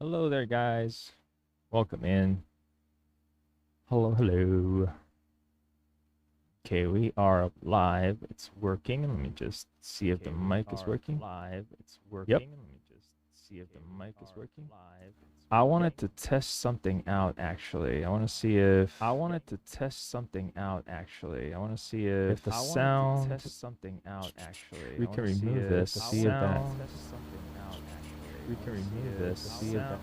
Hello there, guys. Welcome in. Hello. Okay, we are live. It's working. Let me just see if the mic is working. Live. It's working. Yep. Let me just see if the mic is working. Live. I wanted to test something out, actually. I want to see if I wanted to test something out. Actually, I want to see if the I wanted to sound. test something out. Actually, We I can wanna see remove this. I See if wanna that. test something out. Actually, We I can wanna remove this. the See if that. sound-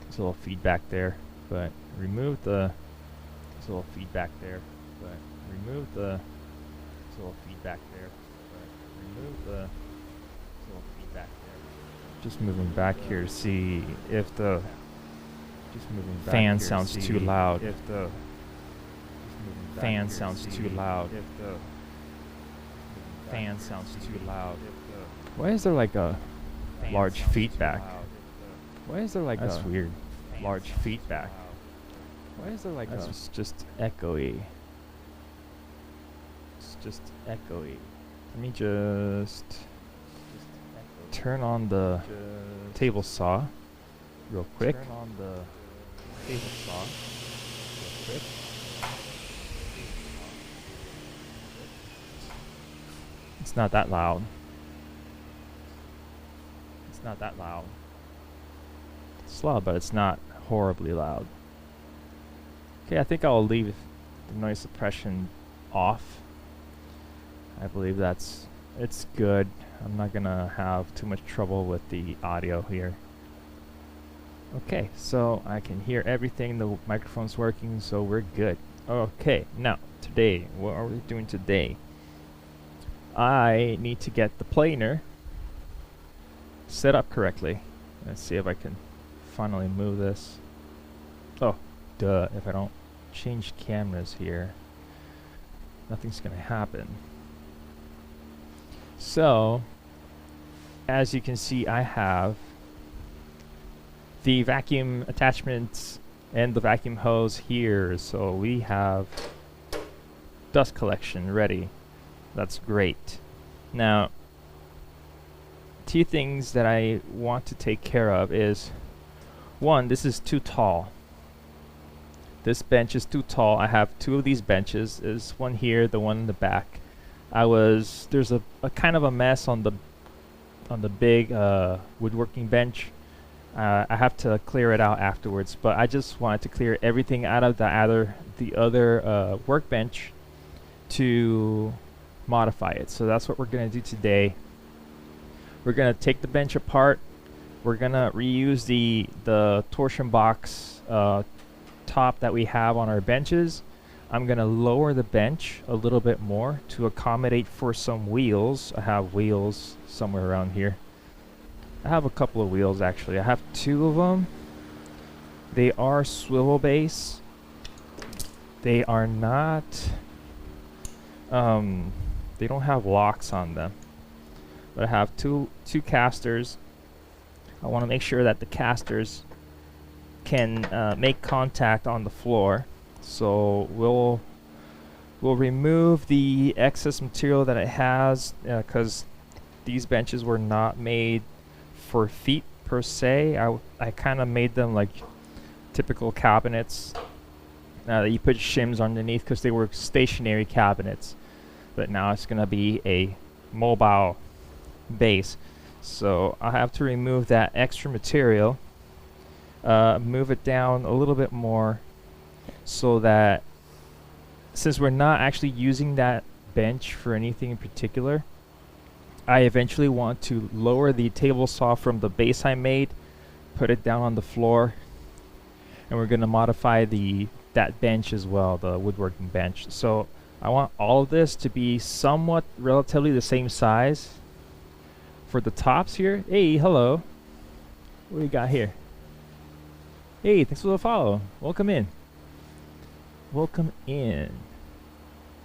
There's a little feedback there, but remove the. There's a little feedback there, but remove the. There's a little feedback there, but remove the. There's a little feedback there. Just moving back here to see if the fan sounds too loud. If the fan sounds too loud. If the Fan sounds too loud. If the Why is there like a fan large sounds too feedback? loud, Why is there like That's a weird. fan Large sounds too feedback. loud. Why is there like That's a just echoey? It's just echoey. Let me just turn on the Just table saw real quick. Turn on the table saw real quick. It's not that loud. It's not that loud. It's loud, but it's not horribly loud. Okay, I think I'll leave the noise suppression off. I believe it's good. I'm not gonna have too much trouble with the audio here. Okay, so I can hear everything. The microphone's working, so we're good. Okay, now today, what are we doing today? I need to get the planer set up correctly. Let's see if I can finally move this. Oh, duh, if I don't change cameras here, nothing's gonna happen. So, as you can see, I have the vacuum attachments and the vacuum hose here. So we have dust collection ready. That's great. Now, two things that I want to take care of is, one, this is too tall. This bench is too tall. I have two of these benches. There's one here, the one in the back. There's a kind of a mess on the big woodworking bench. I have to clear it out afterwards, but I just wanted to clear everything out of the other workbench to modify it. So that's what we're gonna do today. We're gonna take the bench apart. We're gonna reuse the torsion box top that we have on our benches. I'm gonna lower the bench a little bit more to accommodate for some wheels. I have wheels somewhere around here. I have a couple of wheels actually. I have two of them. They are swivel base. They are not they don't have locks on them. But I have two casters. I want to make sure that the casters can make contact on the floor. So we'll remove the excess material that it has, because these benches were not made for feet per se. I kind of made them like typical cabinets that you put shims underneath because they were stationary cabinets. But now it's gonna be a mobile base. So I have to remove that extra material, move it down a little bit more, so that since we're not actually using that bench for anything in particular, I eventually want to lower the table saw from the base I made, put it down on the floor, and we're going to modify that bench as well, the woodworking bench. So I want all of this to be somewhat relatively the same size. For the tops here, hey, hello. What do we got here? Hey, thanks for the follow. Welcome in. Welcome in.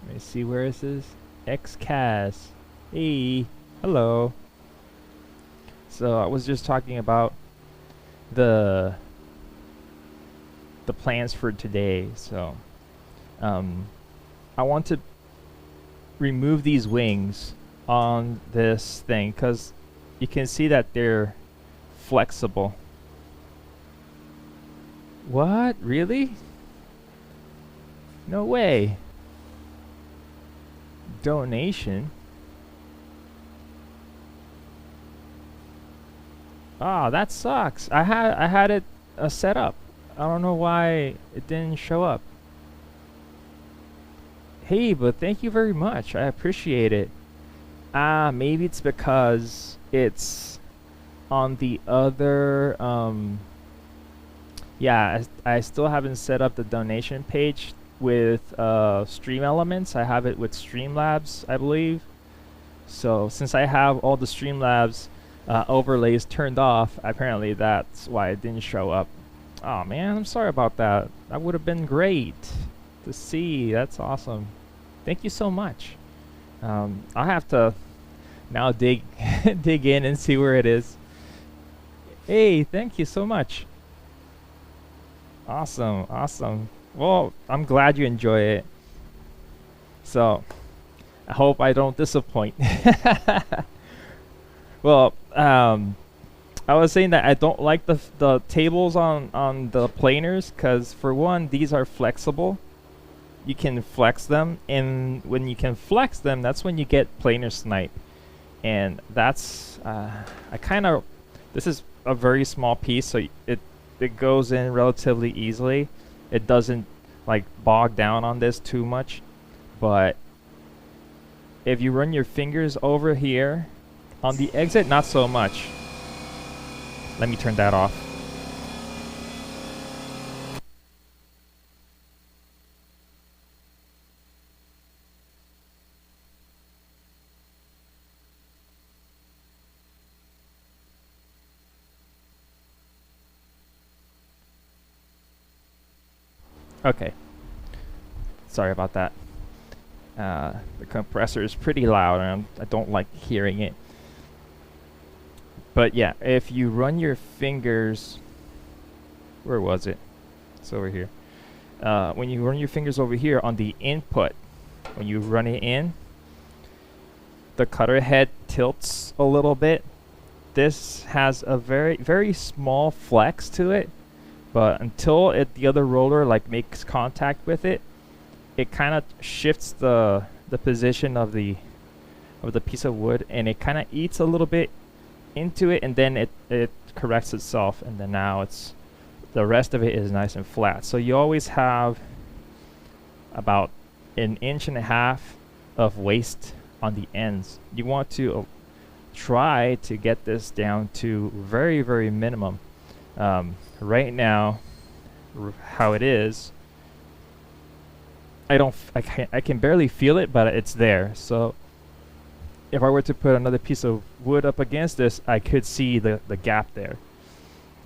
Let me see, where is this? XCAS. Hey, hello. So I was just talking about the plans for today. So I want to remove these wings on this thing because you can see that they're flexible. What? Really? No way. Donation? Ah, that sucks. I had it set up. I don't know why it didn't show up. Hey, but thank you very much. I appreciate it. Ah, maybe it's because it's on the other yeah, I still haven't set up the donation page with Stream Elements. I have it with Streamlabs, I believe. So since I have all the Streamlabs overlays turned off, apparently that's why it didn't show up. Oh man, I'm sorry about that. That would have been great to see. That's awesome. Thank you so much. I'll have to now dig dig in and see where it is. Hey, thank you so much. Awesome, awesome. Well, I'm glad you enjoy it. So, I hope I don't disappoint. Well, I was saying that I don't like the tables on the planers because for one, these are flexible. You can flex them, and when you can flex them, that's when you get planer snipe. And that's I kind of this is a very small piece, so it goes in relatively easily. It doesn't like bog down on this too much, but if you run your fingers over here on the exit, not so much. Let me turn that off. Okay. Sorry about that. The compressor is pretty loud and I don't like hearing it. But yeah, if you run your fingers, where was it? It's over here. When you run your fingers over here on the input, when you run it in, the cutter head tilts a little bit. This has a very, very small flex to it, but until the other roller like makes contact with it, it kind of shifts the position of the piece of wood, and it kind of eats a little bit into it, and then it corrects itself, and then now it's the rest of it is nice and flat. So you always have about 1.5 inches of waste on the ends. You want to try to get this down to very, very minimum. Right now, how it is, I can barely feel it, but it's there. So if I were to put another piece of wood up against this, I could see the gap there.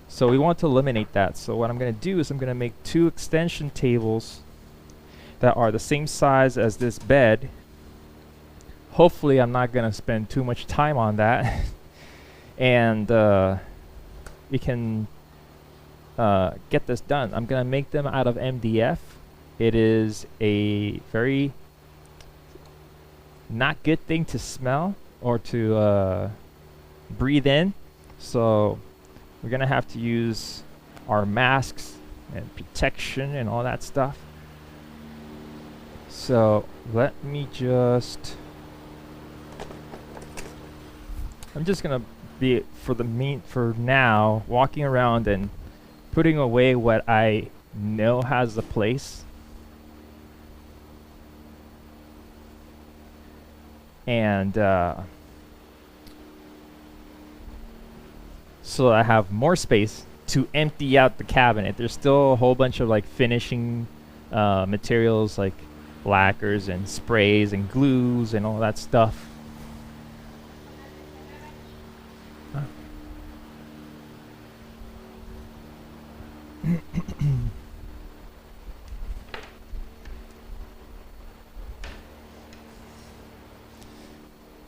So we want to eliminate that. So what I'm going to do is I'm going to make 2 extension tables that are the same size as this bed. Hopefully I'm not going to spend too much time on that. And we can get this done. I'm going to make them out of MDF. It is a very not good thing to smell or to breathe in. So we're going to have to use our masks and protection and all that stuff. So let me just... I'm just going to be, for now, walking around and putting away what I know has a place. And so I have more space to empty out the cabinet. There's still a whole bunch of like finishing materials like lacquers and sprays and glues and all that stuff.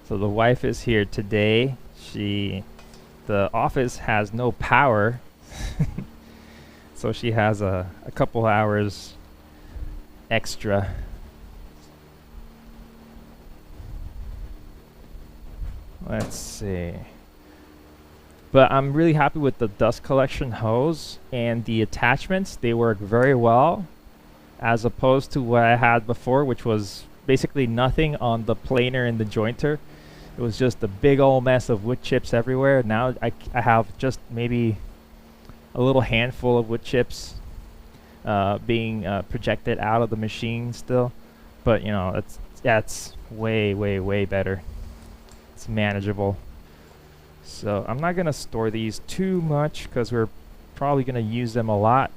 So the wife is here today. The office has no power, so she has a couple hours extra. Let's see. But I'm really happy with the dust collection hose and the attachments. They work very well as opposed to what I had before, which was basically nothing on the planer and the jointer. It was just a big old mess of wood chips everywhere. Now I have just maybe a little handful of wood chips being projected out of the machine still. But you know, it's way, way, way better. It's manageable. So I'm not gonna store these too much because we're probably gonna use them a lot.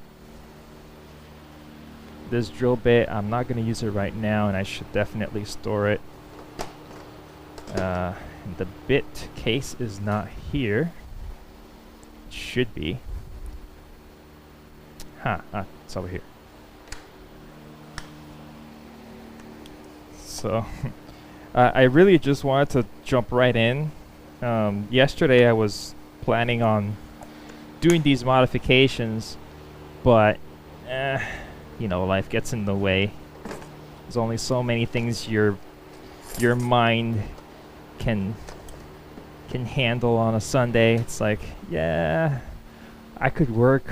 This drill bit, I'm not gonna use it right now, and I should definitely store it. The bit case is not here. It should be. It's over here. So I really just wanted to jump right in. Yesterday I was planning on doing these modifications, but you know, life gets in the way. There's only so many things your mind can handle on a Sunday. It's like, yeah, I could work,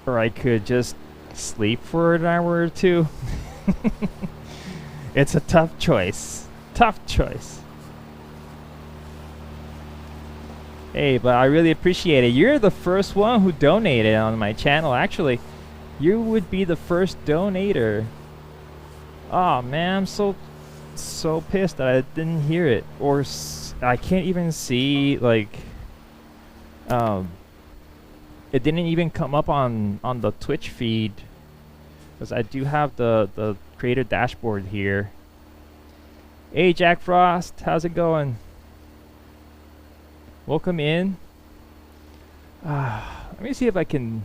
or I could just sleep for an hour or two. It's a tough choice. Tough choice. Hey, but I really appreciate it. You're the first one who donated on my channel. Actually, you would be the first donator. Oh man, I'm so pissed that I didn't hear it, or I can't even see, like, it didn't even come up on the Twitch feed, because I do have the creator dashboard here. Hey Jack Frost, how's it going? Welcome in. Let me see if I can.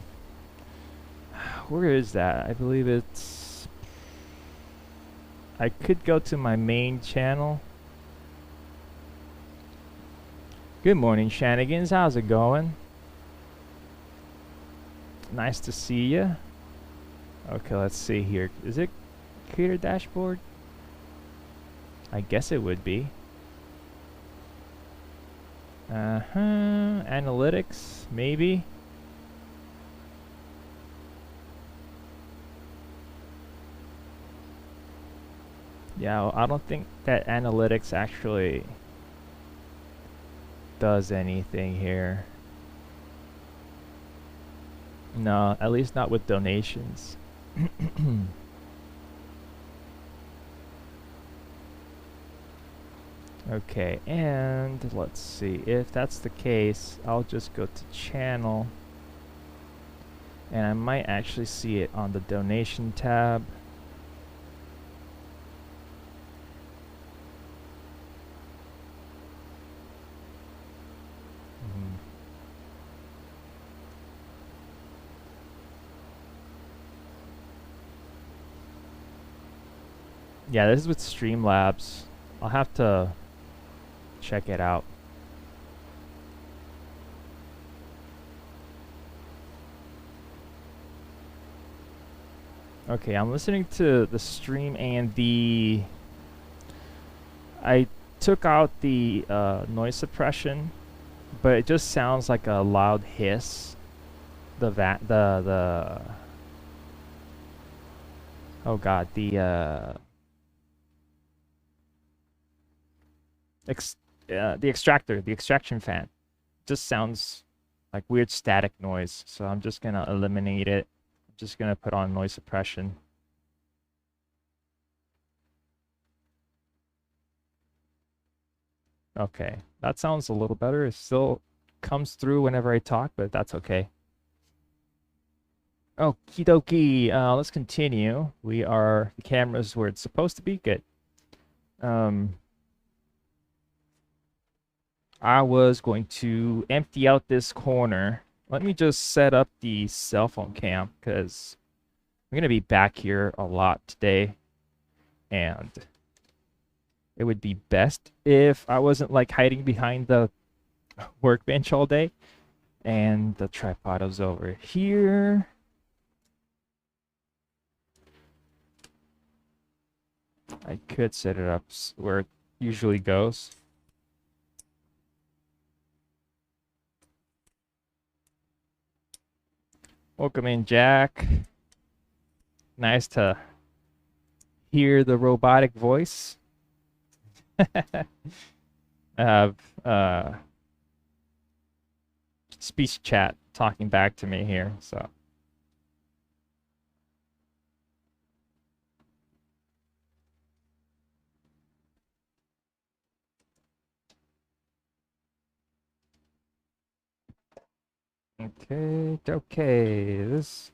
Where is that? I believe it's. I could go to my main channel. Good morning, Shanigans. How's it going? Nice to see you. Okay, let's see here. Is it creator dashboard? I guess it would be. Analytics, maybe. Yeah, well, I don't think that analytics actually does anything here. No, at least not with donations. Okay, and let's see. If that's the case, I'll just go to channel. And I might actually see it on the donation tab. Yeah, this is with Streamlabs. I'll have to check it out. Okay, I'm listening to the stream and I took out the noise suppression, but it just sounds like a loud hiss. Oh god, the extraction fan just sounds like weird static noise, so I'm just gonna eliminate it. I'm just gonna put on noise suppression. Okay, that sounds a little better. It still comes through whenever I talk, but that's okay. Okie dokie, let's continue. The camera's where it's supposed to be. Good. I was going to empty out this corner. Let me just set up the cell phone cam, because I'm going to be back here a lot today. And it would be best if I wasn't like hiding behind the workbench all day. And the tripod is over here. I could set it up where it usually goes. Welcome in, Jack. Nice to hear the robotic voice. I have speech chat talking back to me here, so. Okay. This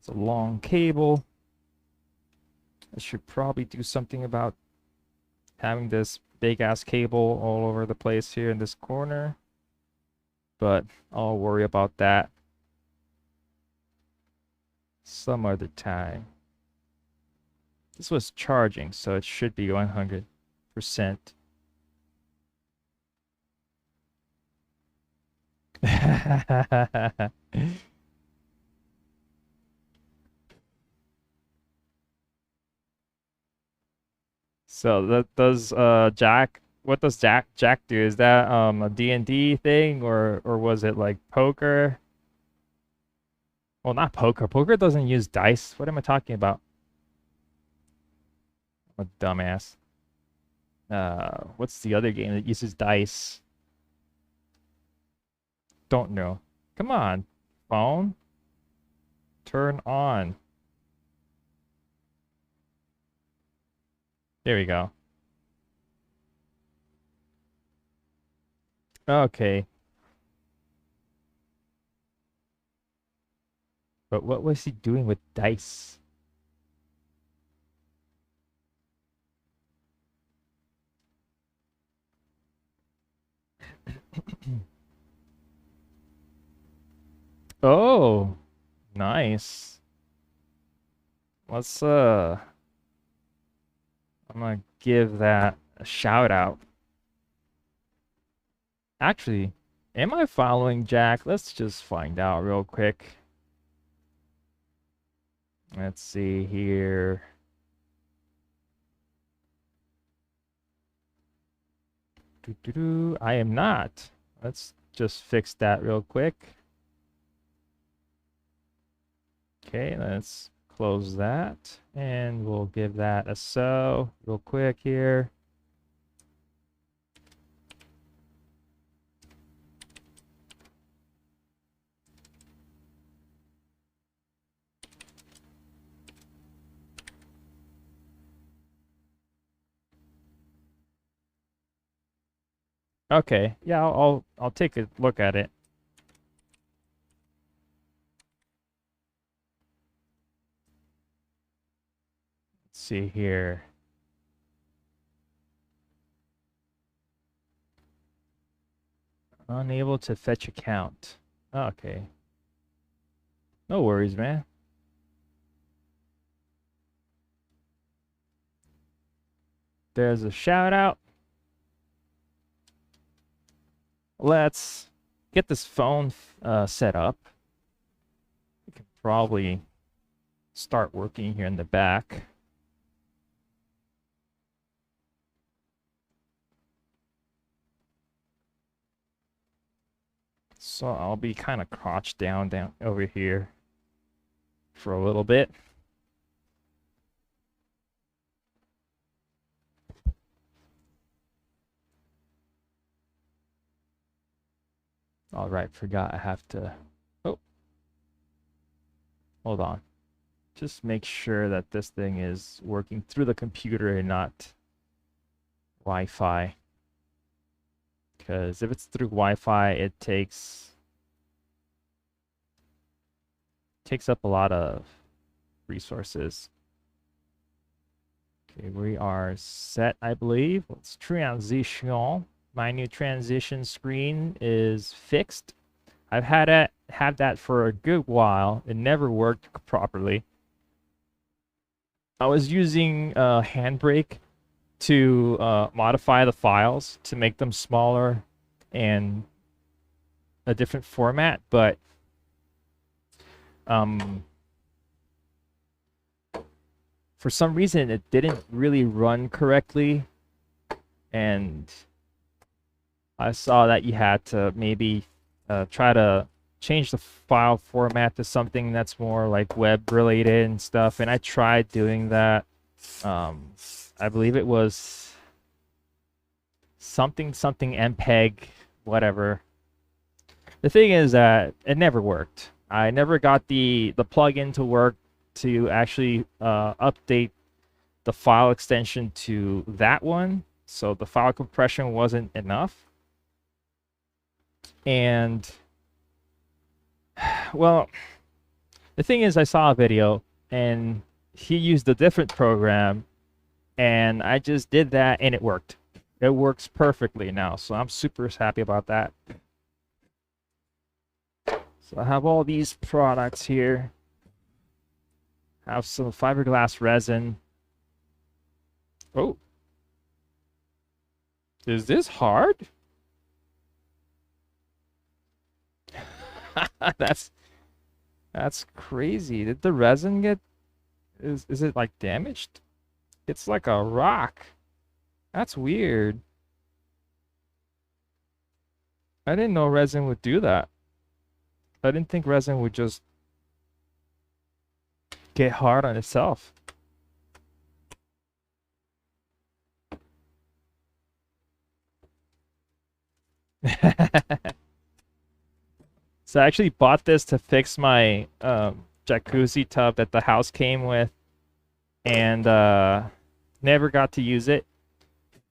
is a long cable. I should probably do something about having this big ass cable all over the place here in this corner, but I'll worry about that some other time. This was charging, so it should be 100%. So that does Jack, what does Jack do? Is that a D&D thing, or was it like poker? Well, not poker. Poker doesn't use dice. What am I talking about? I'm a dumbass. What's the other game that uses dice? Don't know. Come on, phone. Turn on. There we go. Okay. But what was he doing with dice? Oh, nice. Let's I'm gonna give that a shout out. Actually, am I following Jack? Let's just find out real quick. Let's see here. I am not. Let's just fix that real quick. Okay, let's close that, and we'll give that a so real quick here. Okay, yeah, I'll take a look at it. Let's see here. Unable to fetch account. Okay. No worries, man. There's a shout out. Let's get this phone set up. We can probably start working here in the back. So I'll be kind of crouched down over here for a little bit. All right, forgot I have to. Oh, hold on. Just make sure that this thing is working through the computer and not Wi-Fi. Because if it's through Wi-Fi, it takes up a lot of resources. Okay, we are set, I believe. Let's transition. My new transition screen is fixed. I've had that for a good while. It never worked properly. I was using Handbrake to modify the files to make them smaller and a different format, but for some reason it didn't really run correctly, and I saw that you had to maybe try to change the file format to something that's more like web related and stuff. And I tried doing that. I believe it was something MPEG, whatever. The thing is that it never worked. I never got the plugin to work to actually update the file extension to that one. So the file compression wasn't enough. And well, the thing is, I saw a video and he used a different program, and I just did that and it worked. It works perfectly now, so I'm super happy about that. So I have all these products here. I have some fiberglass resin. Oh. Is this hard? That's crazy. Did the resin get is it like damaged? It's like a rock. That's weird. I didn't know resin would do that. I didn't think resin would just get hard on itself. So I actually bought this to fix my jacuzzi tub that the house came with, and never got to use it.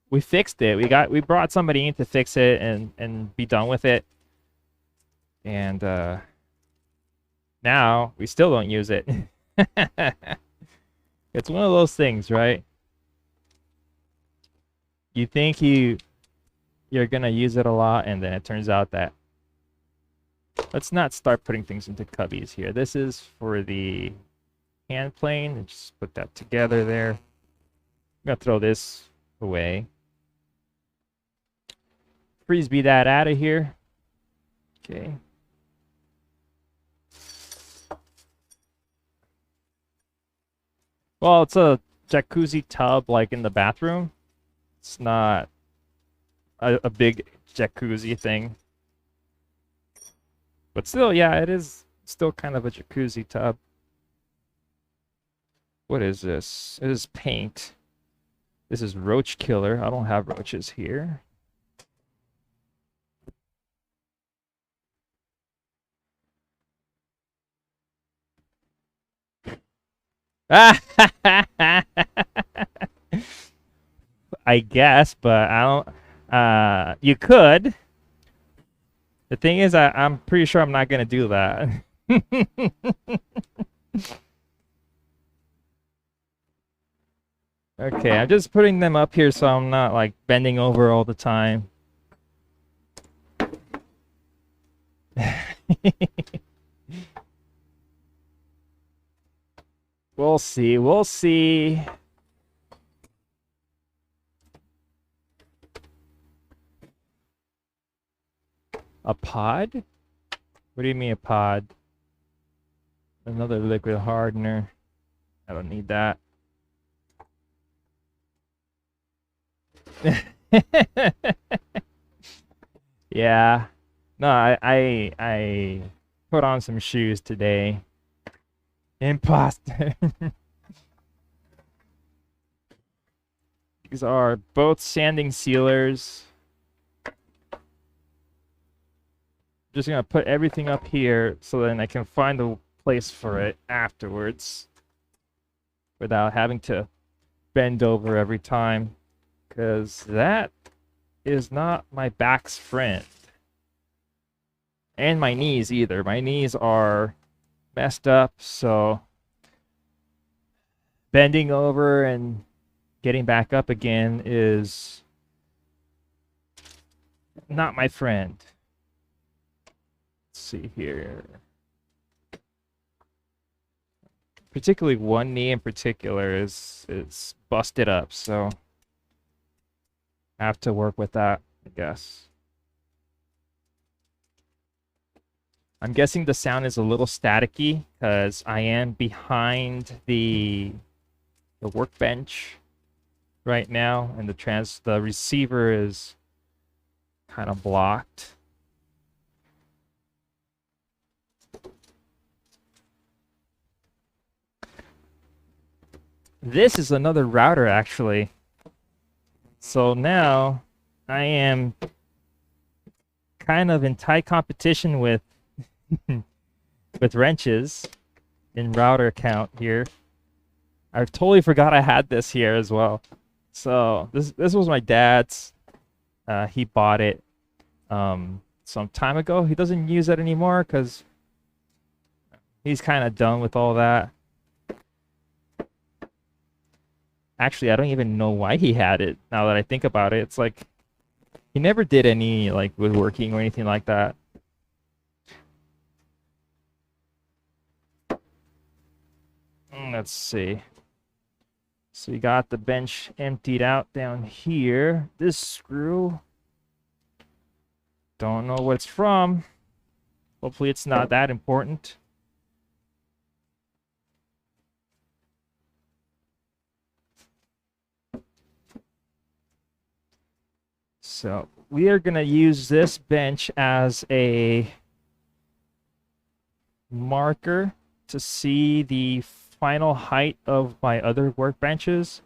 We fixed it. We brought somebody in to fix it and be done with it. And now we still don't use it. It's one of those things, right? You think you're gonna use it a lot, and then it turns out that let's not start putting things into cubbies here. This is for the hand plane. Just put that together there. I'm gonna throw this away. Frisbee that out of here. Okay. Well, it's a jacuzzi tub like in the bathroom. It's not a big jacuzzi thing. But still, yeah, it is still kind of a jacuzzi tub. What is this? It is paint. This is roach killer. I don't have roaches here. I guess, but I don't. You could. The thing is, I'm pretty sure I'm not gonna do that. Okay, I'm just putting them up here so I'm not like bending over all the time. We'll see. We'll see. A pod? What do you mean a pod? Another liquid hardener. I don't need that. Yeah. No, I put on some shoes today. Imposter. These are both sanding sealers. Just gonna put everything up here so then I can find a place for it afterwards without having to bend over every time, because that is not my back's friend. And my knees either. My knees are messed up, so bending over and getting back up again is not my friend. Let's see here. Particularly one knee in particular is busted up, so I have to work with that, I guess. I'm guessing the sound is a little staticky because I am behind the workbench right now, and the receiver is kind of blocked. This is another router actually. So now I am kind of in tight competition with with wrenches in router count here. I totally forgot I had this here as well. So this was my dad's. He bought it some time ago. He doesn't use it anymore because he's kind of done with all that. Actually, I don't even know why he had it now that I think about it. It's like he never did any like woodworking or anything like that. Let's see. So we got the bench emptied out down here. This screw, don't know what it's from. Hopefully it's not that important. So we are going to use this bench as a marker to see the final height of my other workbenches,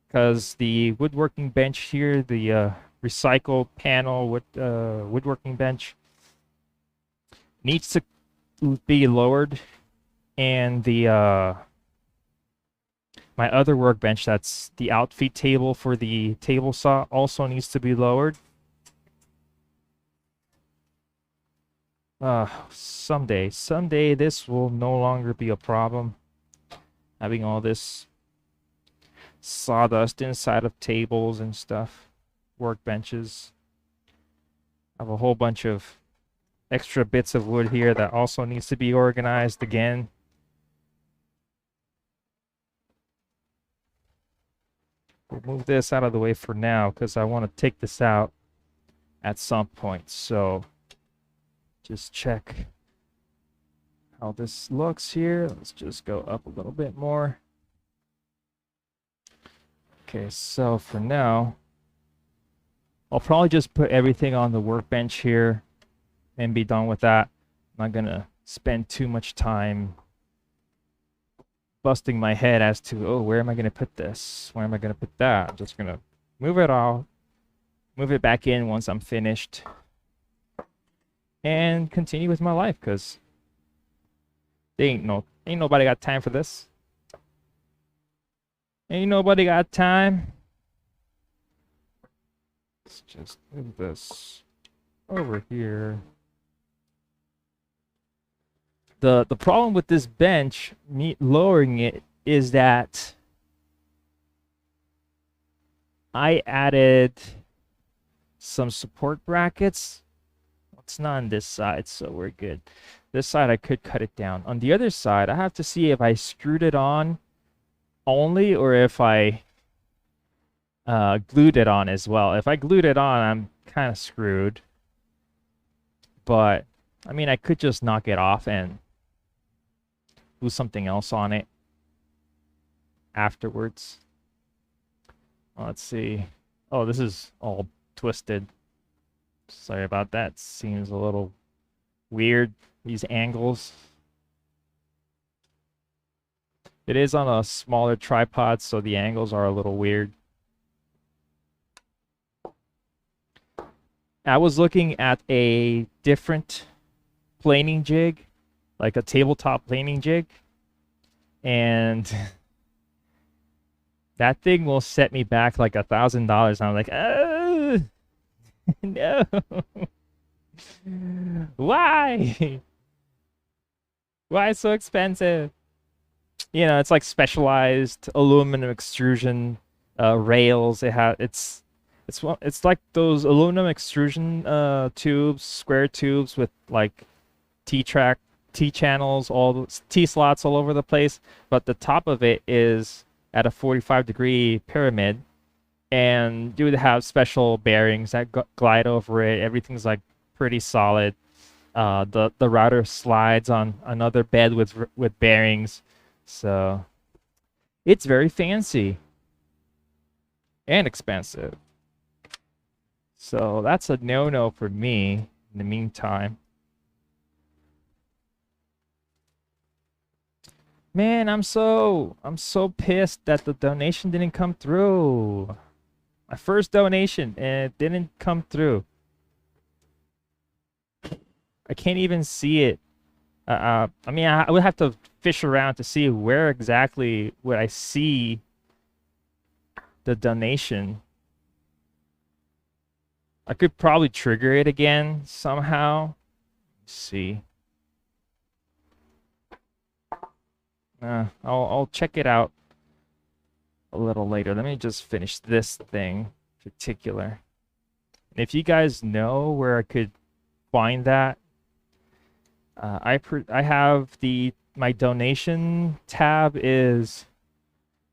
because the woodworking bench here, the recycled panel woodworking bench, needs to be lowered, and the my other workbench, that's the outfeed table for the table saw, also needs to be lowered. Someday this will no longer be a problem. Having all this sawdust inside of tables and stuff, workbenches. I have a whole bunch of extra bits of wood here that also needs to be organized again. We'll move this out of the way for now because I want to take this out at some point. So just check how this looks here. Let's just go up a little bit more. Okay, so for now, I'll probably just put everything on the workbench here and be done with that. I'm not gonna spend too much time busting my head as to, oh, where am I gonna put this? Where am I gonna put that? I'm just gonna move it all, move it back in once I'm finished, and continue with my life, because ain't nobody got time for this. Ain't nobody got time. Let's just move this over here. The problem with this bench, me lowering it, is that I added some support brackets. It's not on this side, so we're good. This side I could cut it down. On the other side, I have to see if I screwed it on only or if I glued it on as well. If I glued it on, I'm kind of screwed. But I mean, I could just knock it off and glue something else on it afterwards. Let's see. Oh, this is all twisted. Sorry about that. Seems a little weird, these angles. It is on a smaller tripod, so the angles are a little weird. I was looking at a different planing jig, like a tabletop planing jig, and that thing will set me back like $1,000. I'm like, oh, no. Why? Why so expensive? You know, it's like specialized aluminum extrusion rails. It's like those aluminum extrusion tubes, square tubes with like T-track, T-channels, all those T-slots all over the place. But the top of it is at a 45-degree pyramid, and you would have special bearings that glide over it. Everything's like pretty solid. The router slides on another bed with bearings, so it's very fancy and expensive. So that's a no-no for me in the meantime. Man, I'm so pissed that the donation didn't come through. My first donation and it didn't come through. I can't even see it. I mean, I would have to fish around to see where exactly would I see the donation. I could probably trigger it again somehow. Let's see. I'll check it out a little later. Let me just finish this thing in particular. And if you guys know where I could find that, I have my donation tab is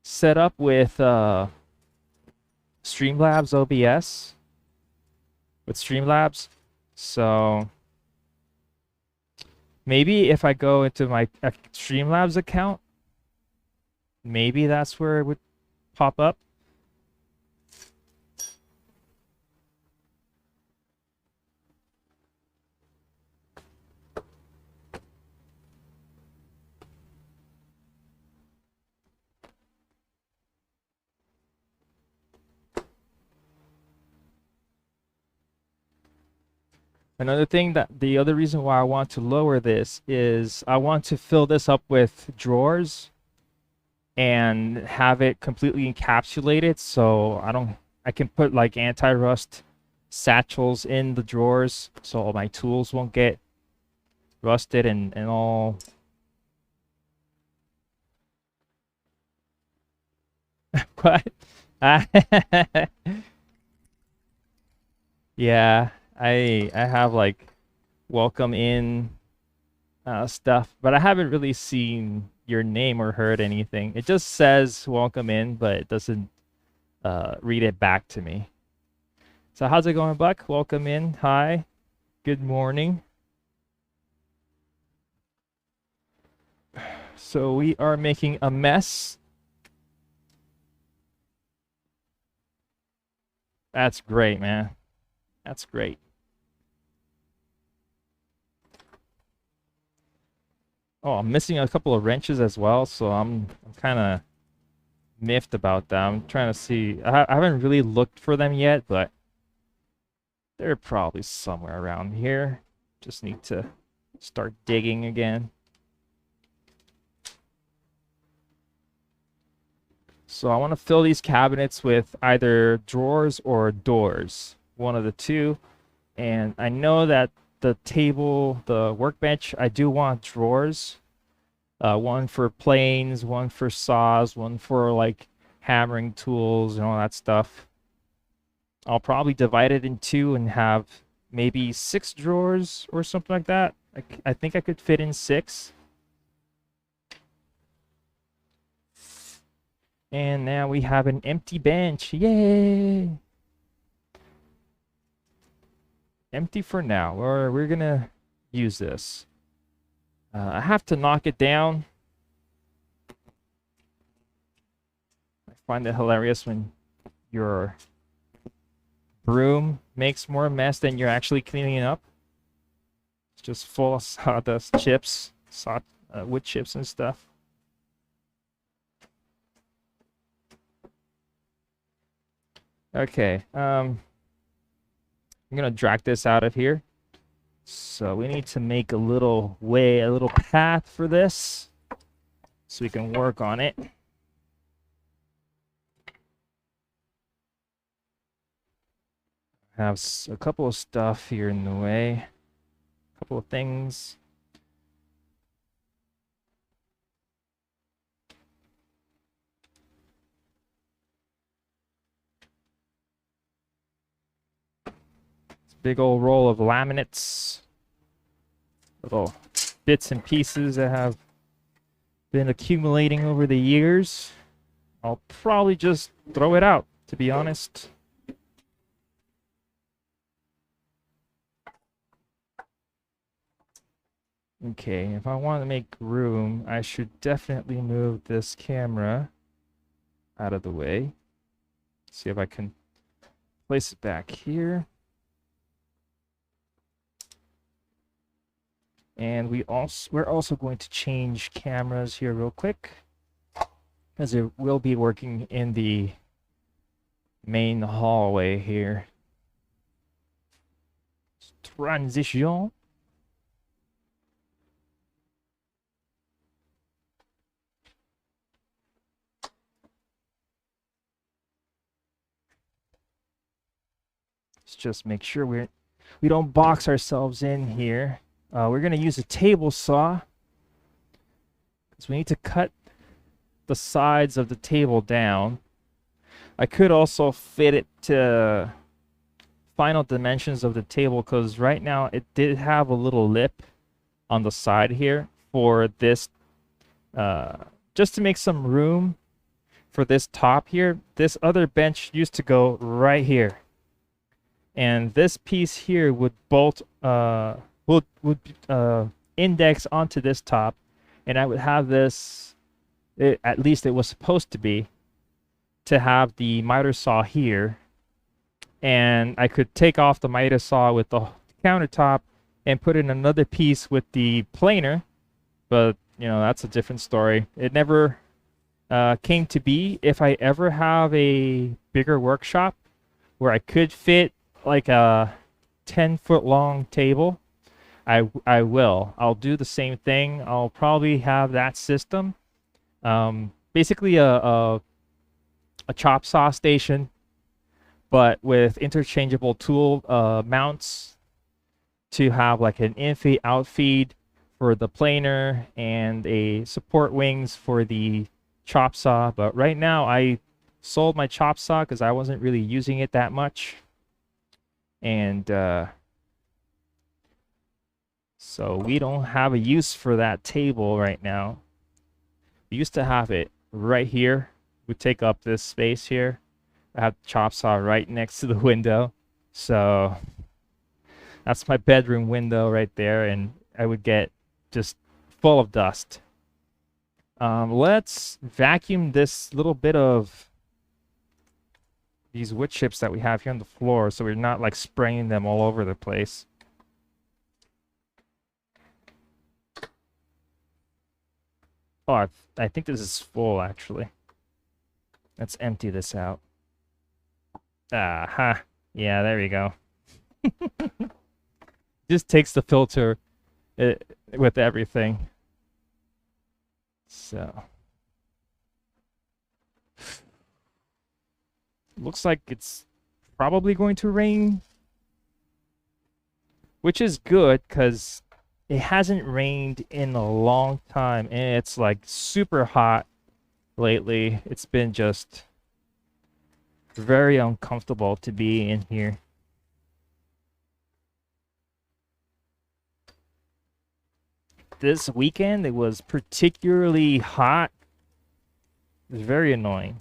set up with Streamlabs OBS with Streamlabs. So maybe if I go into my Streamlabs account, maybe that's where it would pop up. Another thing that the other reason why I want to lower this is I want to fill this up with drawers and have it completely encapsulated so I can put like anti-rust satchels in the drawers so all my tools won't get rusted and all. What? Yeah, I have like welcome in stuff, but I haven't really seen your name or heard anything. It just says welcome in, but it doesn't read it back to me. So how's it going, Buck? Welcome in. Hi. Good morning. So we are making a mess. That's great, man. That's great. Oh, I'm missing a couple of wrenches as well, so I'm kind of miffed about that. I'm trying to see. I haven't really looked for them yet, but they're probably somewhere around here. Just need to start digging again. So I want to fill these cabinets with either drawers or doors, one of the two. And I know that the table, the workbench, I do want drawers. One for planes, one for saws, one for like hammering tools and all that stuff. I'll probably divide it in two and have maybe 6 drawers or something like that. I think I could fit in 6. And now we have an empty bench. Yay! Empty for now. We're gonna use this. I have to knock it down. I find it hilarious when your broom makes more mess than you're actually cleaning it up. It's just full of sawdust chips, wood chips and stuff. Okay, I'm gonna drag this out of here. So we need to make a little way, a little path for this so we can work on it. Have a couple of stuff here in the way, a couple of things. Big old roll of laminates, little bits and pieces that have been accumulating over the years. I'll probably just throw it out, to be honest. Okay, if I want to make room, I should definitely move this camera out of the way. See if I can place it back here. And we're also going to change cameras here real quick, as it will be working in the main hallway here. Transition. Let's just make sure we don't box ourselves in here. We're gonna use a table saw because we need to cut the sides of the table down. I could also fit it to final dimensions of the table because right now it did have a little lip on the side here for this, just to make some room for this top here. This other bench used to go right here, and this piece here would bolt, would index onto this top, and I would have this, at least it was supposed to be, to have the miter saw here, and I could take off the miter saw with the countertop and put in another piece with the planer, but that's a different story. It never came to be. If I ever have a bigger workshop where I could fit like a 10-foot long table, I will. I'll do the same thing. I'll probably have that system. Basically a chop saw station, but with interchangeable tool mounts to have like an in-feed, out-feed for the planer and a support wings for the chop saw. But right now I sold my chop saw because I wasn't really using it that much. And so we don't have a use for that table right now. We used to have it right here. We take up this space here. I have the chop saw right next to the window. So that's my bedroom window right there, and I would get just full of dust. Let's vacuum this little bit of these wood chips that we have here on the floor so we're not like spraying them all over the place. Oh, I think this is full actually. Let's empty this out. Aha. Yeah, there we go. Just takes the filter with everything. So looks like it's probably going to rain, which is good because it hasn't rained in a long time, and it's like super hot lately. It's been just very uncomfortable to be in here. This weekend it was particularly hot. It was very annoying.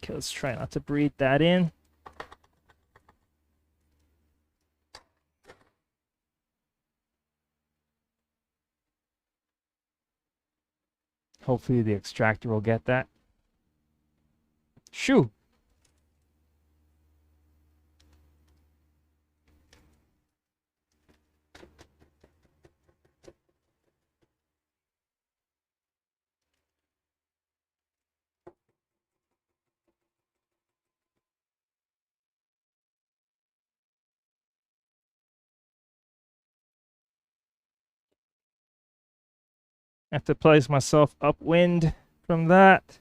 Okay, let's try not to breathe that in. Hopefully the extractor will get that. Shoo! I have to place myself upwind from that.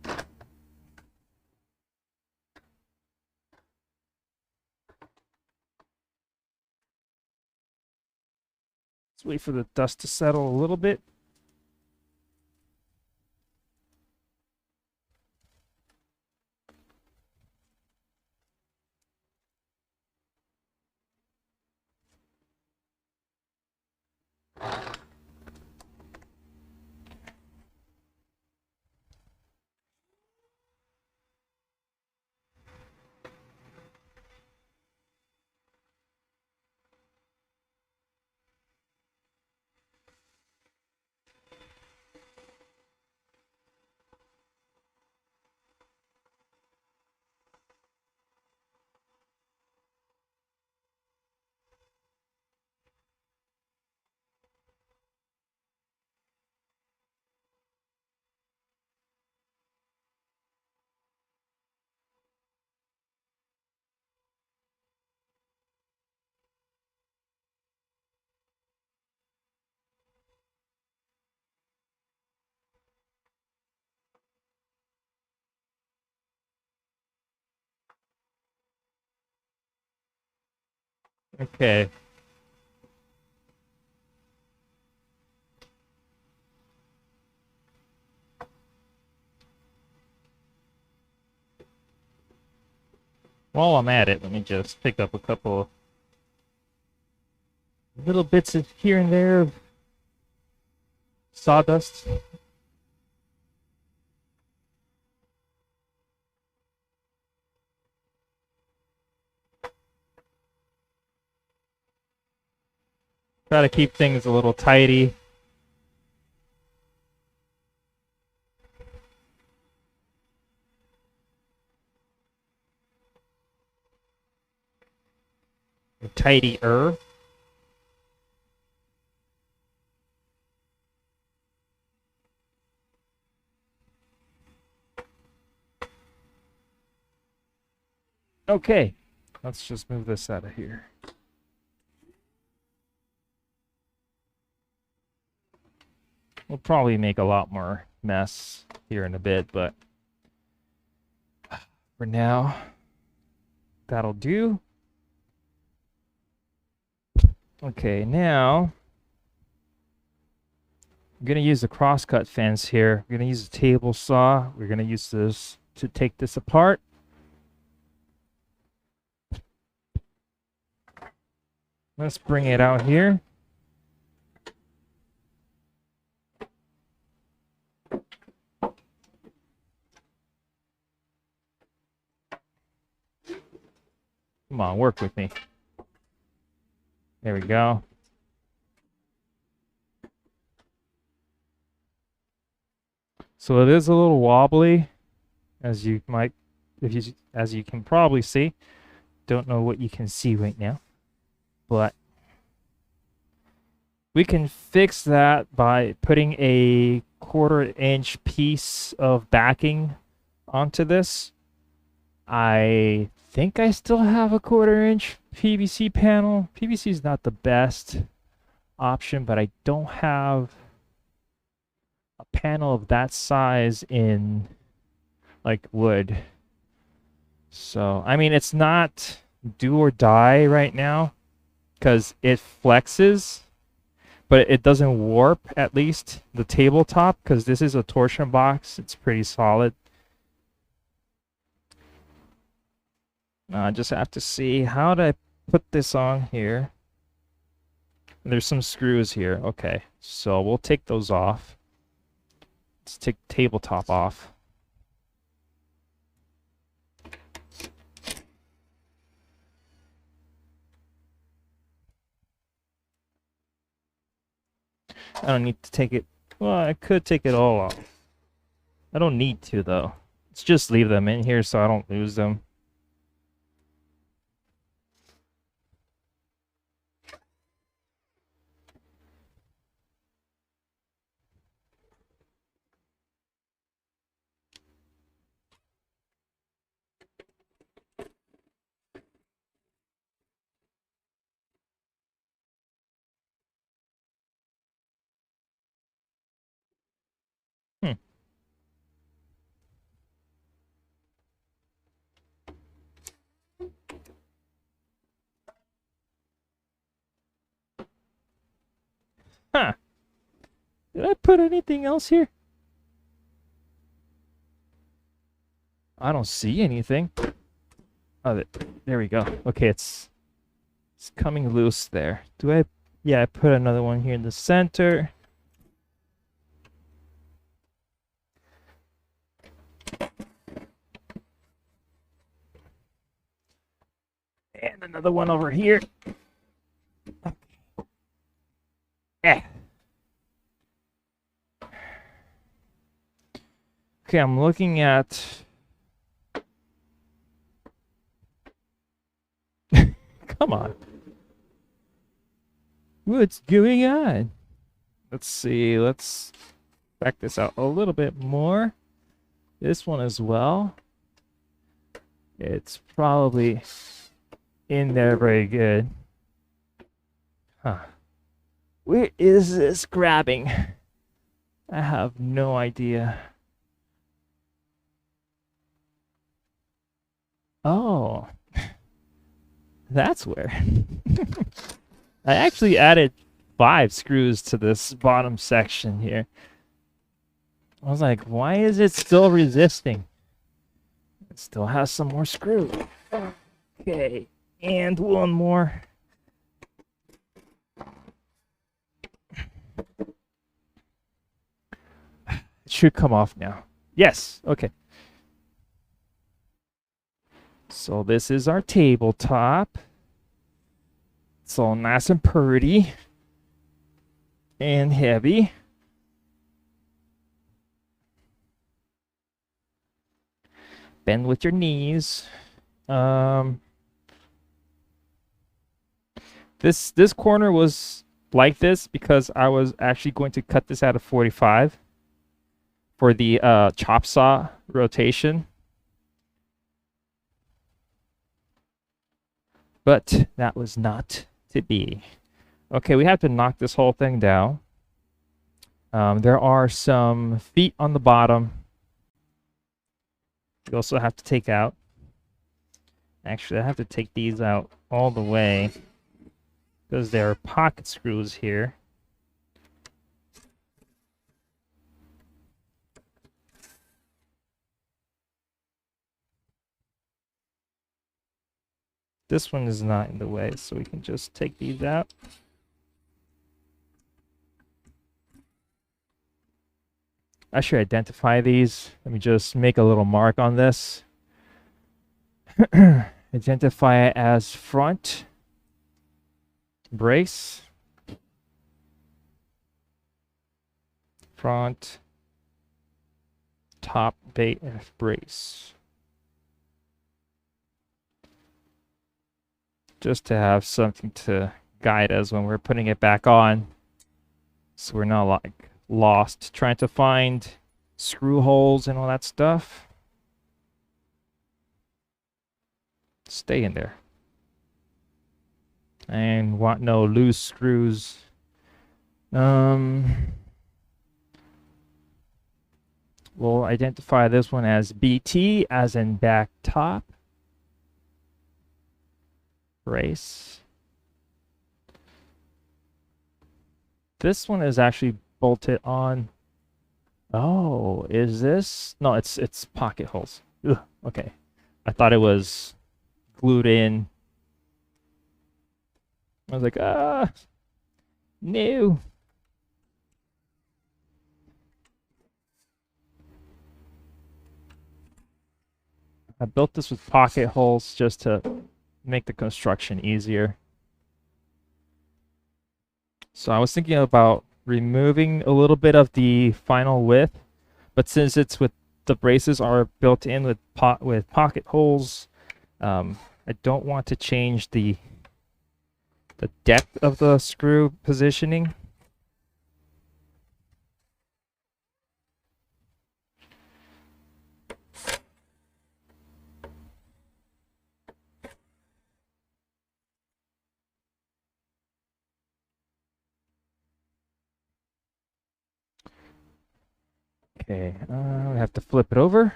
Let's wait for the dust to settle a little bit. Okay. While I'm at it, let me just pick up a couple little bits of here and there of sawdust. Try to keep things a little tidy. Tidier. Okay, let's just move this out of here. We'll probably make a lot more mess here in a bit, but for now, that'll do. Okay, now I'm going to use the crosscut fence here. We're going to use a table saw. We're going to use this to take this apart. Let's bring it out here. Come on, work with me. There we go. So it is a little wobbly, as you might, as you can probably see. Don't know what you can see right now, but we can fix that by putting a 1/4-inch piece of backing onto this. I think I still have a 1/4-inch PVC panel. PVC is not the best option, but I don't have a panel of that size in like wood. So, I mean, it's not do or die right now because it flexes, but it doesn't warp, at least the tabletop, because this is a torsion box. It's pretty solid. I just have to see how do I put this on here. There's some screws here. Okay, so we'll take those off. Let's take the tabletop off. I don't need to take it. Well, I could take it all off. I don't need to, though. Let's just leave them in here so I don't lose them. Hmm. Huh. Did I put anything else here? I don't see anything. Oh, there we go. Okay, it's coming loose there. Do I? Yeah, I put another one here in the center. And another one over here. Eh. Okay, I'm looking at... Come on. What's going on? Let's see. Let's back this out a little bit more. This one as well. It's probably in there very good. Huh. Where is this grabbing? I have no idea. Oh. That's where. I actually added 5 screws to this bottom section here. I was like, why is it still resisting? It still has some more screws. Okay, and one more. It should come off now. Yes, okay. So this is our tabletop. It's all nice and pretty and heavy. Bend with your knees. This corner was like this because I was actually going to cut this out of 45 for the chop saw rotation. But that was not to be. Okay, we have to knock this whole thing down. There are some feet on the bottom. You also have to take out. Actually, I have to take these out all the way because there are pocket screws here. This one is not in the way, so we can just take these out. I should identify these. Let me just make a little mark on this. Identify it as front brace, front top brace. Just to have something to guide us when we're putting it back on, so we're not like lost trying to find screw holes and all that stuff. Stay in there. And want no loose screws. We'll identify this one as BT, as in back top brace. This one is actually bolted on. Oh, is this? No, it's pocket holes. Ugh, okay. I thought it was glued in. I was like, no. I built this with pocket holes just to make the construction easier. So I was thinking about removing a little bit of the final width, but since it's with the braces are built in with pocket holes, I don't want to change the depth of the screw positioning. Okay, we have to flip it over.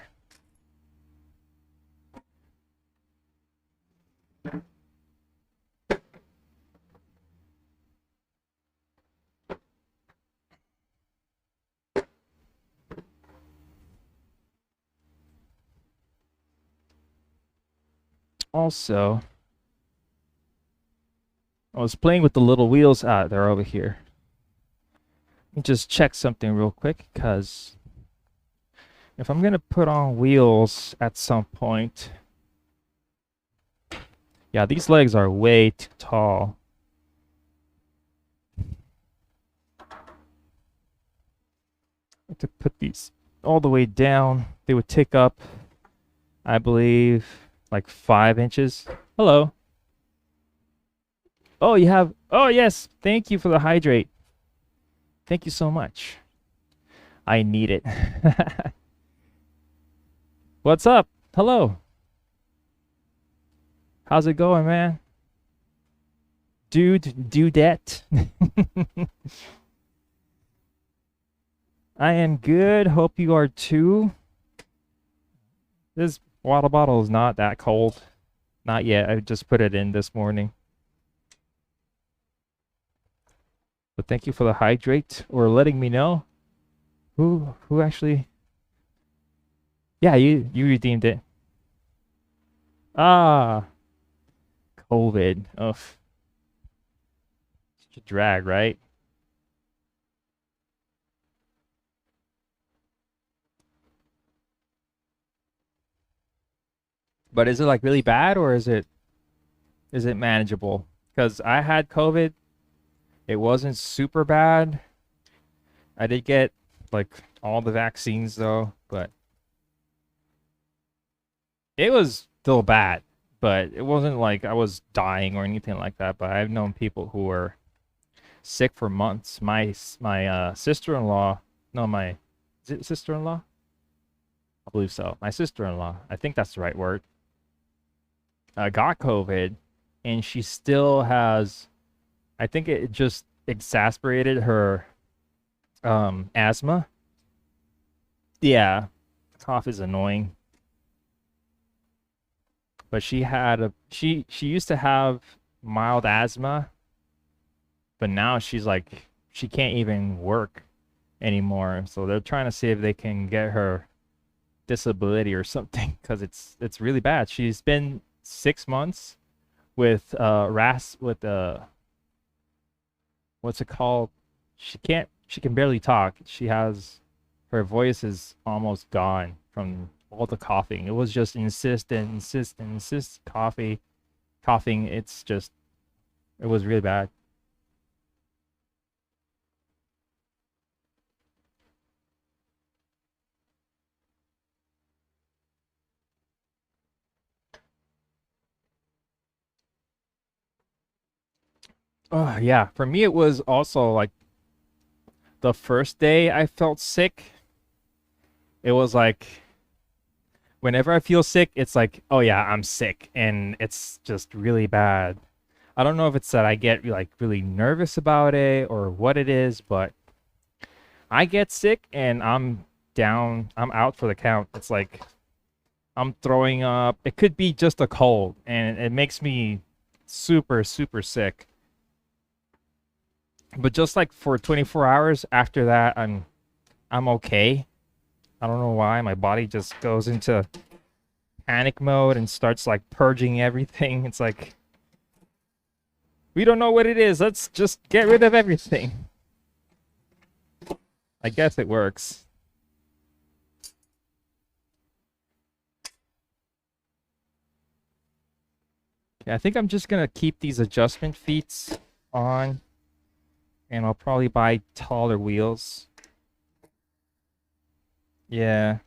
Also, I was playing with the little wheels. They're over here. Let me just check something real quick, because if I'm gonna put on wheels at some point, yeah, these legs are way too tall. I have to put these all the way down. They would take up, I believe, like 5 inches. Hello. Oh, you have, oh yes, thank you for the hydrate. Thank you so much. I need it. What's up? Hello. How's it going, man? Dudette. I am good. Hope you are too. This water bottle is not that cold. Not yet. I just put it in this morning. But thank you for the hydrate or letting me know who actually. Yeah, you redeemed it. Ah, COVID. Ugh, such a drag, right? But is it like really bad or is it manageable? Because I had COVID. It wasn't super bad. I did get like all the vaccines though, but it was still bad. But it wasn't like I was dying or anything like that. But I've known people who were sick for months. My sister-in-law, no, my is it sister-in-law? I believe so. My sister-in-law, I think that's the right word, got COVID, and she still has. I think it just exasperated her asthma. Yeah, cough is annoying, but she used to have mild asthma, but now she's like she can't even work anymore. So they're trying to see if they can get her disability or something because it's really bad. She's been 6 months with ras with what's it called? She can barely talk. She has her voice is almost gone from all the coughing. It was just insist coughing. It's just it was really bad. Oh yeah, for me it was also like the first day I felt sick. It was like whenever I feel sick, it's like, oh yeah, I'm sick, and it's just really bad. I don't know if it's that I get like really nervous about it or what it is, but I get sick and I'm down, I'm out for the count. It's like I'm throwing up. It could be just a cold, and it makes me super sick. But just like for 24 hours after that, I'm okay. I don't know why my body just goes into panic mode and starts like purging everything. It's like we don't know what it is. Let's just get rid of everything. I guess it works. Yeah, I think I'm just gonna keep these adjustment feet on, and I'll probably buy taller wheels. Yeah.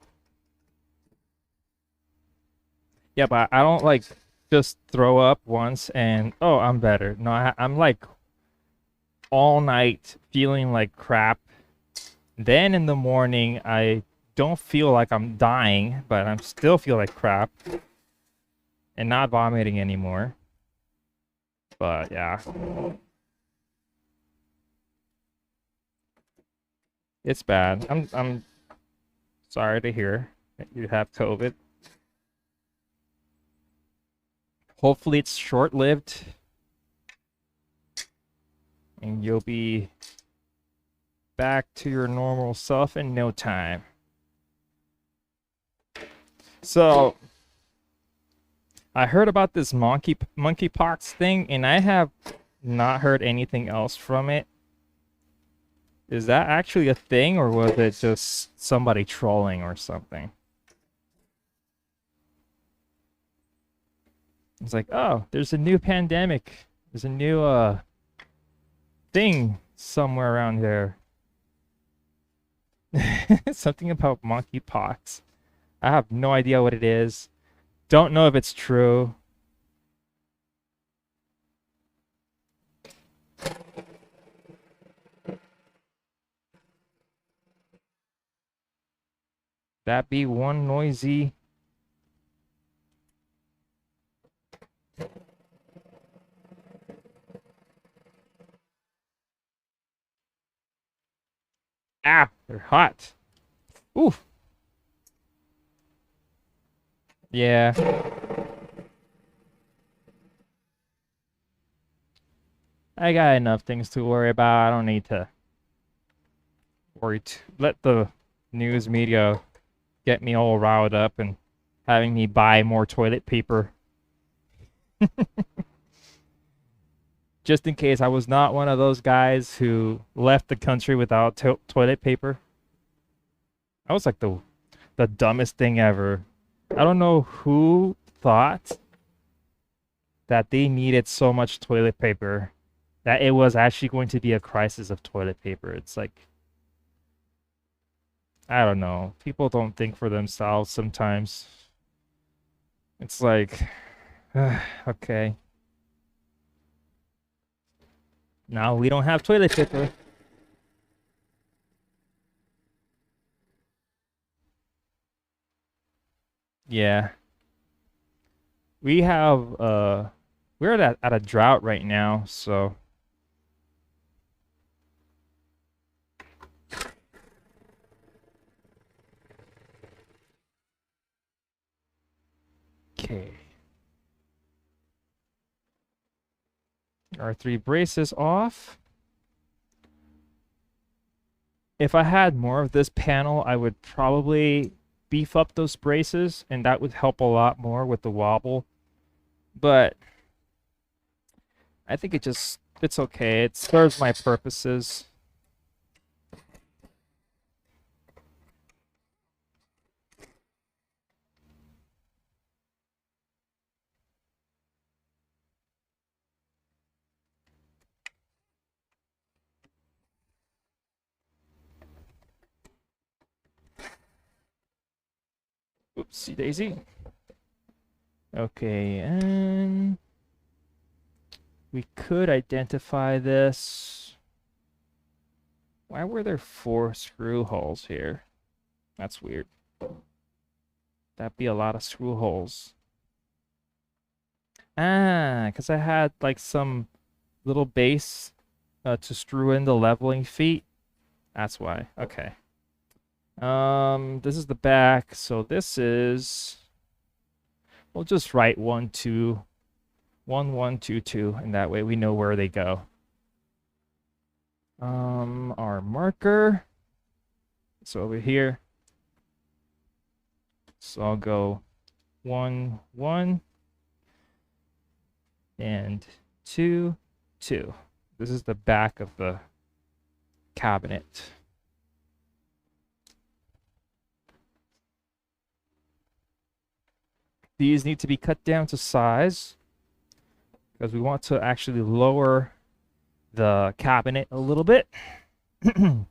Yeah, but I don't like just throw up once and oh, I'm better. No, I'm like all night feeling like crap. Then in the morning, I don't feel like I'm dying, but I'm still feel like crap and not vomiting anymore. But yeah, it's bad. I'm sorry to hear that you have COVID. Hopefully it's short-lived and you'll be back to your normal self in no time. So, I heard about this monkeypox thing and I have not heard anything else from it. Is that actually a thing or was it just somebody trolling or something? It's like, oh, there's a new pandemic. There's a new thing somewhere around there. Something about monkeypox. I have no idea what it is. Don't know if it's true. That be one noisy. Ah, they're hot. Ooh. Yeah. I got enough things to worry about. I don't need to let the news media get me all riled up and having me buy more toilet paper just in case I was not one of those guys who left the country without toilet paper. That was like the dumbest thing ever. I don't know who thought that they needed so much toilet paper that it was actually going to be a crisis of toilet paper. It's like, I don't know. People don't think for themselves sometimes. It's like, okay. Now we don't have toilet paper. Yeah. We have we're at a drought right now, so okay. Our three braces off. If I had more of this panel, I would probably beef up those braces, and that would help a lot more with the wobble. But I think it's okay. It serves my purposes. Oopsie daisy. Okay, and we could identify this. Why were there 4 screw holes here? That's weird. That'd be a lot of screw holes. Ah, because I had like some little base to screw in the leveling feet. That's why. Okay. This is the back, so this is. We'll just write 1, 2, 1, 1, 2, 2, and that way we know where they go. Our marker. So over here. So I'll go 1, 1, and 2, 2. This is the back of the cabinet. These need to be cut down to size because we want to actually lower the cabinet a little bit. We're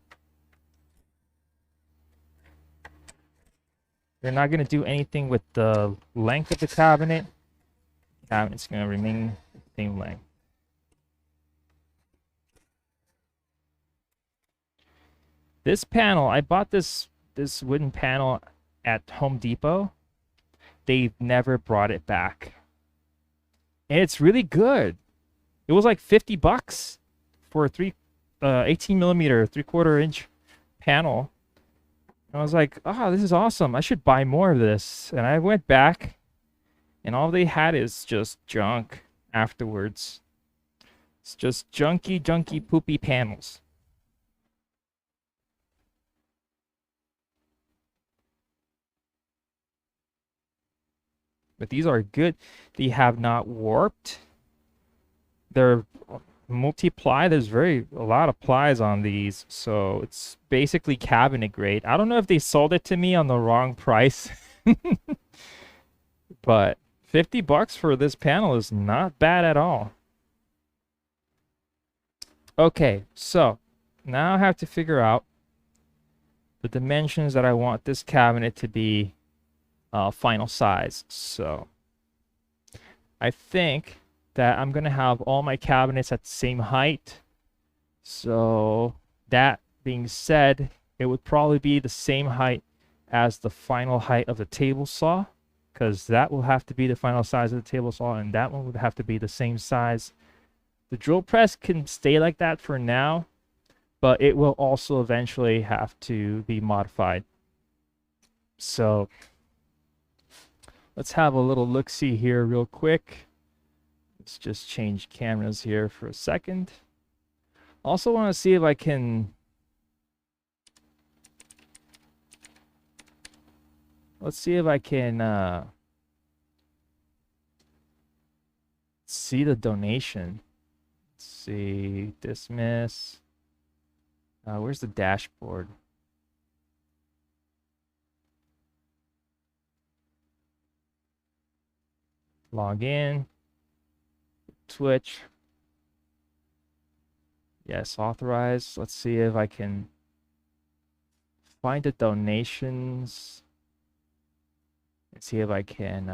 not going to do anything with the length of the cabinet. The cabinet's going to remain the same length. This panel, I bought this wooden panel at Home Depot. They've never brought it back. And it's really good. It was like 50 bucks for a 18 millimeter, 3/4 inch panel. I was like, oh, this is awesome. I should buy more of this. And I went back, and all they had is just junk afterwards. It's just junky, poopy panels. But these are good. They have not warped. They're multi-ply. There's a lot of plies on these, so it's basically cabinet grade. I don't know if they sold it to me on the wrong price, but 50 bucks for this panel is not bad at all. Okay, so now I have to figure out the dimensions that I want this cabinet to be final size. So I think that I'm gonna have all my cabinets at the same height. So that being said, it would probably be the same height as the final height of the table saw, because that will have to be the final size of the table saw, and that one would have to be the same size. The drill press can stay like that for now, but it will also eventually have to be modified. So let's have a little look-see here real quick. Let's just change cameras here for a second. Also want to see if I can... Let's see if I can see the donation. Let's see, dismiss. Where's the dashboard? Log in. Twitch. Yes, authorize. Let's see if I can find the donations. Let's see if I can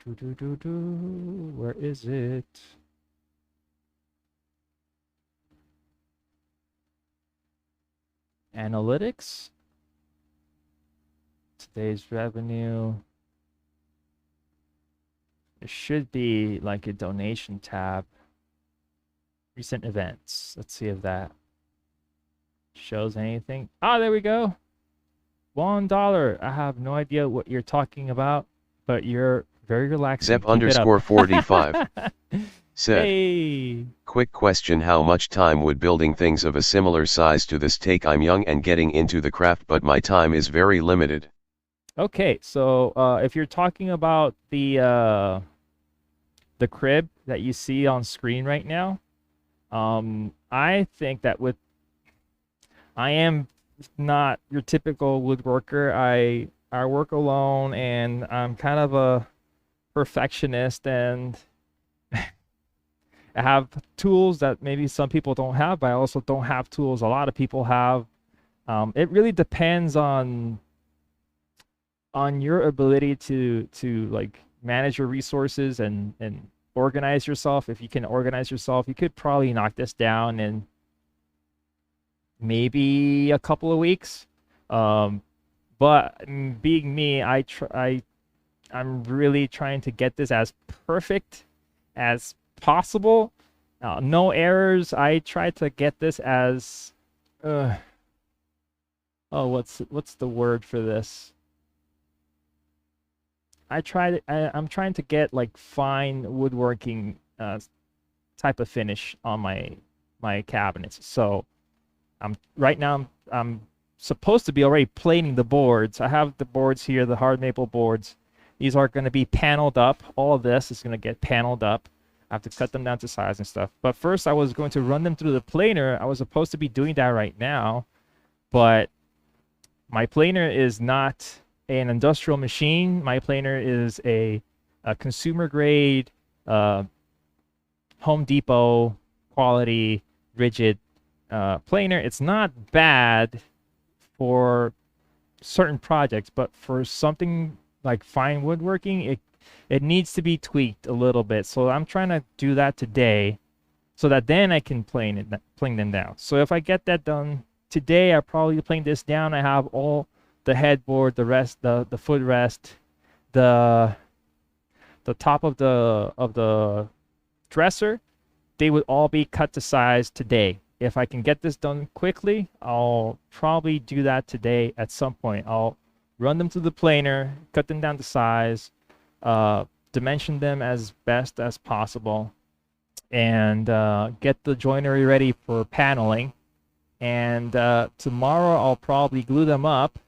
where is it? Analytics. Today's revenue. There should be like a donation tab. Recent events. Let's see if that shows anything. Ah, there we go. $1. I have no idea what you're talking about, but you're very relaxing. Zep_45 said, hey. Quick question: how much time would building things of a similar size to this take? I'm young and getting into the craft, but my time is very limited. Okay, so if you're talking about the crib that you see on screen right now, I think that I am not your typical woodworker. I work alone, and I'm kind of a perfectionist, and I have tools that maybe some people don't have, but I also don't have tools a lot of people have. It really depends on your ability to like manage your resources and organize yourself. If you can organize yourself, you could probably knock this down in maybe a couple of weeks. But being me, I'm really trying to get this as perfect as possible. No errors. I try to get this as oh, what's the word for this? I'm trying to get like fine woodworking type of finish on my cabinets. So right now I'm supposed to be already planing the boards. I have the boards here, the hard maple boards. These are going to be paneled up. All of this is going to get paneled up. I have to cut them down to size and stuff. But first I was going to run them through the planer. I was supposed to be doing that right now, but my planer is not an industrial machine. My planer is a consumer grade Home Depot quality rigid planer. It's not bad for certain projects, but for something like fine woodworking, it needs to be tweaked a little bit. So I'm trying to do that today, so that then I can plane them down. So if I get that done today, I probably plane this down. I have all the headboard, the rest, the footrest, the top of the dresser, they would all be cut to size today. If I can get this done quickly, I'll probably do that today at some point. I'll run them through the planer, cut them down to size, dimension them as best as possible, and get the joinery ready for paneling. And tomorrow I'll probably glue them up,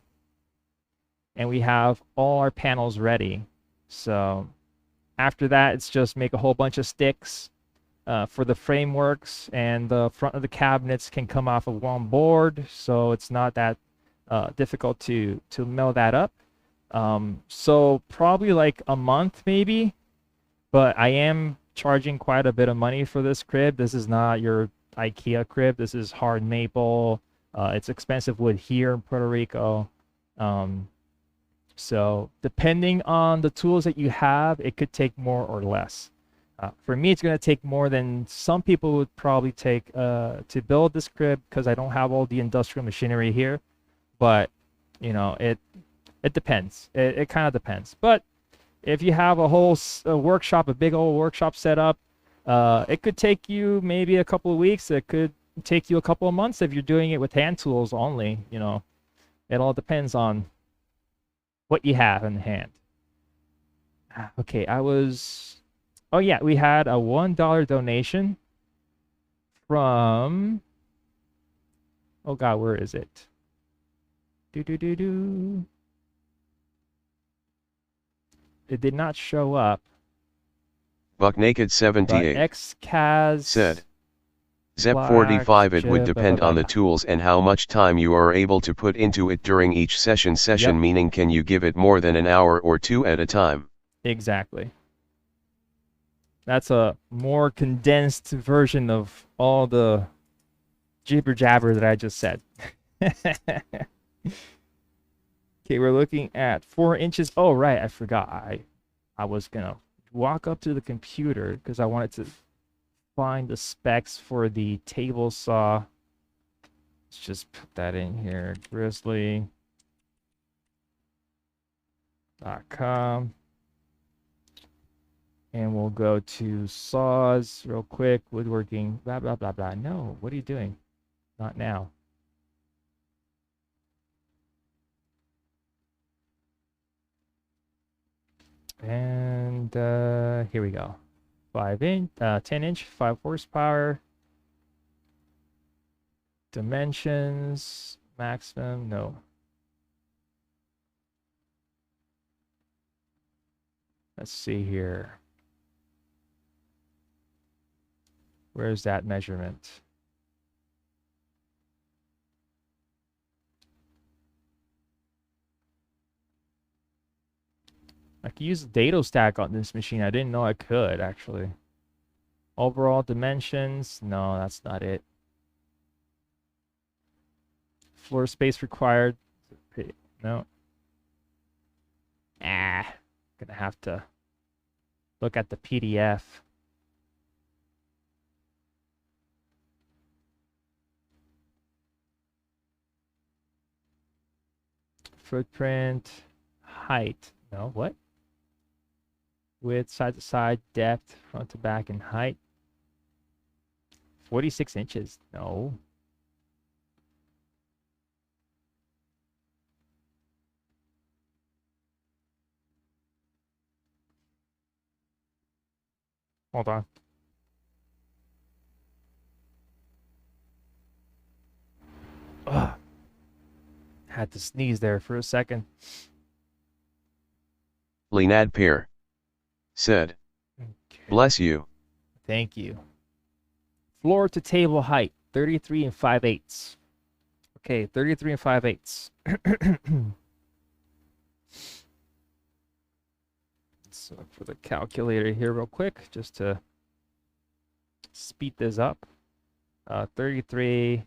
and we have all our panels ready. So after that, it's just make a whole bunch of sticks for the frameworks, and the front of the cabinets can come off of one board, so it's not that difficult to mill that up. So probably like a month maybe, but I am charging quite a bit of money for this crib. This is not your IKEA crib. This is hard maple. It's expensive wood here in Puerto Rico. So depending on the tools that you have, it could take more or less. For me, it's going to take more than some people would probably take to build this crib, because I don't have all the industrial machinery here. But you know, it depends. It kind of depends. But if you have a whole workshop, a big old workshop set up, it could take you maybe a couple of weeks. It could take you a couple of months if you're doing it with hand tools only. You know, it all depends on what you have in hand. Okay, I was. Oh yeah, we had a $1 donation from. Oh God, where is it? Do do do do. It did not show up, Buck Naked but 78 XCAS said, Zep Black 45 it would Jib, blah, blah, depend blah, on the blah. tools and how much time you are able to put into it during each session. Yep, Meaning can you give it more than an hour or two at a time? exactly. That's a more condensed version of all the jibber jabber that I just said. Okay, we're looking at 4 inches. Oh, right, I forgot. I was gonna walk up to the computer because I wanted to find the specs for the table saw. Let's just put that in here. Grizzly.com. And we'll go to saws real quick. Woodworking, blah, blah, blah, blah. No, what are you doing? Not now. And here we go. 10 inch, 5 horsepower. Dimensions, maximum, no. Let's see here. Where's that measurement? I can use dado stack on this machine. I didn't know I could, actually. Overall dimensions, no, that's not it. Floor space required, no. Gonna have to look at the PDF. Footprint, height, no, what? Width, side to side, depth, front to back, and height. 46 inches, no. Hold on. Ugh. Had to sneeze there for a second. Linad Peer said, Okay. Bless you. Thank you. Floor to table height, 33 and 5/8. Okay, 33 and 5/8. Let's look for the calculator here real quick, just to speed this up. 33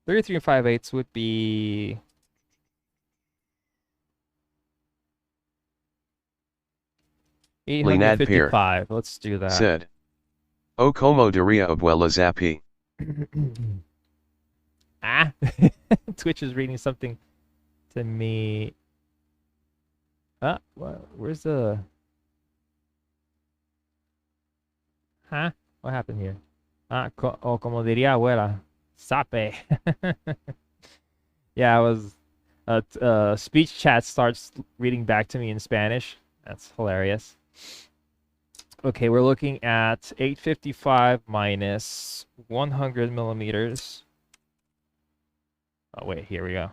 and 5/8 would be 855. Let's do that. Said, O como diria abuela Zapi. Twitch is reading something to me. Where's the... Huh? What happened here? Como diría abuela, sape. Yeah, I was... speech chat starts reading back to me in Spanish. That's hilarious. Okay, we're looking at 855 minus 100 millimeters. Oh, wait, here we go.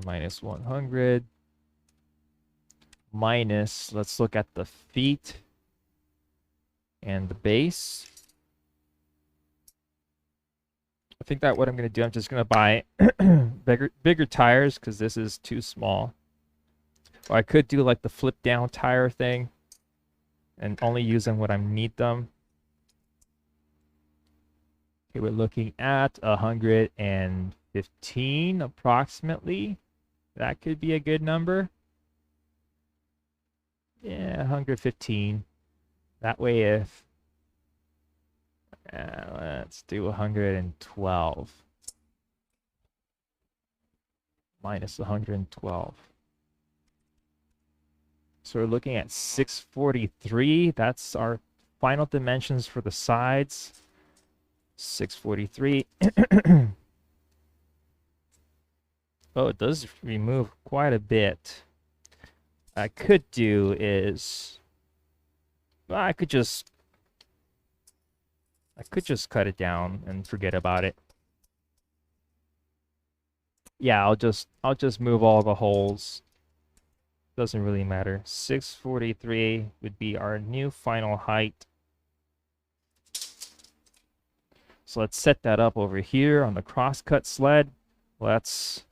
Minus 100. Minus, let's look at the feet and the base. I think that what I'm going to do, I'm just going to buy bigger tires because this is too small. Or I could do like the flip down tire thing and only use them when I need them. Okay, we're looking at 115 approximately. That could be a good number. Yeah, 115. That way if... let's do 112. Minus 112. So we're looking at 643. That's our final dimensions for the sides. 643. Oh, it does remove quite a bit. I could do is I could just cut it down and forget about it. Yeah, I'll just move all the holes. Doesn't really matter. 643 would be our new final height. So let's set that up over here on the crosscut sled. Let's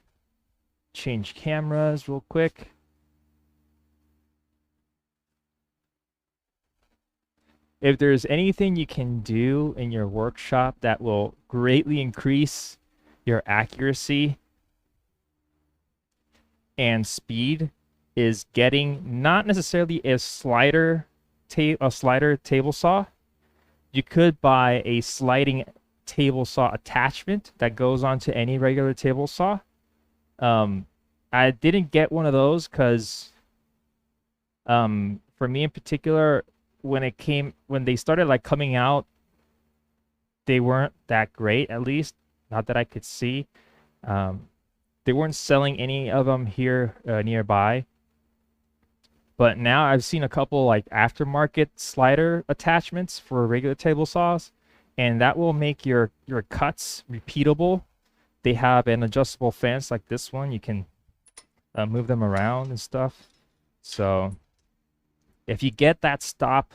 change cameras real quick. If there's anything you can do in your workshop that will greatly increase your accuracy and speed, is getting not necessarily a slider table saw. You could buy a sliding table saw attachment that goes onto any regular table saw. I didn't get one of those because for me in particular, when they started like coming out, they weren't that great, at least not that I could see. They weren't selling any of them here nearby. But now I've seen a couple like aftermarket slider attachments for regular table saws, and that will make your cuts repeatable. They have an adjustable fence like this one. You can move them around and stuff. So if you get that stop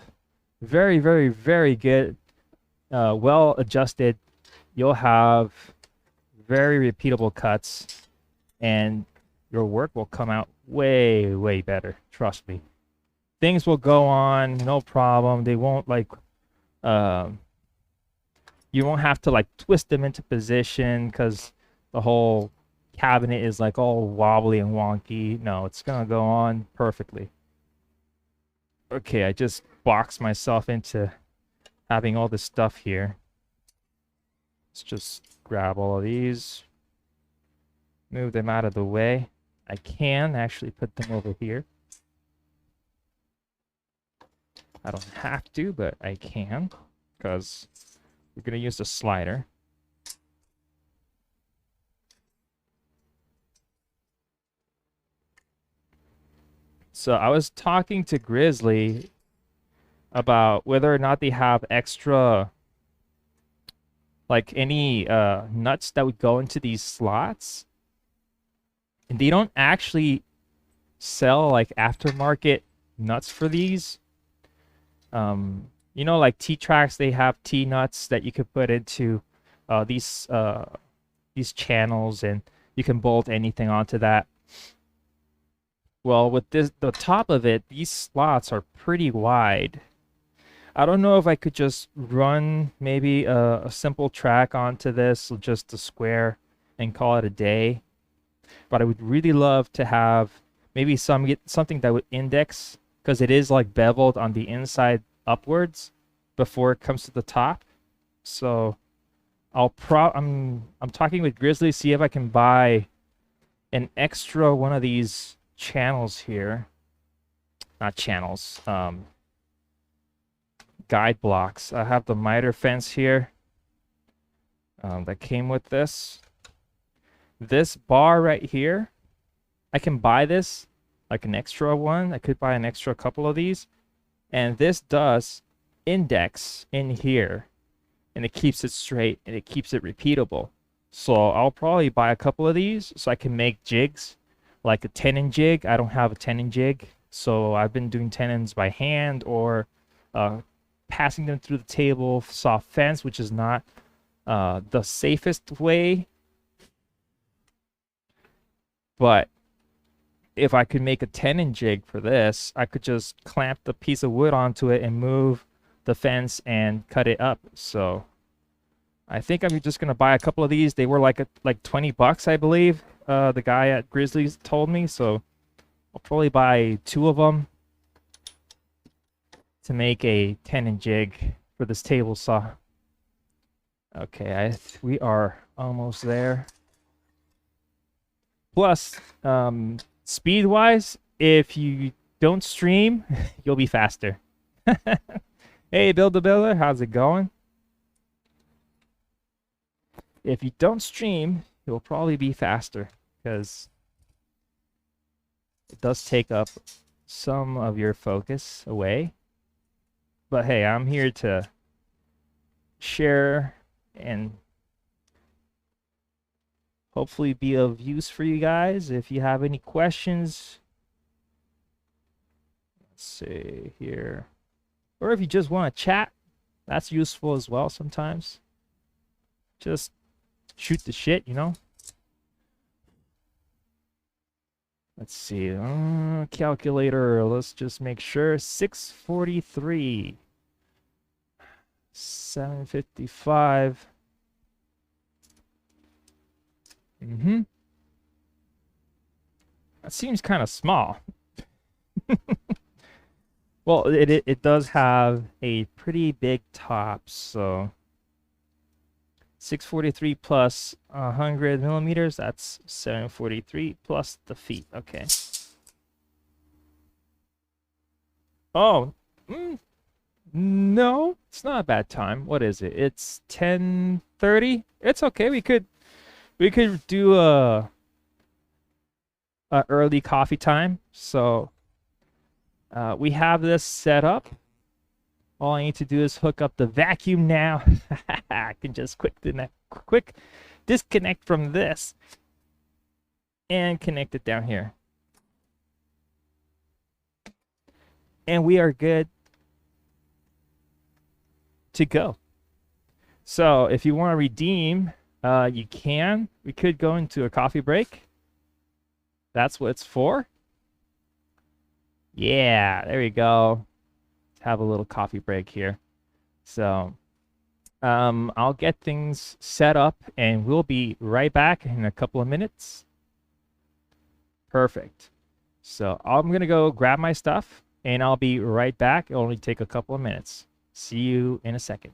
very, very, very good, well adjusted, you'll have very repeatable cuts, and your work will come out way, way better. Trust me. Things will go on, no problem. They won't like, you won't have to like twist them into position because the whole cabinet is like all wobbly and wonky. No, it's gonna go on perfectly. Okay, I just boxed myself into having all this stuff here. Let's just grab all of these, move them out of the way. I can actually put them over here. I don't have to, but I can because we're going to use the slider. So I was talking to Grizzly about whether or not they have extra, like any nuts that would go into these slots. And they don't actually sell like aftermarket nuts for these. You know, like T-Tracks, they have T-nuts that you could put into these channels, and you can bolt anything onto that. Well, with this, the top of it, these slots are pretty wide. I don't know if I could just run maybe a simple track onto this, just a square, and call it a day. But I would really love to have maybe something that would index, because it is like beveled on the inside upwards before it comes to the top. So I'm talking with Grizzly, see if I can buy an extra one of these channels here. Not channels, guide blocks. I have the miter fence here that came with this. This bar right here, I can buy this like an extra one. I could buy an extra couple of these. And this does index in here, and it keeps it straight and it keeps it repeatable. So I'll probably buy a couple of these so I can make jigs, like a tenon jig. I don't have a tenon jig, so I've been doing tenons by hand or passing them through the table saw fence, which is not the safest way. But if I could make a tenon jig for this, I could just clamp the piece of wood onto it and move the fence and cut it up. So I think I'm just gonna buy a couple of these. They were like $20, I believe. The guy at Grizzlies told me, so I'll probably buy 2 of them to make a tenon jig for this table saw. Okay, we are almost there. Plus, speed-wise, if you don't stream, you'll be faster. Hey, Builder, how's it going? If you don't stream, you'll probably be faster, because it does take up some of your focus away. But hey, I'm here to share and hopefully be of use for you guys. If you have any questions, let's see here. Or if you just want to chat, that's useful as well sometimes. Just shoot the shit, you know? Let's see. Calculator. Let's just make sure. 643. 755. Mm-hmm. That seems kind of small. Well, it does have a pretty big top, so 643 plus 100 millimeters, that's 743 plus the feet. Okay. Oh, no, it's not a bad time. What is it? It's 10:30. It's okay. We could do a early coffee time. So we have this set up. All I need to do is hook up the vacuum now. I can just quick disconnect from this and connect it down here. And we are good to go. So if you want to redeem, you can. We could go into a coffee break. That's what it's for. Yeah, there we go. Have a little coffee break here. So I'll get things set up and we'll be right back in a couple of minutes. Perfect. So I'm going to go grab my stuff and I'll be right back. It'll only take a couple of minutes. See you in a second.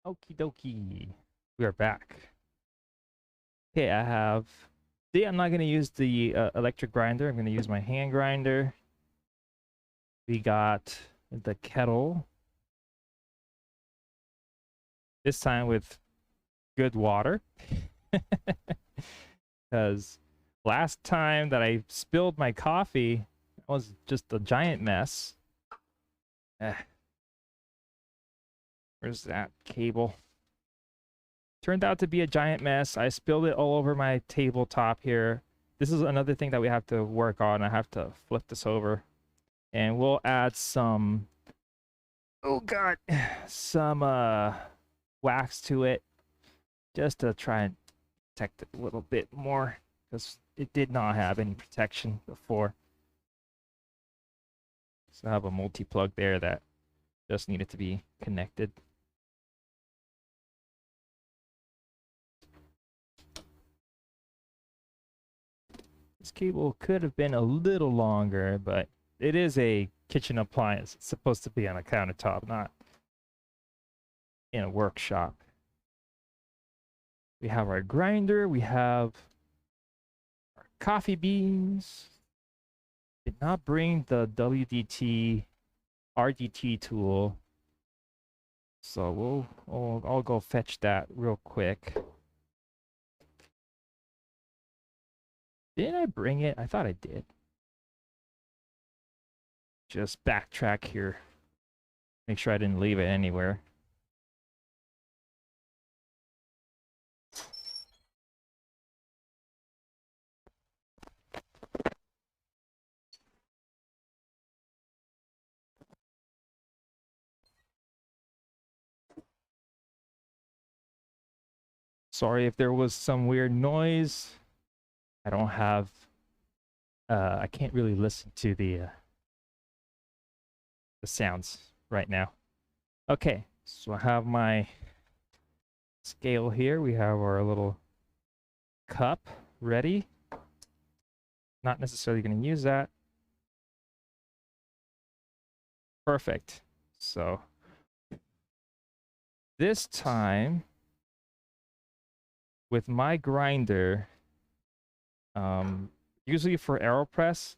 Okie dokie. We are back. Okay, today I'm not going to use the electric grinder. I'm going to use my hand grinder. We got the kettle. This time with good water. Because last time that I spilled my coffee, it was just a giant mess. Where's that cable? Turned out to be a giant mess. I spilled it all over my tabletop here. This is another thing that we have to work on. I have to flip this over. And we'll add some, oh god, some wax to it. Just to try and protect it a little bit more. Because it did not have any protection before. So I have a multi-plug there that just needed to be connected. This cable could have been a little longer, but it is a kitchen appliance. It's supposed to be on a countertop, not in a workshop. We have our grinder. We have our coffee beans. Did not bring the WDT RDT tool, so I'll go fetch that real quick. Didn't I bring it? I thought I did. Just backtrack here. Make sure I didn't leave it anywhere. Sorry if there was some weird noise. I don't have I can't really listen to the sounds right now. Okay, so I have my scale here. We have our little cup ready. Not necessarily going to use that. Perfect. So this time with my grinder, usually for AeroPress,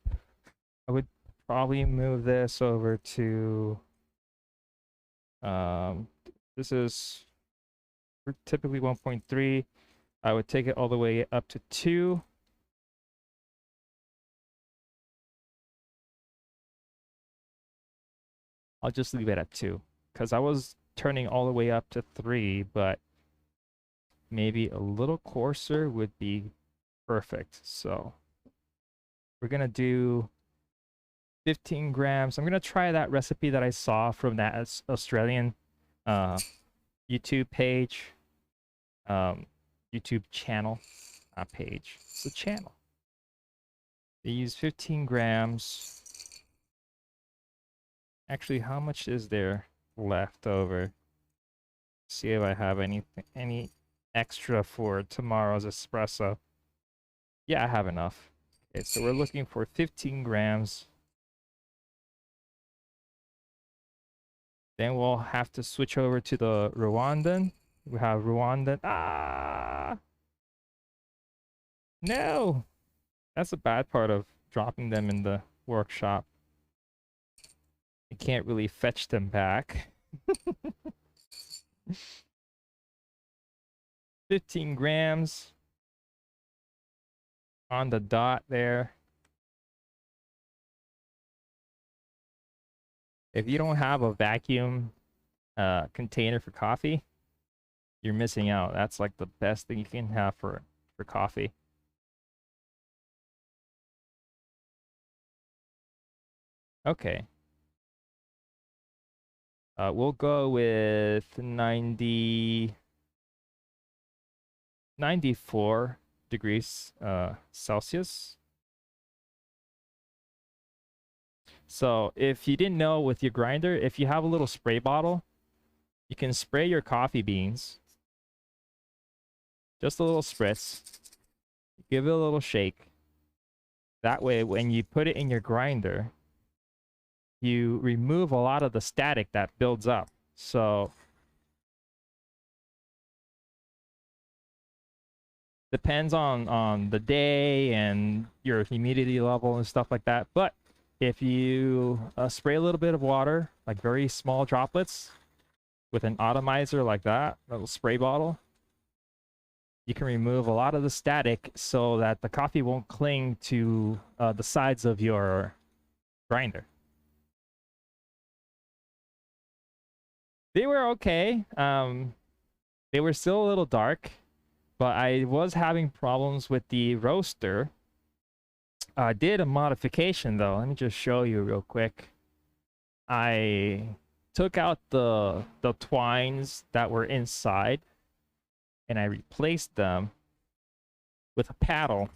I would probably move this over to this is typically 1.3. I would take it all the way up to 2. I'll just leave it at 2 because I was turning all the way up to 3, but maybe a little coarser would be perfect. So we're gonna do 15 grams. I'm gonna try that recipe that I saw from that Australian YouTube page, YouTube channel, not page. It's a channel. They use 15 grams. Actually, how much is there left over? See if I have any extra for tomorrow's espresso. Yeah, I have enough. Okay, so we're looking for 15 grams. Then we'll have to switch over to the Rwandan. We have Rwandan. Ah! No! That's the bad part of dropping them in the workshop. You can't really fetch them back. 15 grams on the dot there. If you don't have a vacuum container for coffee, you're missing out. That's like the best thing you can have for coffee. Okay. We'll go with 94 degrees Celsius. So if you didn't know with your grinder, if you have a little spray bottle, you can spray your coffee beans. Just a little spritz. Give it a little shake. That way, when you put it in your grinder, you remove a lot of the static that builds up. So Depends on the day and your humidity level and stuff like that. But if you spray a little bit of water, like very small droplets, with an atomizer like that, a little spray bottle, you can remove a lot of the static so that the coffee won't cling to the sides of your grinder. They were okay. They were still a little dark, but I was having problems with the roaster. I did a modification though. Let me just show you real quick. I took out the twines that were inside and I replaced them with a paddle.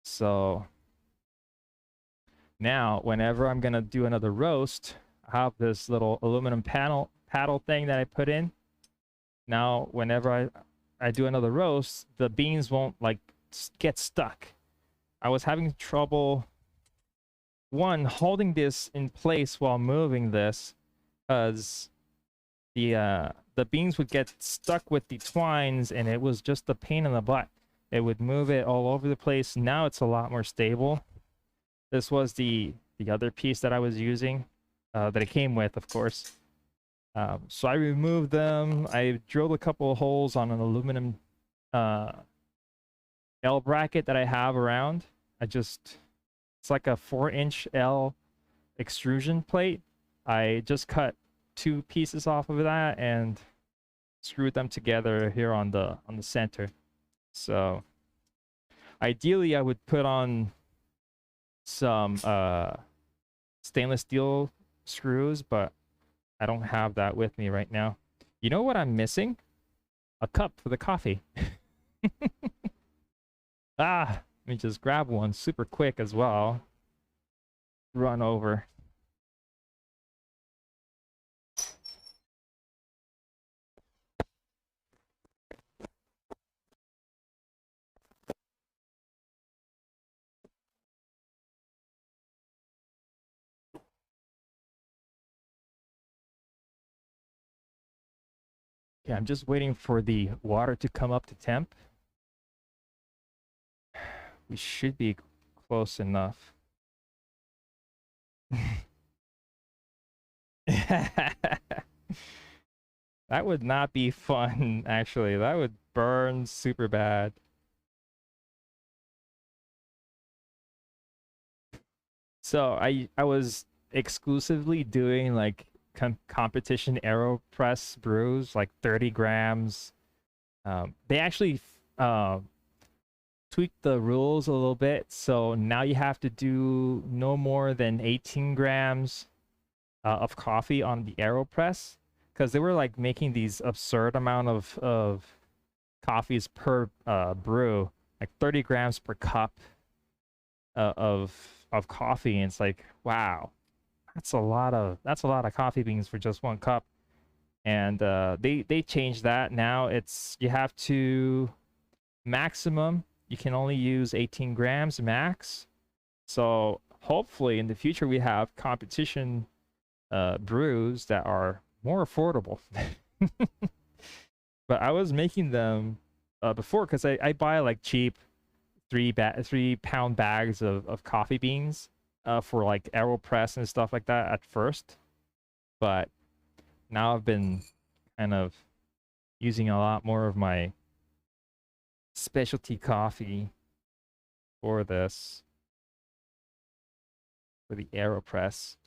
So now whenever I'm gonna do another roast, I have this little aluminum paddle thing that I put in. Now whenever I do another roast, the beans won't like get stuck. I was having trouble holding this in place while moving this, because the beans would get stuck with the twines and it was just a pain in the butt. It would move it all over the place. Now it's a lot more stable. This was the other piece that I was using, that it came with, of course. So I removed them. I drilled a couple of holes on an aluminum L bracket that I have around. It's like a 4-inch L extrusion plate. I just cut 2 pieces off of that and screwed them together here on the center. So ideally I would put on some stainless steel screws, but I don't have that with me right now. You know what I'm missing? A cup for the coffee. Let me just grab one super quick as well. Run over. Yeah, I'm just waiting for the water to come up to temp. We should be close enough. That would not be fun, actually. That would burn super bad. So I was exclusively doing like competition AeroPress brews, like 30 grams. They actually tweaked the rules a little bit, so now you have to do no more than 18 grams of coffee on the AeroPress, because they were like making these absurd amount of coffees per brew, like 30 grams per cup of coffee, and it's like, wow, that's a lot of coffee beans for just 1 cup. And they changed that. Now it's, you have to, maximum you can only use 18 grams max. So hopefully in the future we have competition brews that are more affordable. But I was making them before, because I buy like cheap 3-pound bags of coffee beans for like AeroPress and stuff like that at first. But now I've been kind of using a lot more of my specialty coffee for this, for the AeroPress.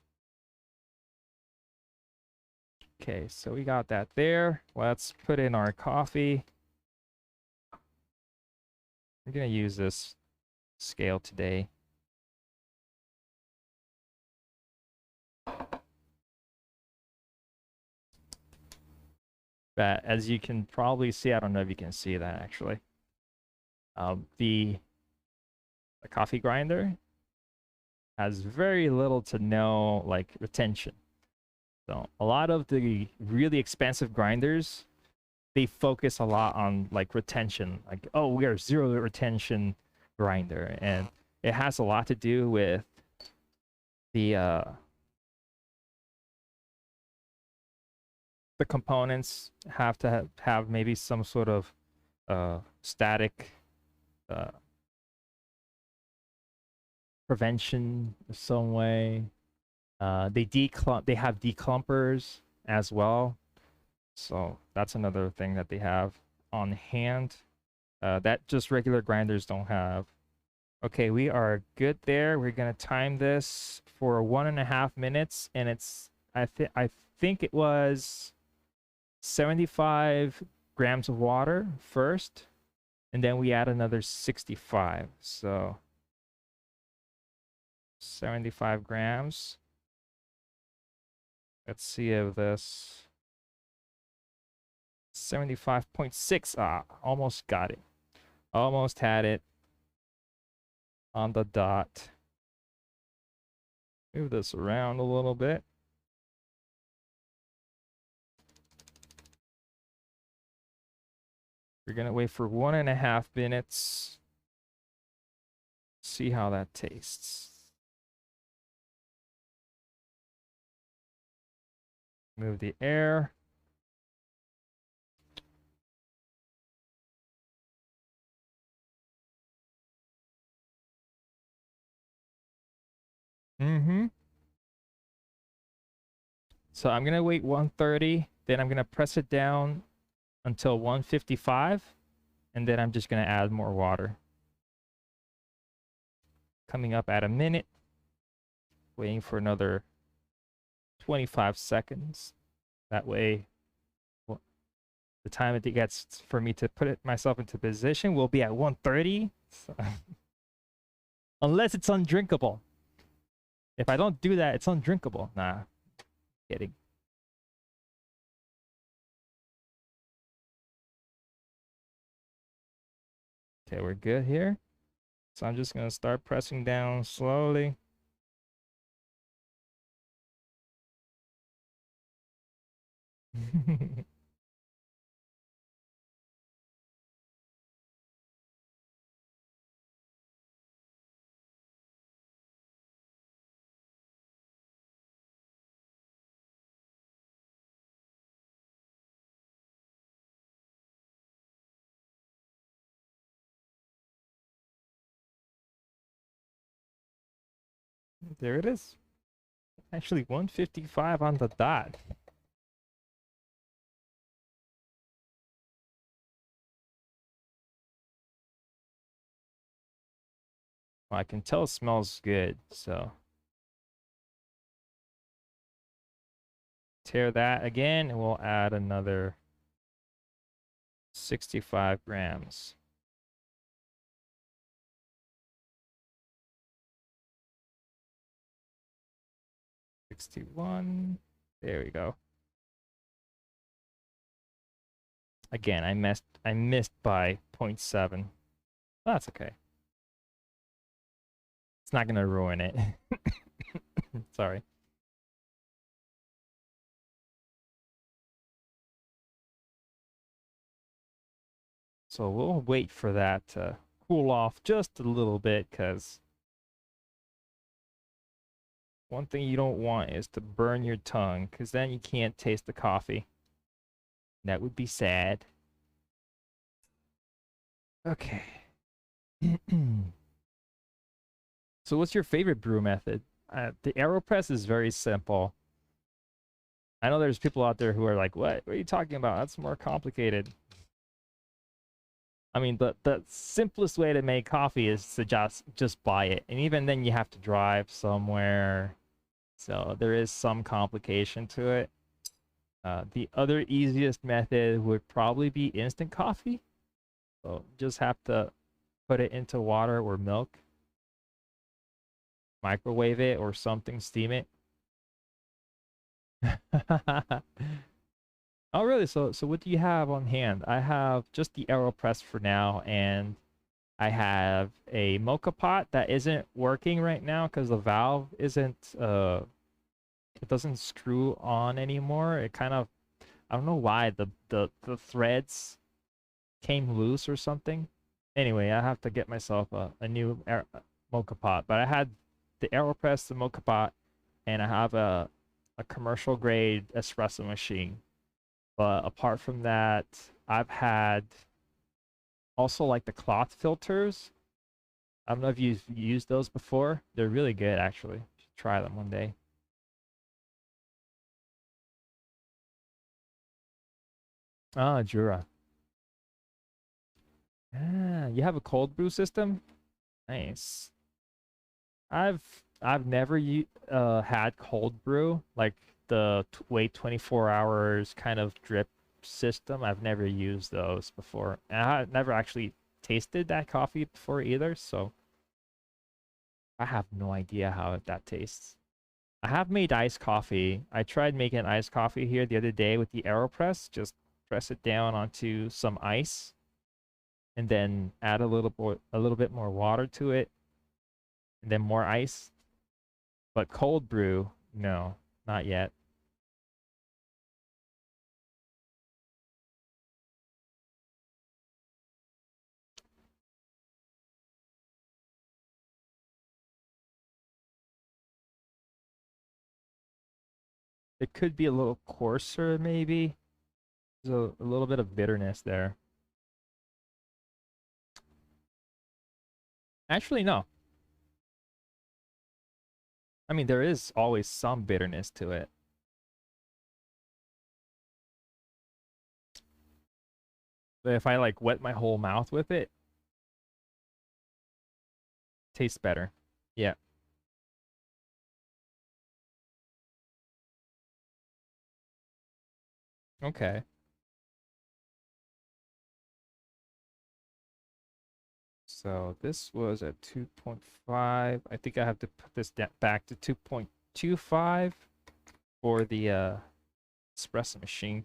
Okay, so we got that there. Let's put in our coffee. We're gonna use this scale today. But as you can probably see, I don't know if you can see that actually. The coffee grinder has very little to no like retention. So a lot of the really expensive grinders, they focus a lot on like retention, like, oh, we are 0 retention grinder, and it has a lot to do with the components have to have maybe some sort of static uh, prevention of some way. They have declumpers as well, so that's another thing that they have on hand that just regular grinders don't have. Okay, we are good there. We're gonna time this for 1.5 minutes, and I think it was 75 grams of water first, and then we add another 65. So 75 grams. Let's see if this 75.6. Ah, almost got it. Almost had it on the dot. Move this around a little bit. We're gonna wait for 1.5 minutes. See how that tastes. Move the air. So I'm gonna wait 130, then I'm gonna press it down until 155, and then I'm just gonna add more water. Coming up at a minute, waiting for another 25 seconds. That way, well, the time it gets for me to put myself into position will be at 130. So unless it's undrinkable. If I don't do that, it's undrinkable. Nah, kidding. Okay, we're good here. So I'm just gonna start pressing down slowly. There it is. Actually, 155 on the dot. Well, I can tell it smells good, so tear that again, and we'll add another 65 grams. 61. There we go. Again, I missed by 0.7. That's okay. It's not gonna ruin it. Sorry. So we'll wait for that to cool off just a little bit, because one thing you don't want is to burn your tongue, because then you can't taste the coffee. That would be sad. Okay. So what's your favorite brew method? The AeroPress is very simple. I know there's people out there who are like, what are you talking about? That's more complicated. I mean, the simplest way to make coffee is to just buy it. And even then you have to drive somewhere. So there is some complication to it. The other easiest method would probably be instant coffee. So just have to put it into water or milk, microwave it or something, steam it. Oh, really? So what do you have on hand? I have just the AeroPress for now, and I have a mocha pot that isn't working right now because the valve isn't it doesn't screw on anymore. It kind of, I don't know why the threads came loose or something. Anyway, I have to get myself a new mocha pot. But I had the AeroPress, the mocha pot, and I have a commercial grade espresso machine. But apart from that, I've had Also like the cloth filters. I don't know if you've used those before. They're really good, actually. You should try them one day. Ah, Jura. Ah, you have a cold brew system? Nice. I've never had cold brew, like the wait 24 hours kind of drip system. I've never used those before. And I've never actually tasted that coffee before either, so I have no idea how that tastes. I have made iced coffee. I tried making iced coffee here the other day with the AeroPress. Just press it down onto some ice and then add a little bit more water to it and then more ice. But cold brew, no, not yet. It could be a little coarser, maybe. There's a little bit of bitterness there. Actually, no. I mean, there is always some bitterness to it. But if I like wet my whole mouth with it, tastes better. Yeah. Okay. So this was at 2.5. I think I have to put this back to 2.25 for the espresso machine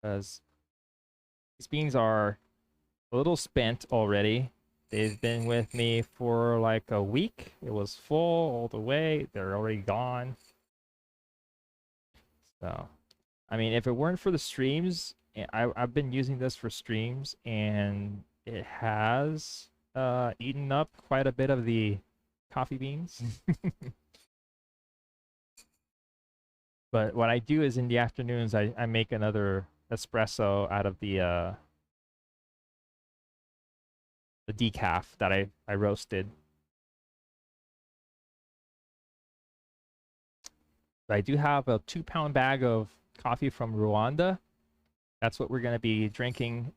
because these beans are a little spent already. They've been with me for like a week. It was full all the way. They're already gone. So, I mean, if it weren't for the streams, I've been using this for streams and it has eaten up quite a bit of the coffee beans. But what I do is in the afternoons, I make another espresso out of the decaf that I roasted. I do have a 2 pound bag of coffee from Rwanda. That's what we're going to be drinking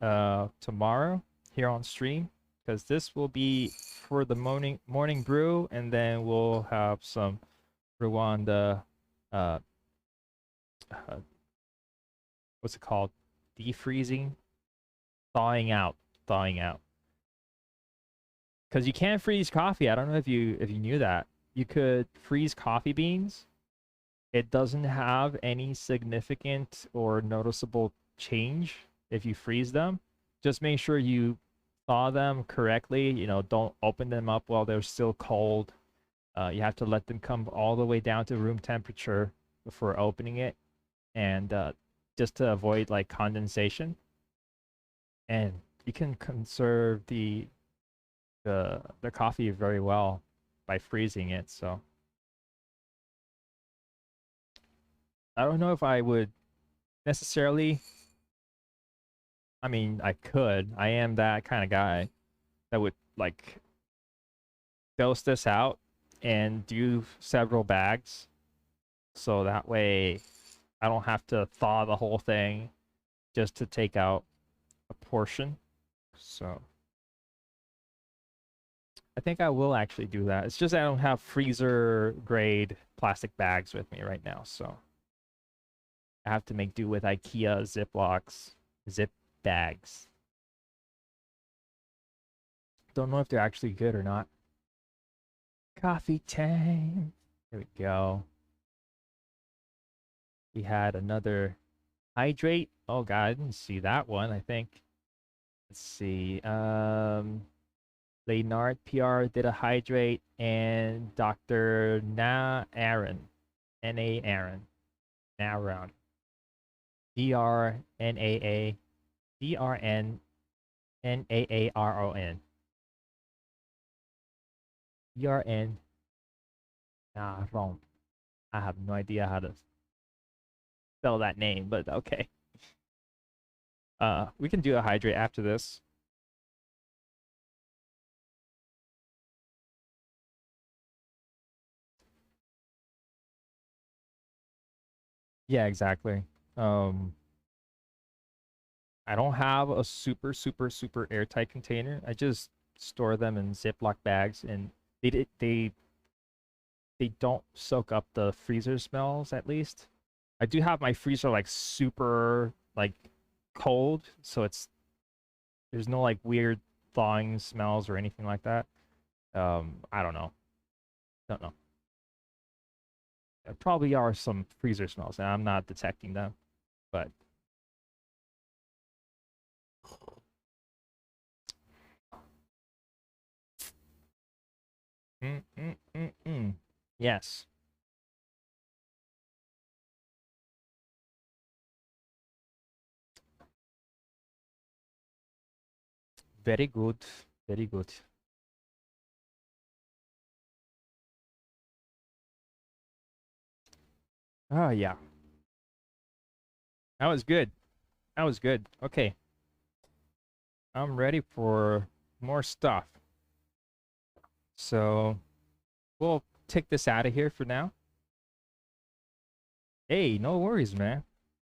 tomorrow here on stream because this will be for the morning brew, and then we'll have some Rwanda. Uh, uh, what's it called? Defreezing, thawing out. Because you can't freeze coffee. I don't know if you knew that. You could freeze coffee beans. It doesn't have any significant or noticeable change if you freeze them. Just make sure you thaw them correctly. You know, don't open them up while they're still cold. You have to let them come all the way down to room temperature before opening it, and just to avoid like condensation. And you can conserve the coffee very well by freezing it. So I don't know if I would necessarily. I mean, I could. I am that kind of guy that would like dose this out and do several bags so that way I don't have to thaw the whole thing just to take out a portion. So I think I will actually do that. It's just I don't have freezer grade plastic bags with me right now, so I have to make do with IKEA Ziplocs, zip bags. Don't know if they're actually good or not. Coffee time. There we go. We had another hydrate. Oh god, I didn't see that one, I think. Let's see. Leonard PR did a hydrate and Dr. Na Aaron. N-A Aaron. Aaron. D-R-N-A-A. D-R-N-N-A-A-R-O-N. D-R-N. Nah, wrong. I have no idea how to spell that name, but okay. We can do a hydrate after this. Yeah, exactly. Um, I don't have a super airtight container. I just store them in Ziploc bags, and they don't soak up the freezer smells. At least I do have my freezer like super like cold, so there's no like weird thawing smells or anything like that. I don't know. There probably are some freezer smells, and I'm not detecting them. But yes, very good, very good. Oh yeah, that was good. That was good. Okay, I'm ready for more stuff. So we'll take this out of here for now. Hey, no worries, man.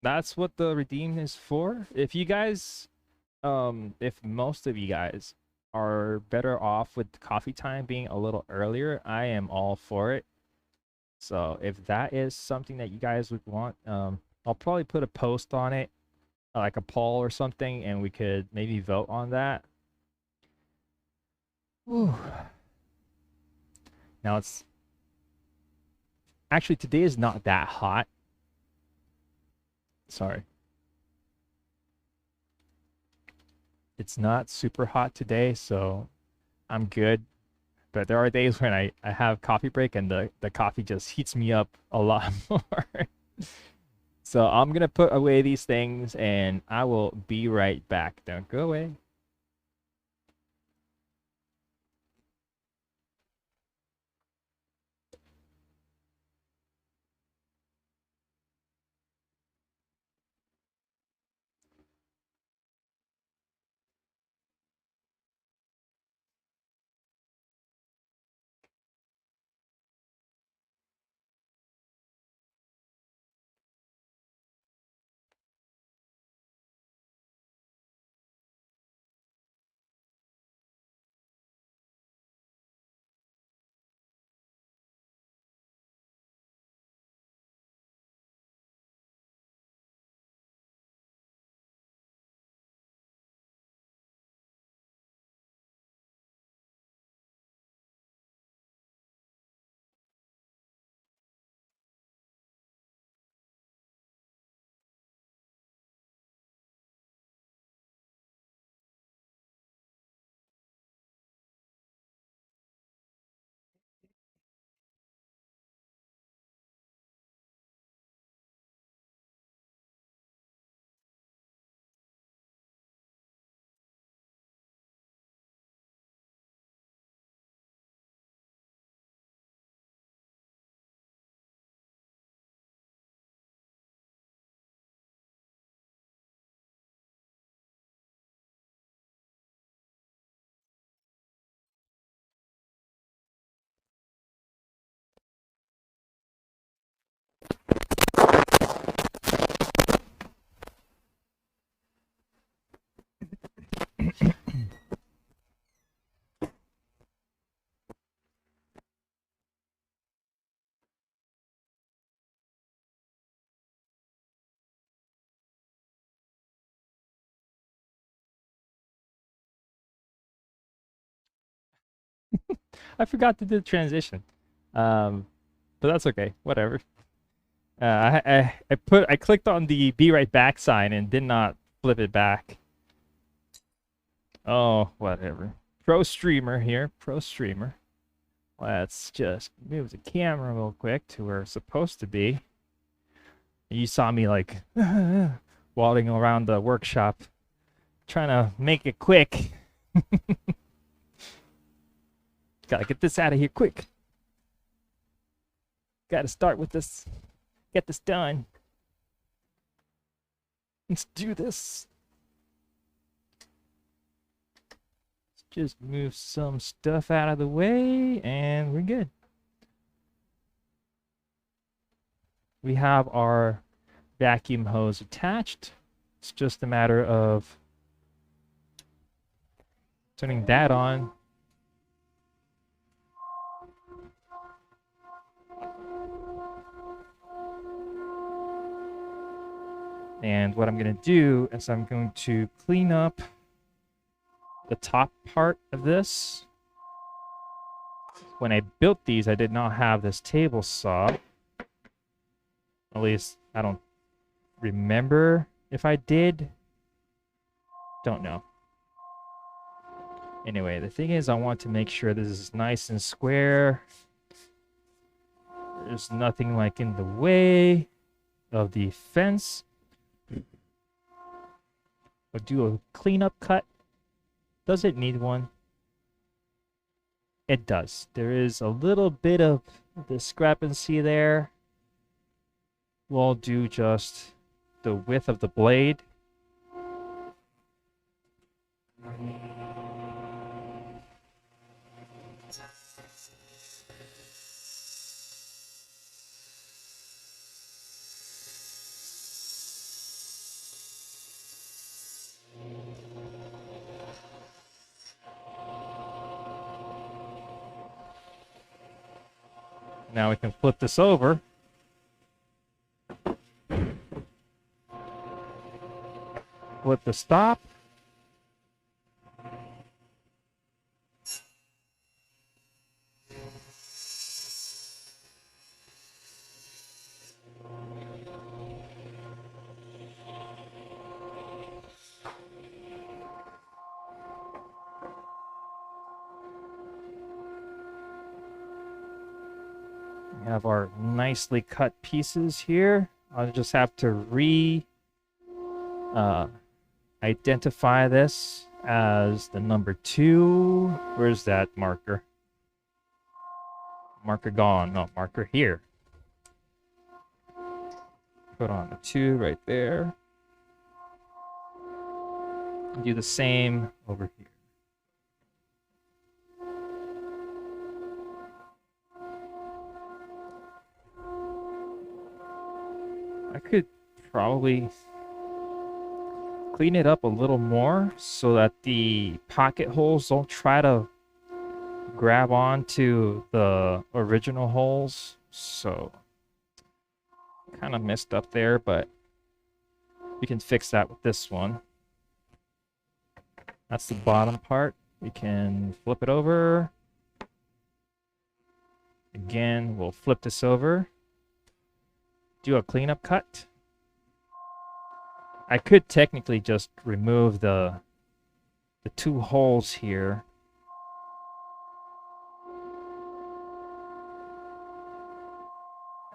That's what the redeem is for. If you guys, if most of you guys are better off with coffee time being a little earlier, I am all for it. So if that is something that you guys would want, I'll probably put a post on it, like a poll or something, and we could maybe vote on that. Whew. Now it's actually today is not that hot. Sorry. It's not super hot today, so I'm good. But there are days when I have coffee break and the coffee just heats me up a lot more. So I'm gonna put away these things and I will be right back. Don't go away. I forgot to do the transition. Um, but that's okay. Whatever. I clicked on the be right back sign and did not flip it back. Oh, whatever. Pro streamer here. Pro streamer. Let's just move the camera real quick to where it's supposed to be. You saw me like walking around the workshop trying to make it quick. Gotta get this out of here quick. Gotta start with this. Get this done. Let's do this. Let's just move some stuff out of the way and we're good. We have our vacuum hose attached. It's just a matter of turning that on. And what I'm going to do is I'm going to clean up the top part of this. When I built these, I did not have this table saw. At least I don't remember if I did. Don't know. Anyway, the thing is I want to make sure this is nice and square. There's nothing like in the way of the fence. I'll do a cleanup cut. Does it need one? It does. There is a little bit of discrepancy there. We'll do just the width of the blade. Now we can flip this over. Flip the stop. We have our nicely cut pieces here. I'll just have to identify this as the number 2. Where's that marker? Marker gone. No, marker here. Put on the 2 right there. Do the same over here. I could probably clean it up a little more so that the pocket holes don't try to grab onto the original holes. So kind of messed up there, but we can fix that with this one. That's the bottom part. We can flip it over. Again, we'll flip this over. Do a cleanup cut. I could technically just remove the 2 holes here.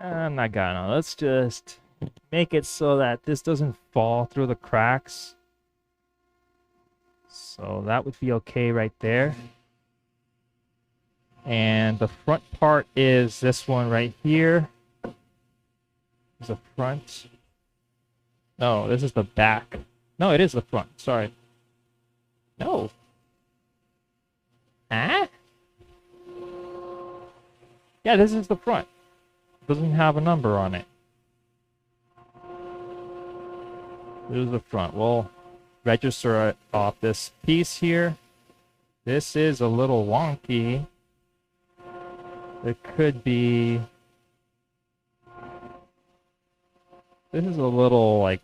I'm not gonna. Let's just make it so that this doesn't fall through the cracks. So that would be okay right there. And the front part is this one right here. The front. No, this is the back. No, it is the front. Sorry. No. Huh? Yeah, this is the front. Doesn't have a number on it. This is the front. We'll register it off this piece here. This is a little wonky. It could be... This is a little, like,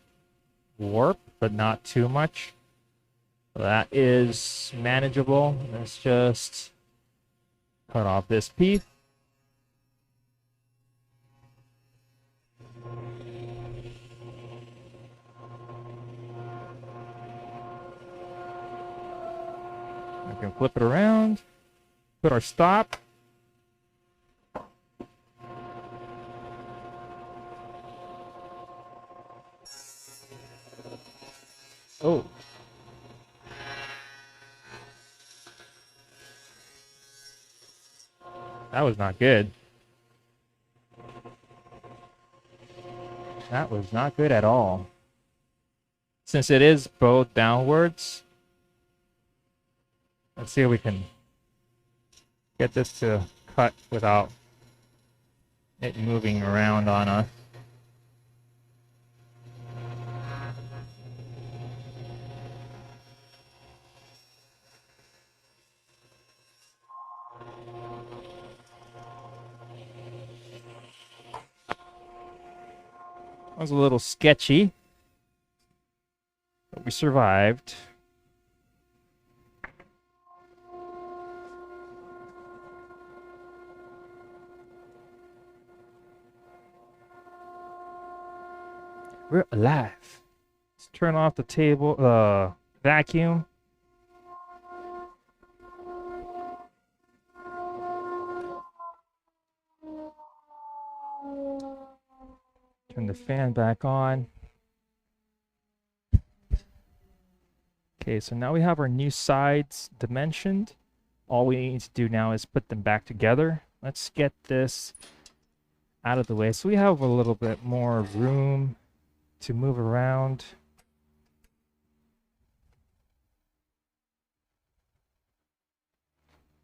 warp, but not too much. So that is manageable. Let's just cut off this piece. We can flip it around, put our stop. Oh. That was not good. That was not good at all. Since it is bowed downwards, let's see if we can get this to cut without it moving around on us. was a little sketchy, but we survived. We're alive. Let's turn off the table, vacuum. Turn the fan back on. Okay, so now we have our new sides dimensioned. All we need to do now is put them back together. Let's get this out of the way so we have a little bit more room to move around.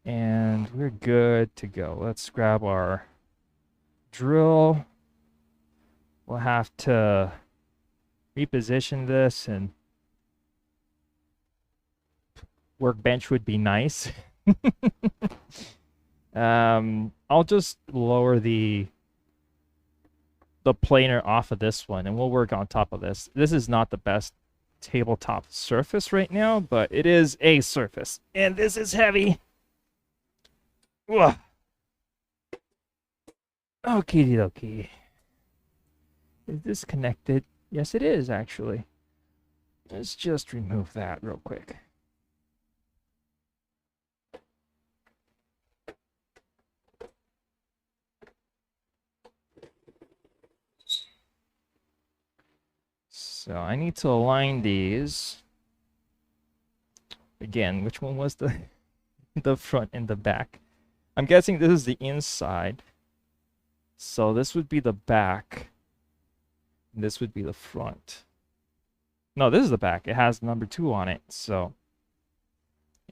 And we're good to go. Let's grab our drill. We'll have to reposition this, and workbench would be nice. I'll just lower the planer off of this one, and we'll work on top of this. This is not the best tabletop surface right now, but it is a surface, and this is heavy. Ugh. Okie dokie. Is this connected? Yes, it is, actually. Let's just remove that real quick. So I need to align these. Again, which one was the the front and the back? I'm guessing this is the inside. So this would be the back. This would be the front. No, this is the back. It has number 2 on it. So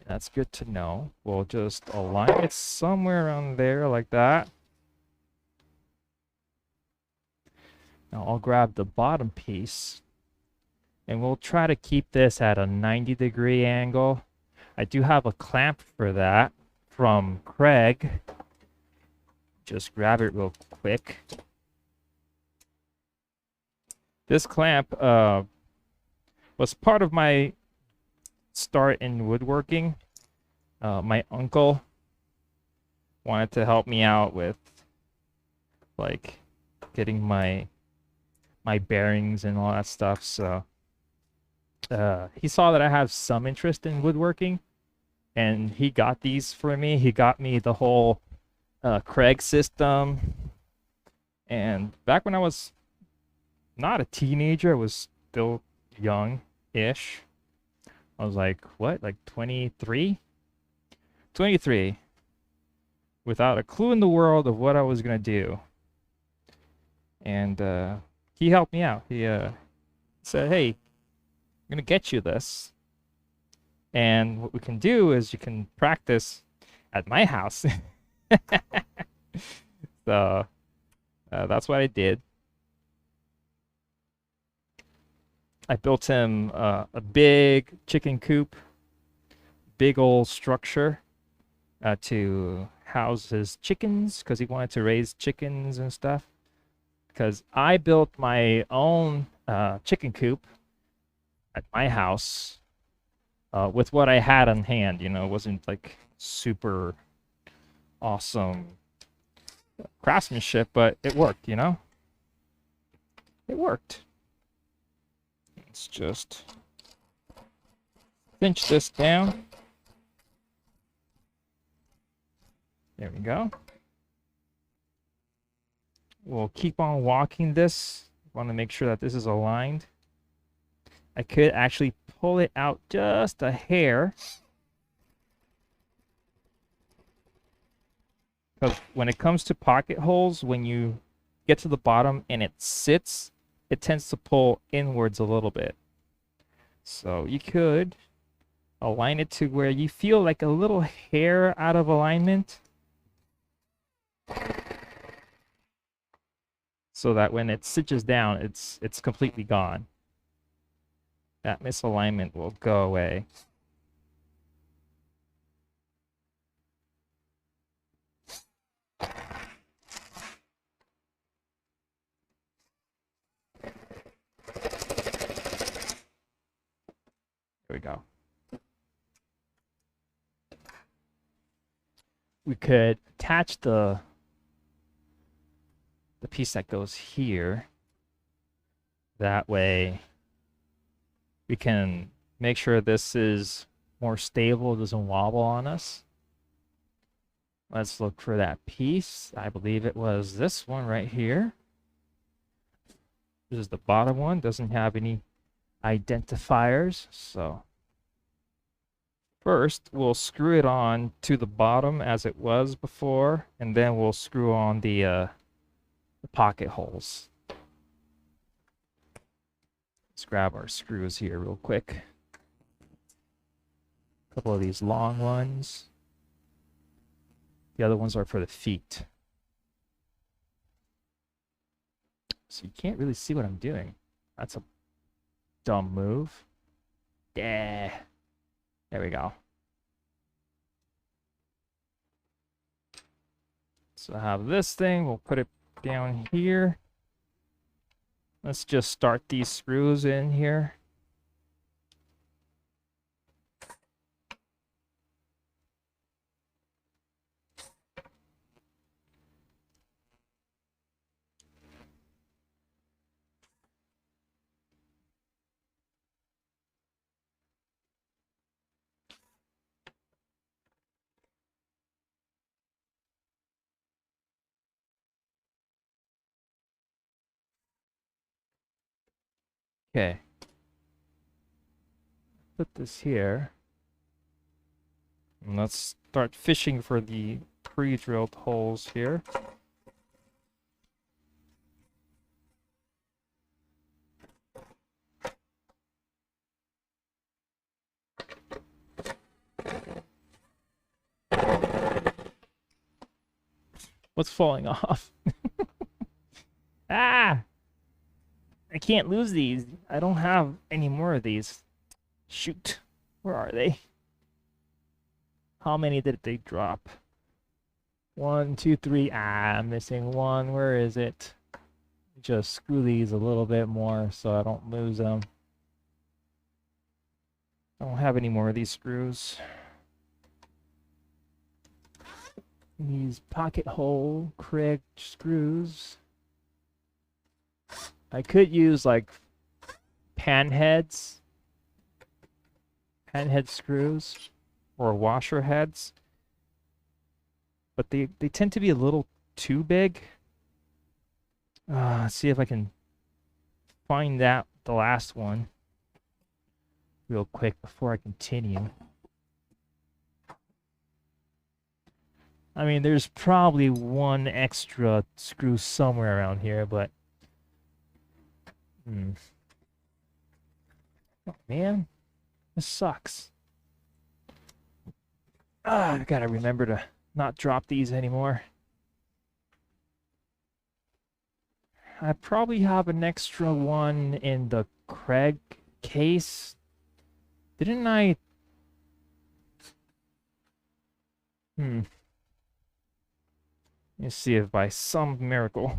that's good to know. We'll just align it somewhere around there like that. Now I'll grab the bottom piece. And we'll try to keep this at a 90-degree angle. I do have a clamp for that from Craig. Just grab it real quick. This clamp was part of my start in woodworking. My uncle wanted to help me out with like getting my bearings and all that stuff, so he saw that I have some interest in woodworking, and he got these for me. He got me the whole Craig system. And back when I was not a teenager, I was still young-ish. I was like, what, like 23? 23. Without a clue in the world of what I was going to do. And he helped me out. He said, hey, I'm going to get you this. And what we can do is you can practice at my house. So that's what I did. I built him a big chicken coop, big old structure to house his chickens, because he wanted to raise chickens and stuff. Because I built my own chicken coop at my house with what I had on hand. You know, it wasn't like super awesome craftsmanship, but it worked, you know? It worked. Let's just pinch this down. There we go. We'll keep on walking this. Want to make sure that this is aligned. I could actually pull it out just a hair. Because when it comes to pocket holes, when you get to the bottom and it sits, it tends to pull inwards a little bit. So you could align it to where you feel like a little hair out of alignment, so that when it stitches down, it's completely gone. That misalignment will go away. go. We could attach the piece that goes here. That way we can make sure this is more stable, doesn't wobble on us. Let's look for that piece. I believe it was this one right here. This is the bottom one, doesn't have any identifiers. So first we'll screw it on to the bottom as it was before, and then we'll screw on the pocket holes. Let's grab our screws here real quick. A couple of these long ones. The other ones are for the feet. So you can't really see what I'm doing. That's a dumb move. Yeah. There we go. So I have this thing. We'll put it down here. Let's just start these screws in here. Okay. Put this here. And let's start fishing for the pre-drilled holes here. What's falling off? Ah! I can't lose these. I don't have any more of these. Shoot. Where are they? How many did they drop? 1, 2, 3. Ah, I'm missing one. Where is it? Just screw these a little bit more so I don't lose them. I don't have any more of these screws. These pocket hole Craig screws. I could use like panhead screws or washer heads, but they tend to be a little too big. Let's see if I can find the last one real quick before I continue. I mean, there's probably one extra screw somewhere around here, but oh, man, this sucks. I gotta remember to not drop these anymore. I probably have an extra one in the Craig case. Didn't I? Let's see if by some miracle.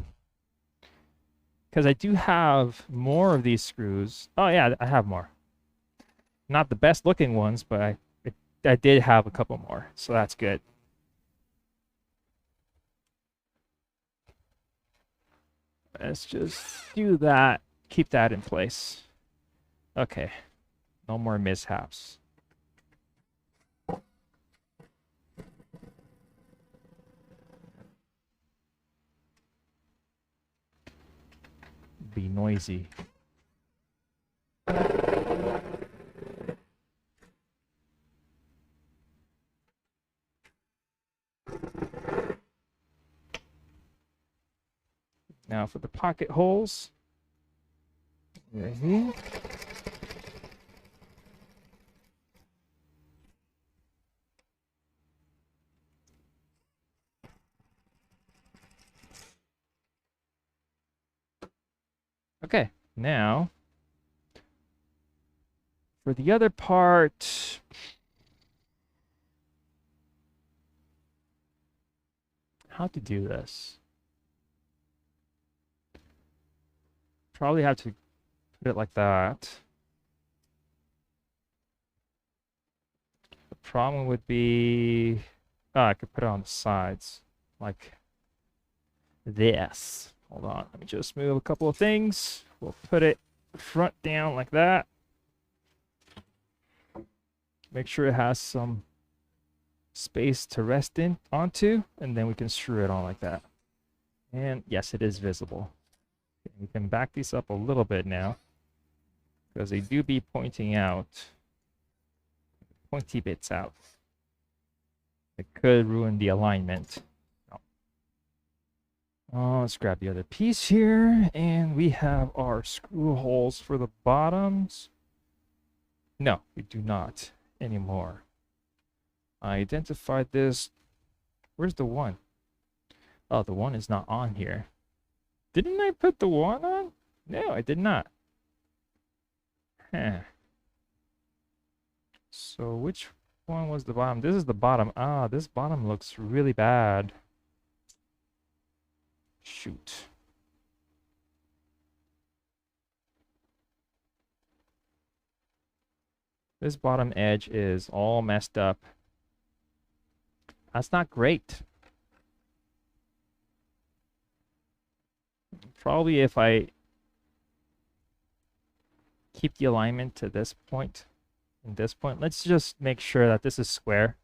Because I do have more of these screws. Oh yeah, I have more. Not the best looking ones, but I did have a couple more, so that's good. Let's just do that. Keep that in place. Okay. No more mishaps. Be noisy. Now for the pocket holes. Right here. Okay, now for the other part, how to do this? Probably have to put it like that. problem would be, oh, I could put it on the sides like this. Hold on, let me just move a couple of things. We'll put it front down like that. Make sure it has some space to rest in onto, and then we can screw it on like that. And yes, it is visible. Okay, we can back these up a little bit now, because they do be pointing out, pointy bits out. It could ruin the alignment. Oh, let's grab the other piece here, and we have our screw holes for the bottoms. No, we do not anymore. I identified this. Where's the one? Oh, the one is not on here. Didn't I put the one on? No, I did not. Huh. So which one was the bottom? This is the bottom. Ah, this bottom looks really bad. Shoot. This bottom edge is all messed up. That's not great. Probably if I keep the alignment to this point and this point, let's just make sure that this is square.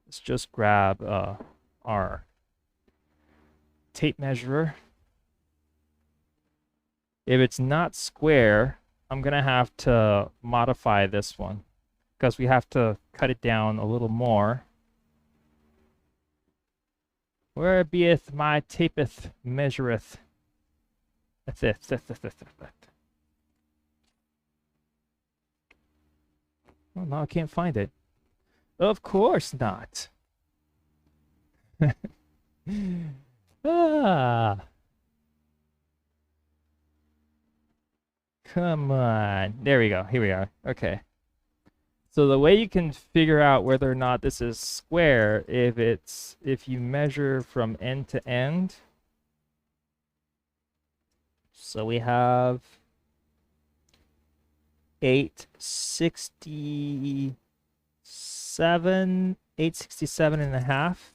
Let's just grab our tape measure. If it's not square, I'm gonna have to modify this one because we have to cut it down a little more. Where beeth my tapeth measureth? That's it. Oh, no, I can't find it. Of course not. Ah. Come on. There we go. Here we are. Okay. So the way you can figure out whether or not this is square, if you measure from end to end. So we have 867 and a half.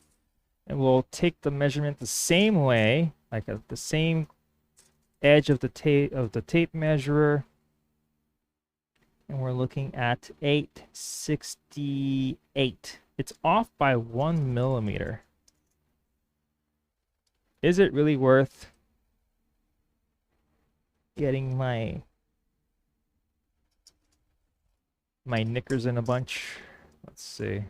And we'll take the measurement the same way, like the same edge of the tape measurer. And we're looking at 868. It's off by 1 millimeter. Is it really worth getting my knickers in a bunch? Let's see.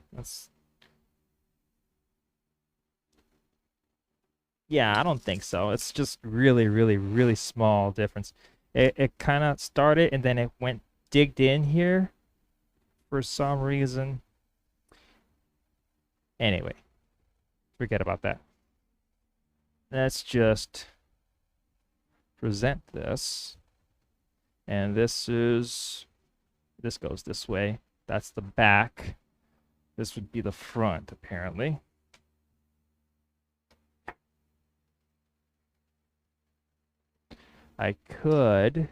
Yeah, I don't think so. It's just really, really, really small difference. It kind of started and then it went digged in here for some reason. Anyway, forget about that. Let's just present this. And this goes this way. That's the back. This would be the front, apparently. I could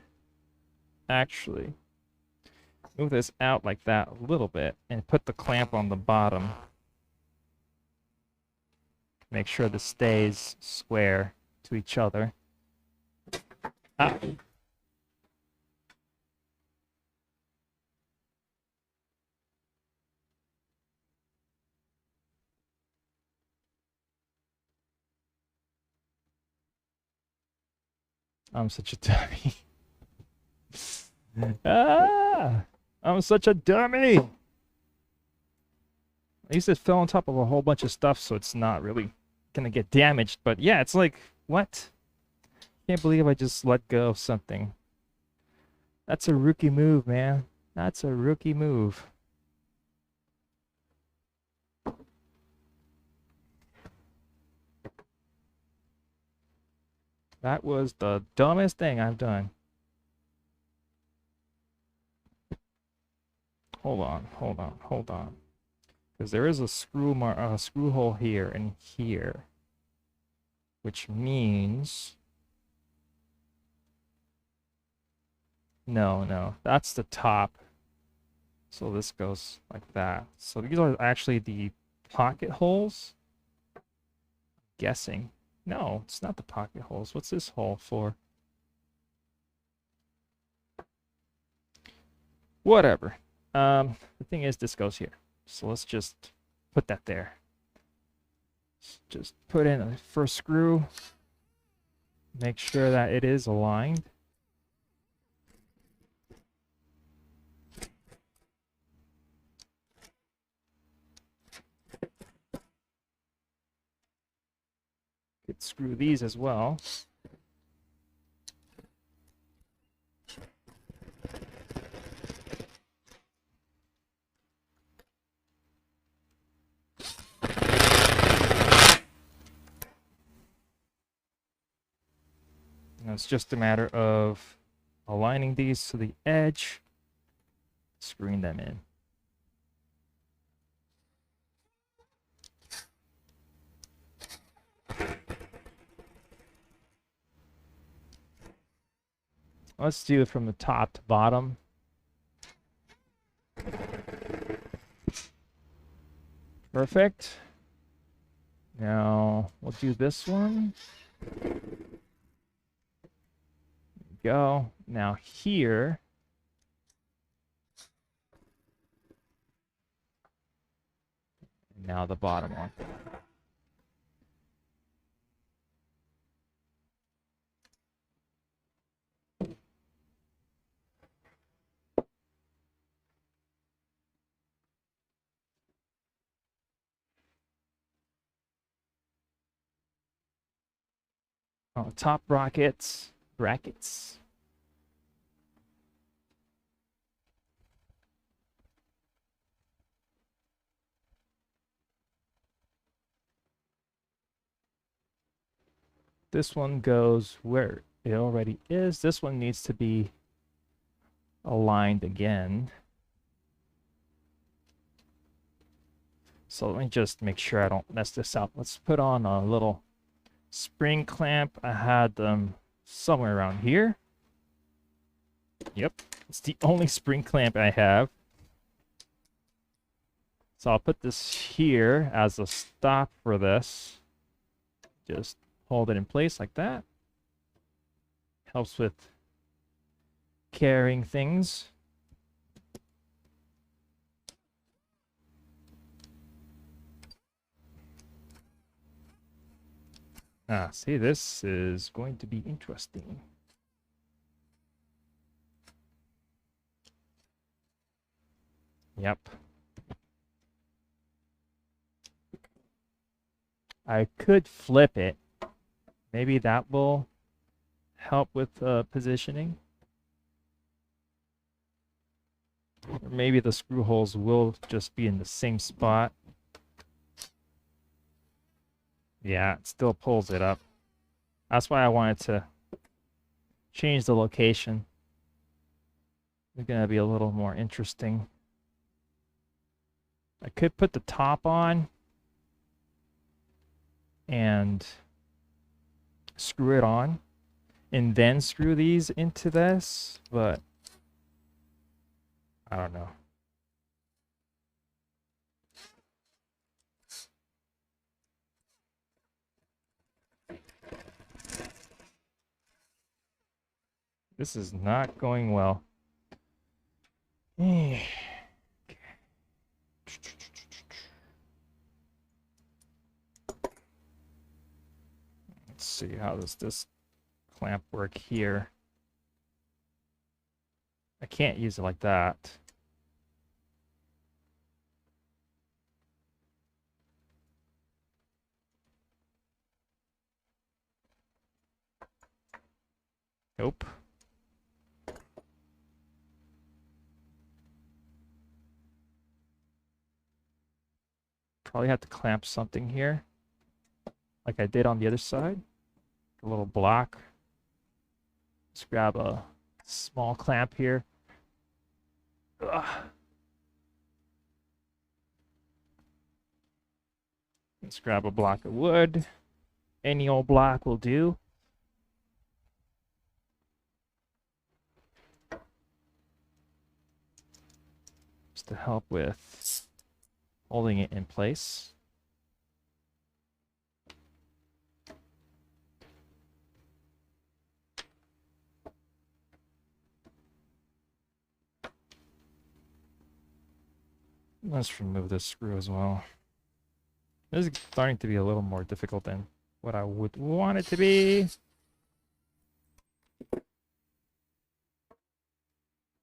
actually move this out like that a little bit and put the clamp on the bottom. Make sure this stays square to each other. Ah. I'm such a dummy. Ah, I'm such a dummy. At least it fell on top of a whole bunch of stuff, so it's not really gonna get damaged. But yeah, it's like, what? Can't believe I just let go of something. That's a rookie move, man. That's a rookie move. That was the dumbest thing I've done. Hold on. Because there is a screw hole here and here, which means no, that's the top. So this goes like that. So these are actually the pocket holes. Guessing. No, it's not the pocket holes. What's this hole for? Whatever. The thing is, this goes here. So let's just put that there. Just put in a first screw. Make sure that it is aligned. Could screw these as well. And it's just a matter of aligning these to the edge, screwing them in. Let's do it from the top to bottom. Perfect. Now we'll do this one. There we go. Now here, now the bottom one. Oh, top brackets. This one goes where it already is. This one needs to be aligned again. So let me just make sure I don't mess this up. Let's put on a little spring clamp. I had them somewhere around here. Yep, it's the only spring clamp I have. So I'll put this here as a stop for this. Just hold it in place like that. Helps with carrying things. Ah, see, this is going to be interesting. Yep. I could flip it. Maybe that will help with positioning. Or maybe the screw holes will just be in the same spot. Yeah, it still pulls it up. That's why I wanted to change the location. It's going to be a little more interesting. I could put the top on and screw it on and then screw these into this, but I don't know. This is not going well. Okay. Let's see, how does this clamp work here? I can't use it like that. Nope. Probably have to clamp something here, like I did on the other side. A little block. Let's grab a small clamp here. Ugh. Let's grab a block of wood. Any old block will do. Just to help with holding it in place. Let's remove this screw as well. This is starting to be a little more difficult than what I would want it to be.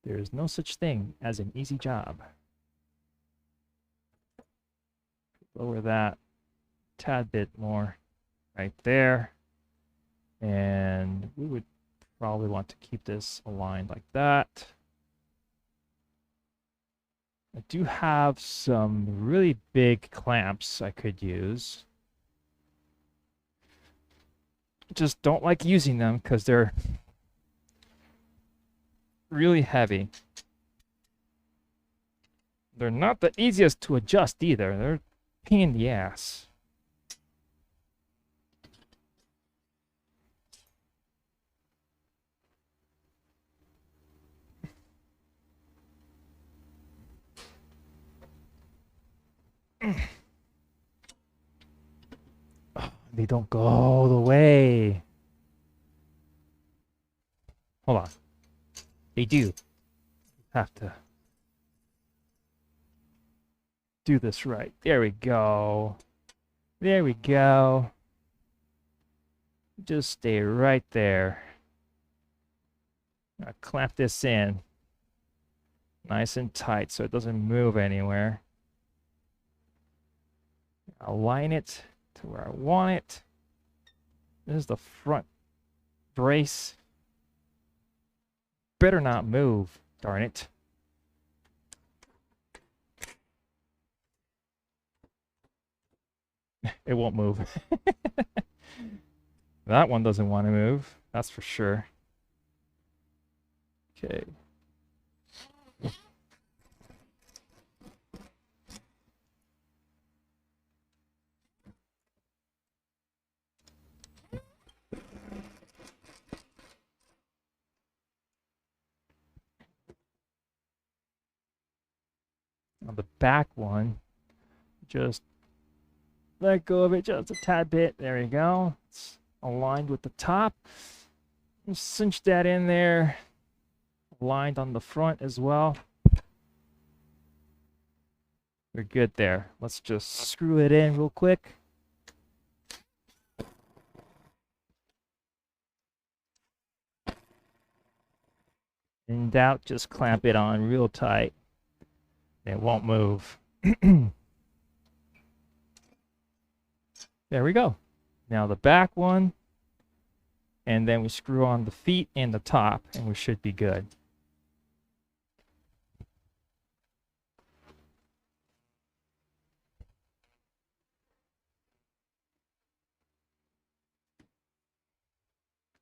There is no such thing as an easy job. Lower that a tad bit more right there. And we would probably want to keep this aligned like that. I do have some really big clamps I could use. Just don't like using them because they're really heavy. They're not the easiest to adjust either. They're a pain in the ass. They don't go all the way. Hold on. They do. Have to do this right. There we go. There we go. Just stay right there. Now clamp this in nice and tight so it doesn't move anywhere. Align it to where I want it. This is the front brace. Better not move, darn it. It won't move. That one doesn't want to move, that's for sure. Okay. On the back one, just let go of it just a tad bit. There you go. It's aligned with the top. Just cinch that in there. Aligned on the front as well. We're good there. Let's just screw it in real quick. In doubt, just clamp it on real tight. It won't move. There we go. Now the back one, and then we screw on the feet and the top, and we should be good.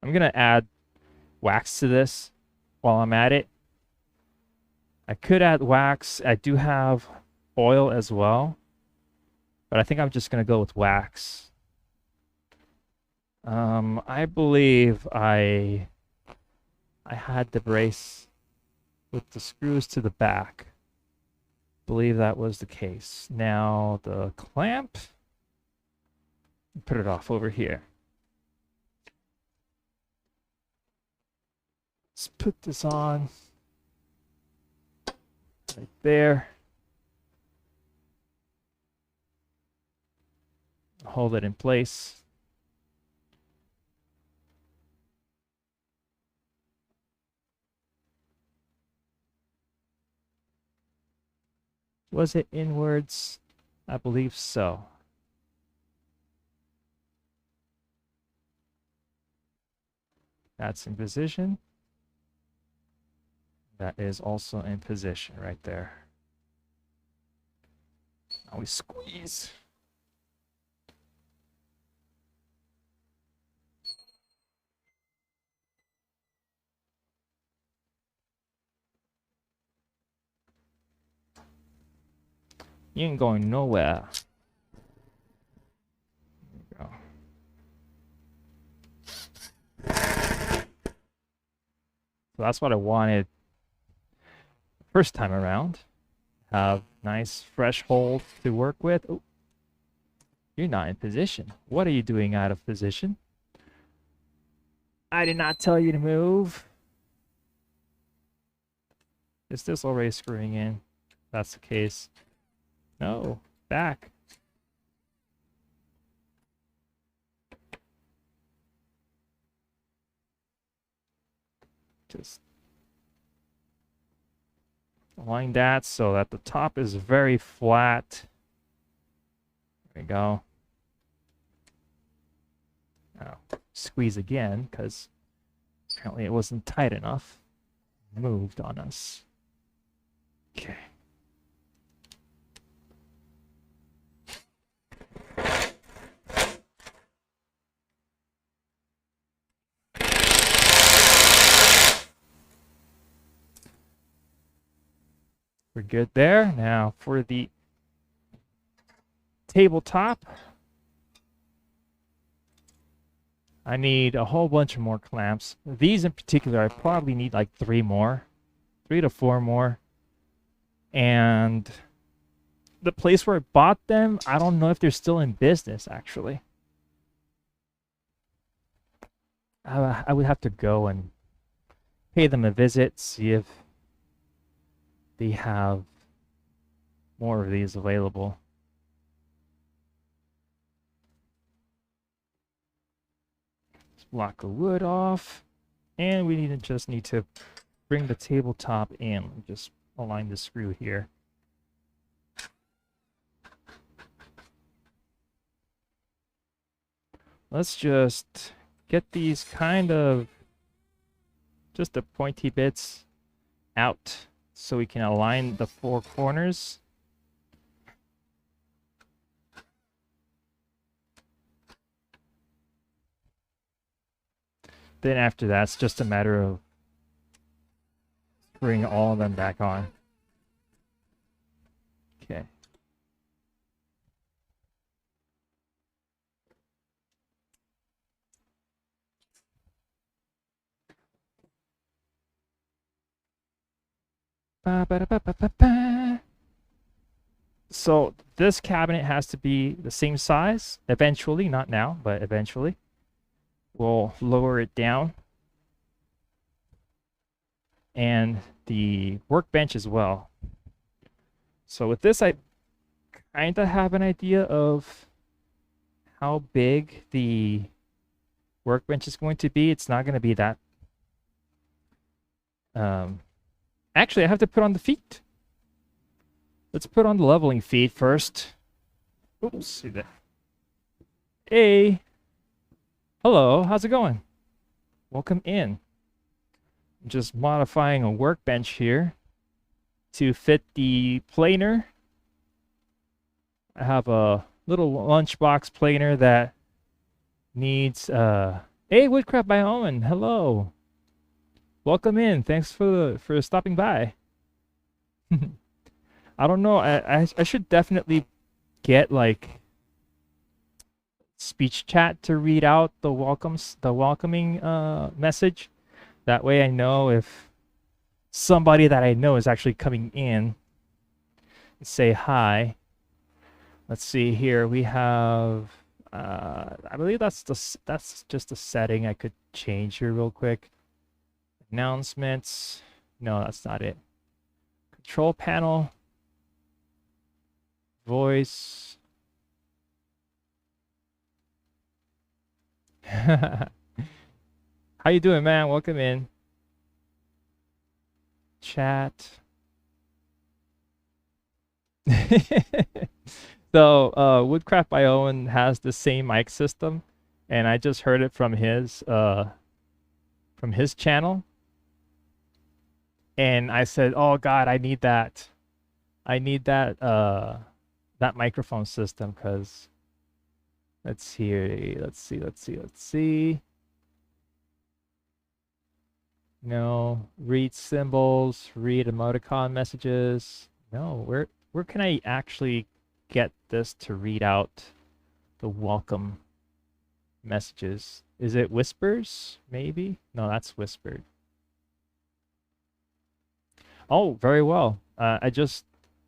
I'm going to add wax to this while I'm at it. I could add wax. I do have oil as well, but I think I'm just going to go with wax. I believe I had the brace with the screws to the back. Believe that was the case. Now the clamp, put it off over here. Let's put this on right there. Hold it in place. Was it inwards? I believe so. That's in position. That is also in position right there. Now we squeeze. You ain't going nowhere. There we go. So that's what I wanted first time around. Have nice fresh hold to work with. Oh, you're not in position. What are you doing out of position? I did not tell you to move. Is this already screwing in? That's the case. No, back. Just align that so that the top is very flat. There we go. Now, squeeze again, because apparently it wasn't tight enough. Moved on us. Okay. We're good there. Now for the tabletop, I need a whole bunch of more clamps. These in particular, I probably need like 3 more. 3 to 4 more. And the place where I bought them, I don't know if they're still in business, actually. I would have to go and pay them a visit, see if they have more of these available. Let's block the wood off. And we just need to bring the tabletop in. Just align the screw here. Let's just get these kind of just the pointy bits out so we can align the 4 corners. Then after that, it's just a matter of bringing all of them back on. Okay. So this cabinet has to be the same size eventually, not now, but eventually. We'll lower it down. And the workbench as well. So with this, I kind of have an idea of how big the workbench is going to be. It's not going to be that... Actually, I have to put on the feet. Let's put on the leveling feet first. Oops, see that. Hey. Hello, how's it going? Welcome in. I'm just modifying a workbench here to fit the planer. I have a little lunchbox planer that needs hey, Woodcraft by Owen, hello. Welcome in. Thanks for stopping by. I don't know. I should definitely get like speech chat to read out the welcoming message. That way I know if somebody that I know is actually coming in. Say hi. Let's see here. We have I believe that's just a setting I could change here real quick. Announcements. No, that's not it. Control panel. Voice. How you doing, man? Welcome in. Chat. So, Woodcraft by Owen has the same mic system, and I just heard it from his channel. And I said, "Oh God, I need that. I need that that microphone system because let's see. No, read symbols, read emoticon messages. No, where can I actually get this to read out the welcome messages? Is it whispers? Maybe? No, that's whispered. Oh, very well. I just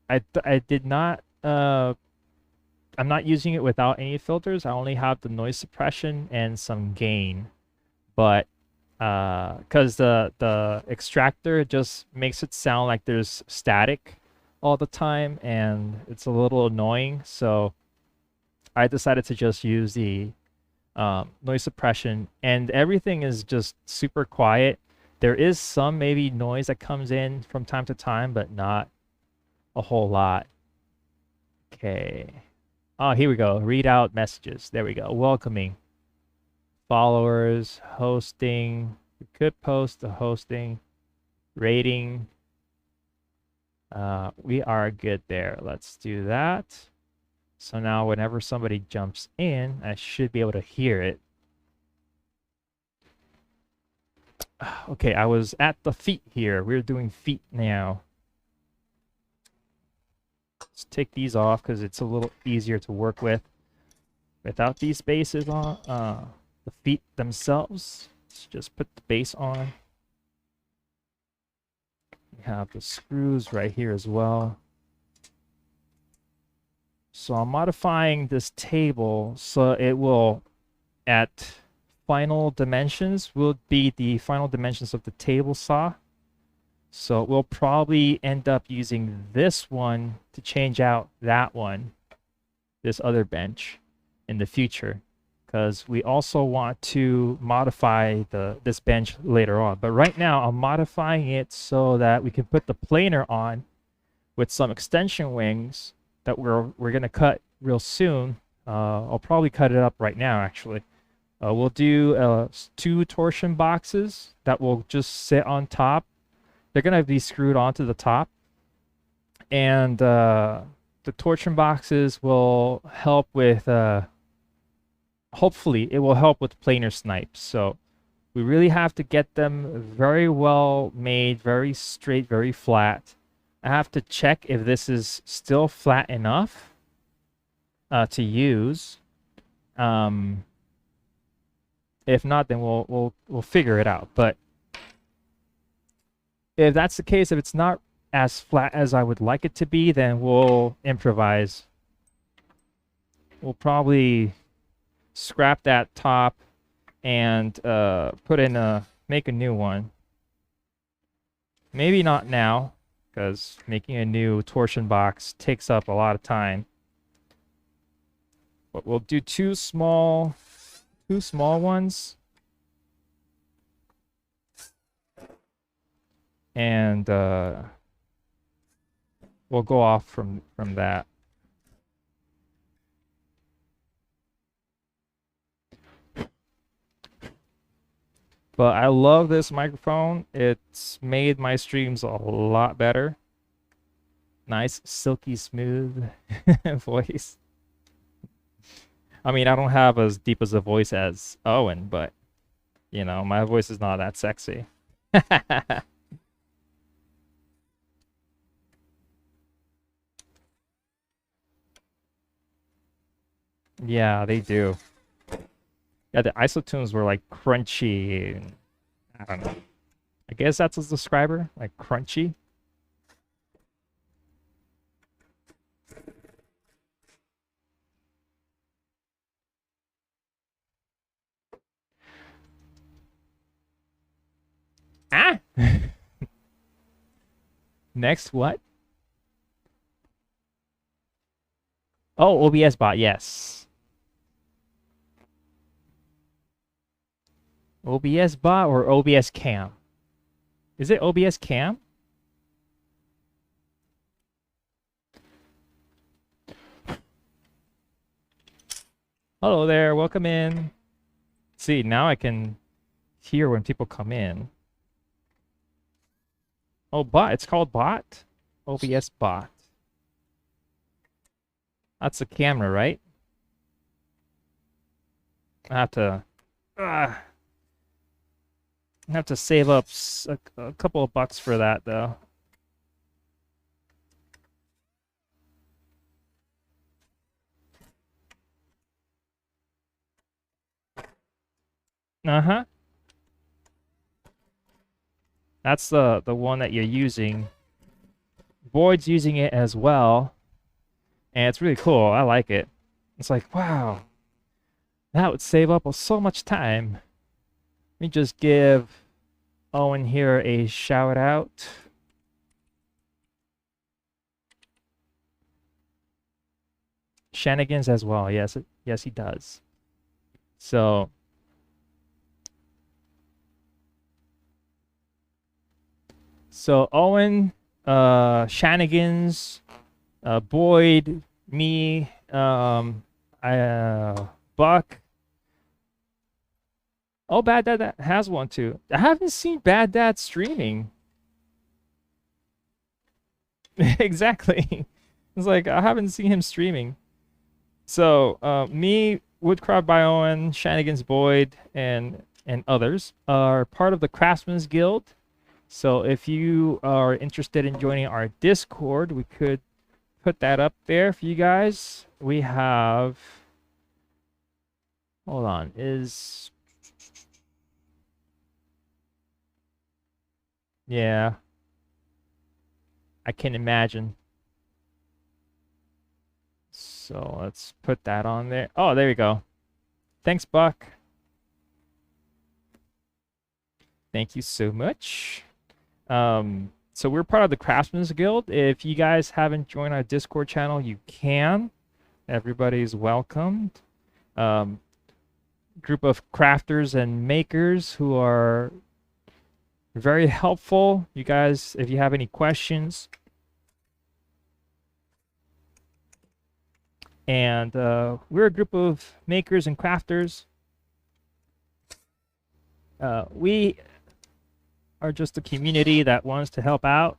I did not I'm not using it without any filters. I only have the noise suppression and some gain. But because the extractor just makes it sound like there's static all the time and it's a little annoying. So I decided to just use the noise suppression, and everything is just super quiet. There is some maybe noise that comes in from time to time, but not a whole lot. Okay. Oh, here we go. Read out messages. There we go. Welcoming. Followers, hosting. We could post the hosting. Rating. We are good there. Let's do that. So now whenever somebody jumps in, I should be able to hear it. Okay, I was at the feet here. We're doing feet now. Let's take these off because it's a little easier to work with. Without these bases on, the feet themselves, let's just put the base on. We have the screws right here as well. So I'm modifying this table so it will, at final dimensions, will be the final dimensions of the table saw. So we'll probably end up using this one to change out that one, this other bench, in the future, because we also want to modify this bench later on. But right now I'm modifying it so that we can put the planer on with some extension wings that we're gonna cut real soon. I'll probably cut it up right now actually. We'll do 2 torsion boxes that will just sit on top. They're going to be screwed onto the top. And the torsion boxes will help with, hopefully, it will help with planar snipes. So we really have to get them very well made, very straight, very flat. I have to check if this is still flat enough to use. If not, then we'll figure it out. But if that's the case, if it's not as flat as I would like it to be, then we'll improvise. We'll probably scrap that top and put in make a new one. Maybe not now, because making a new torsion box takes up a lot of time. But we'll do two small ones. And we'll go off from that. But I love this microphone. It's made my streams a lot better. Nice, silky smooth voice. I mean, I don't have as deep as a voice as Owen, but, you know, my voice is not that sexy. Yeah, they do. Yeah, the isotunes were like crunchy. I don't know. I guess that's a describer, like crunchy. Ah! Next, what? Oh, OBS bot, yes. OBS bot or OBS cam? Is it OBS cam? Hello there, welcome in. See, now I can hear when people come in. Oh, bot, it's called bot? OBS bot. That's the camera, right? I have to save up a couple of bucks for that, though. Uh-huh. That's the one that you're using. Boyd's using it as well, and it's really cool. I like it. It's like, wow, that would save up so much time. Let me just give Owen here a shout out. Shenanigans as well. Yes, yes, he does. So Owen, Shenanigans, Boyd, me, Buck. Oh, Bad Dad that has one too. I haven't seen Bad Dad streaming. Exactly. It's like I haven't seen him streaming. So me, Woodcraft by Owen, Shenanigans Boyd, and others are part of the Craftsman's Guild. So if you are interested in joining our Discord, we could put that up there for you guys. We have, hold on, yeah, I can imagine. So let's put that on there. Oh, there we go. Thanks, Buck. Thank you so much. So we're part of the Craftsman's Guild. If you guys haven't joined our Discord channel, you can. Everybody's welcomed. Group of crafters and makers who are very helpful. You guys, if you have any questions, and we're a group of makers and crafters. We are just a community that wants to help out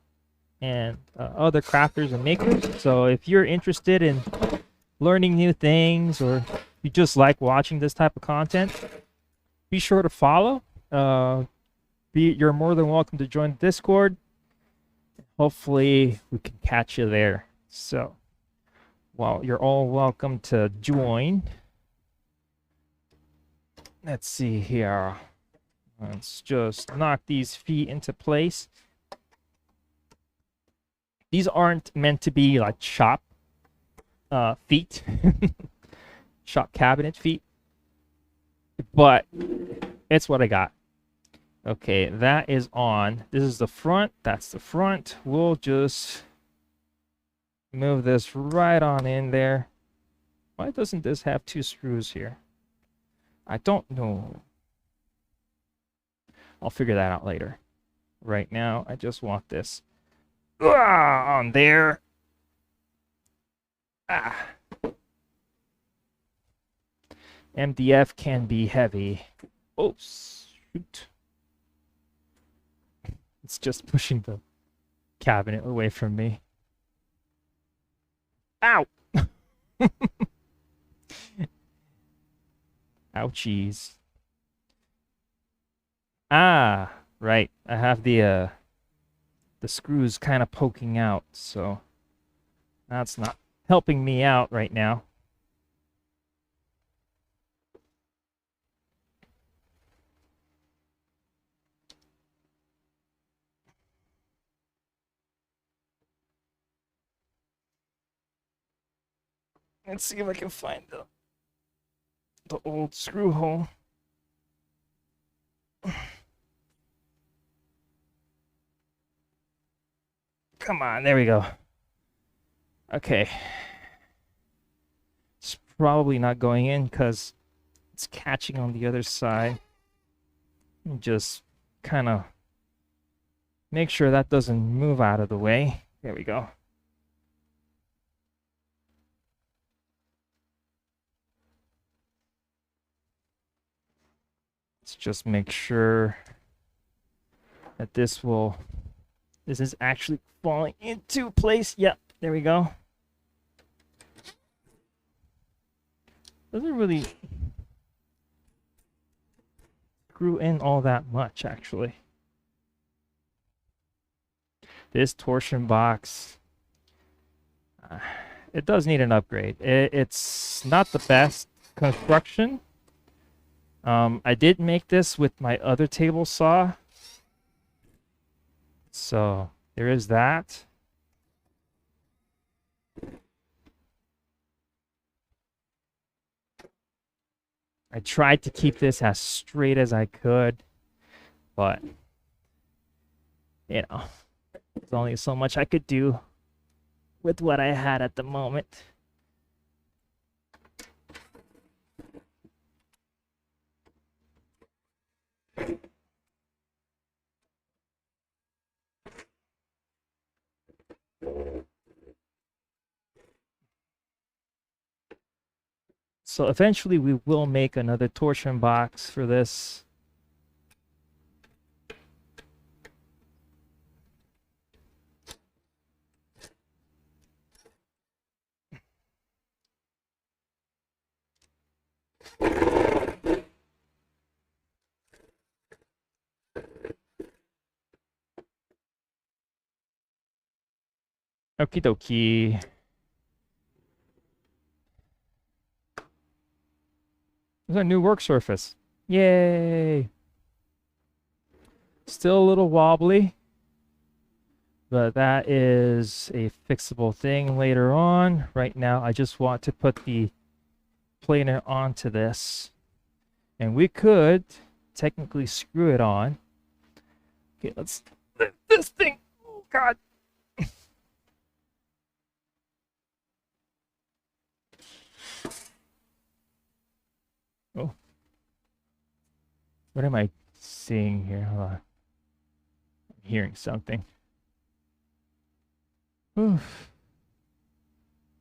and other crafters and makers. So if you're interested in learning new things, or you just like watching this type of content, be sure to follow. You're more than welcome to join Discord. Hopefully we can catch you there. So, well, you're all welcome to join. Let's see here. Let's just knock these feet into place. These aren't meant to be like shop feet, shop cabinet feet, but it's what I got. Okay, that is on. This is the front. That's the front. We'll just move this right on in there. Why doesn't this have two screws here? I don't know. I'll figure that out later. Right now, I just want this on there. MDF can be heavy. Oh, shoot. It's just pushing the cabinet away from me. Ow! Ouchies. Ah, right. I have the screws kind of poking out, so that's not helping me out right now. Let's see if I can find the old screw hole. Come on, there we go. Okay. It's probably not going in because it's catching on the other side. Just kind of make sure that doesn't move out of the way. There we go. Let's just make sure that this is actually falling into place. Yep, there we go. Doesn't really screw in all that much, actually. This torsion box, it does need an upgrade. It's not the best construction. I did make this with my other table saw, so there is that. I tried to keep this as straight as I could, but you know, there's only so much I could do with what I had at the moment. So eventually we will make another torsion box for this. Okie dokie. There's a new work surface. Yay! Still a little wobbly, but that is a fixable thing later on. Right now, I just want to put the planer onto this. And we could technically screw it on. Okay, let's lift this thing. Oh, God. Oh. What am I seeing here? Hold on. I'm hearing something. Oof.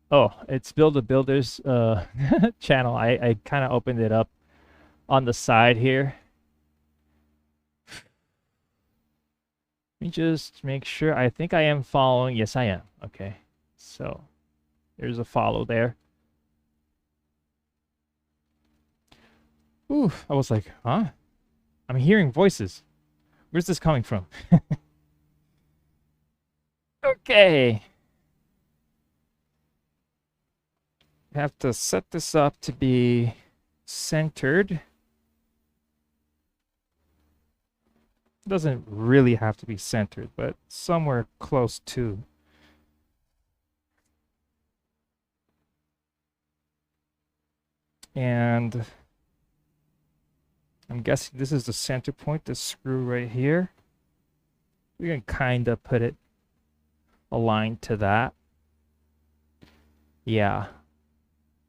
Oh, it's Build a Builder's channel. I kind of opened it up on the side here. Let me just make sure. I think I am following. Yes, I am. Okay. So there's a follow there. Ooh, I was like, huh? I'm hearing voices. Where's this coming from? Okay. I have to set this up to be centered. Doesn't really have to be centered, but somewhere close to. And I'm guessing this is the center point, this screw right here. We can kind of put it aligned to that. Yeah,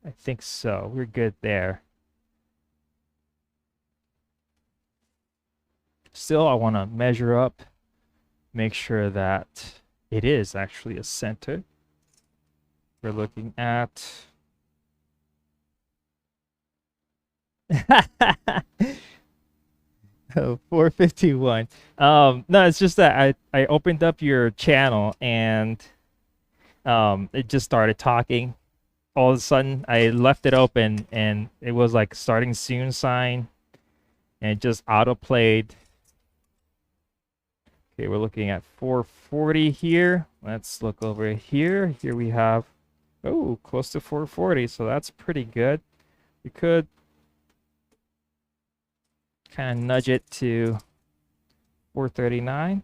I think so. We're good there. Still, I want to measure up, make sure that it is actually a center. We're looking at 451. No, it's just that I opened up your channel and it just started talking. All of a sudden, I left it open and it was like starting soon sign, and it just auto played. Okay, we're looking at 440 here. Let's look over here. Here we have, oh, close to 440, so that's pretty good. We could kind of nudge it to 439,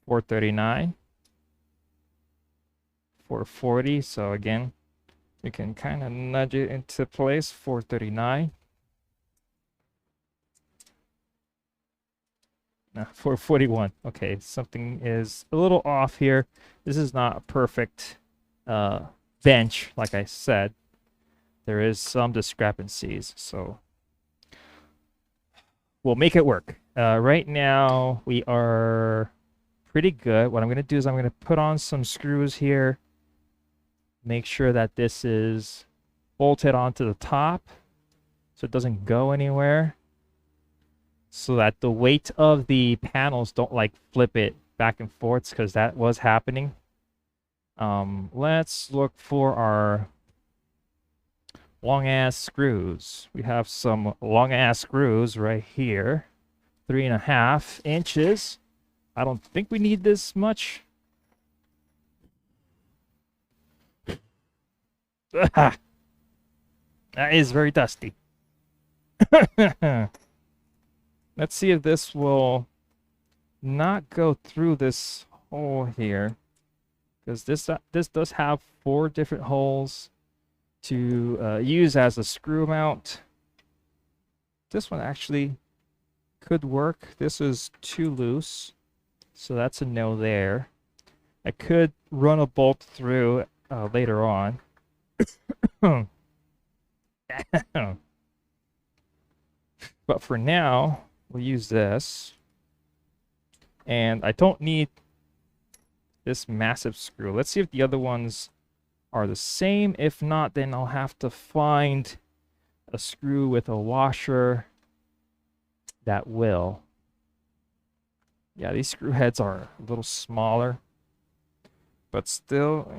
439, 440. So again, we can kind of nudge it into place, 439. 441. Okay, something is a little off here. This is not a perfect bench, like I said. There is some discrepancies, so we'll make it work. Right now, we are pretty good. What I'm going to do is I'm going to put on some screws here. Make sure that this is bolted onto the top so it doesn't go anywhere, so that the weight of the panels don't like flip it back and forth, because that was happening. Let's look for our long ass screws. We have some long ass screws right here, 3.5 inches. I don't think we need this much. That is very dusty. Let's see if this will not go through this hole here, because this does have 4 different holes to use as a screw mount. this one actually could work. This is too loose, so that's a no there. I could run a bolt through later on. But for now, we'll use this. And I don't need this massive screw. Let's see if the other ones are the same. If not, then I'll have to find a screw with a washer that will. Yeah, these screw heads are a little smaller, but still,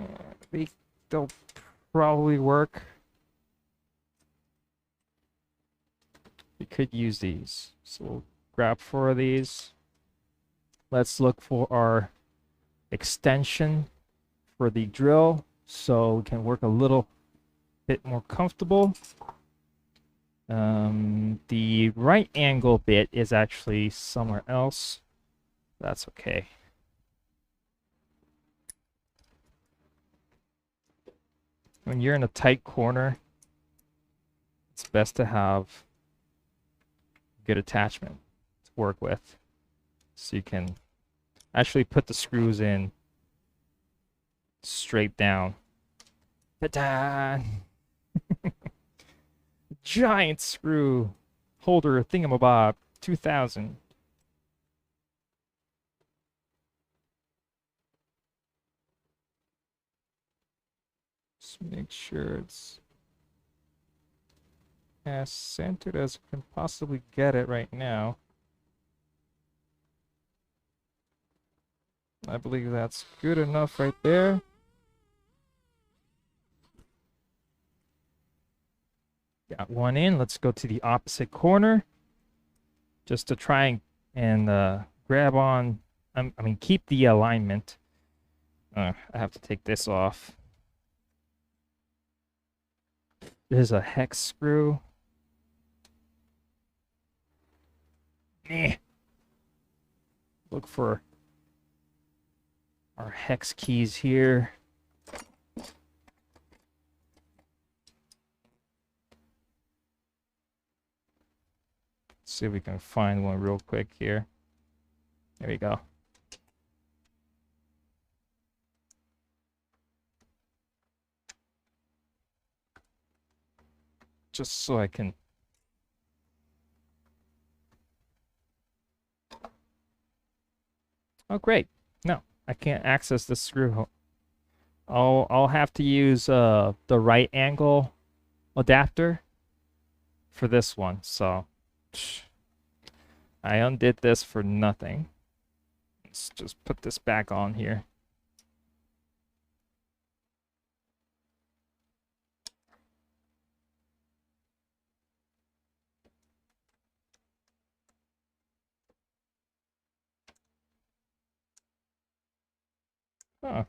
they'll probably work. We could use these. So we'll grab 4 of these. Let's look for our extension for the drill so we can work a little bit more comfortable. The right angle bit is actually somewhere else. That's okay. When you're in a tight corner, it's best to have good attachment to work with, so you can actually put the screws in straight down. Ta-da! Giant screw holder thingamabob 2000. Just make sure it's as centered as I can possibly get it right now. I believe that's good enough right there. Got one in. Let's go to the opposite corner just to try and grab on. I mean, keep the alignment. I have to take this off. There's a hex screw. Look for our hex keys here. See if we can find one real quick here. There we go. Just so I can. Oh, great. No, I can't access the screw. I'll have to use the right angle adapter for this one. So I undid this for nothing. Let's just put this back on here. Huh.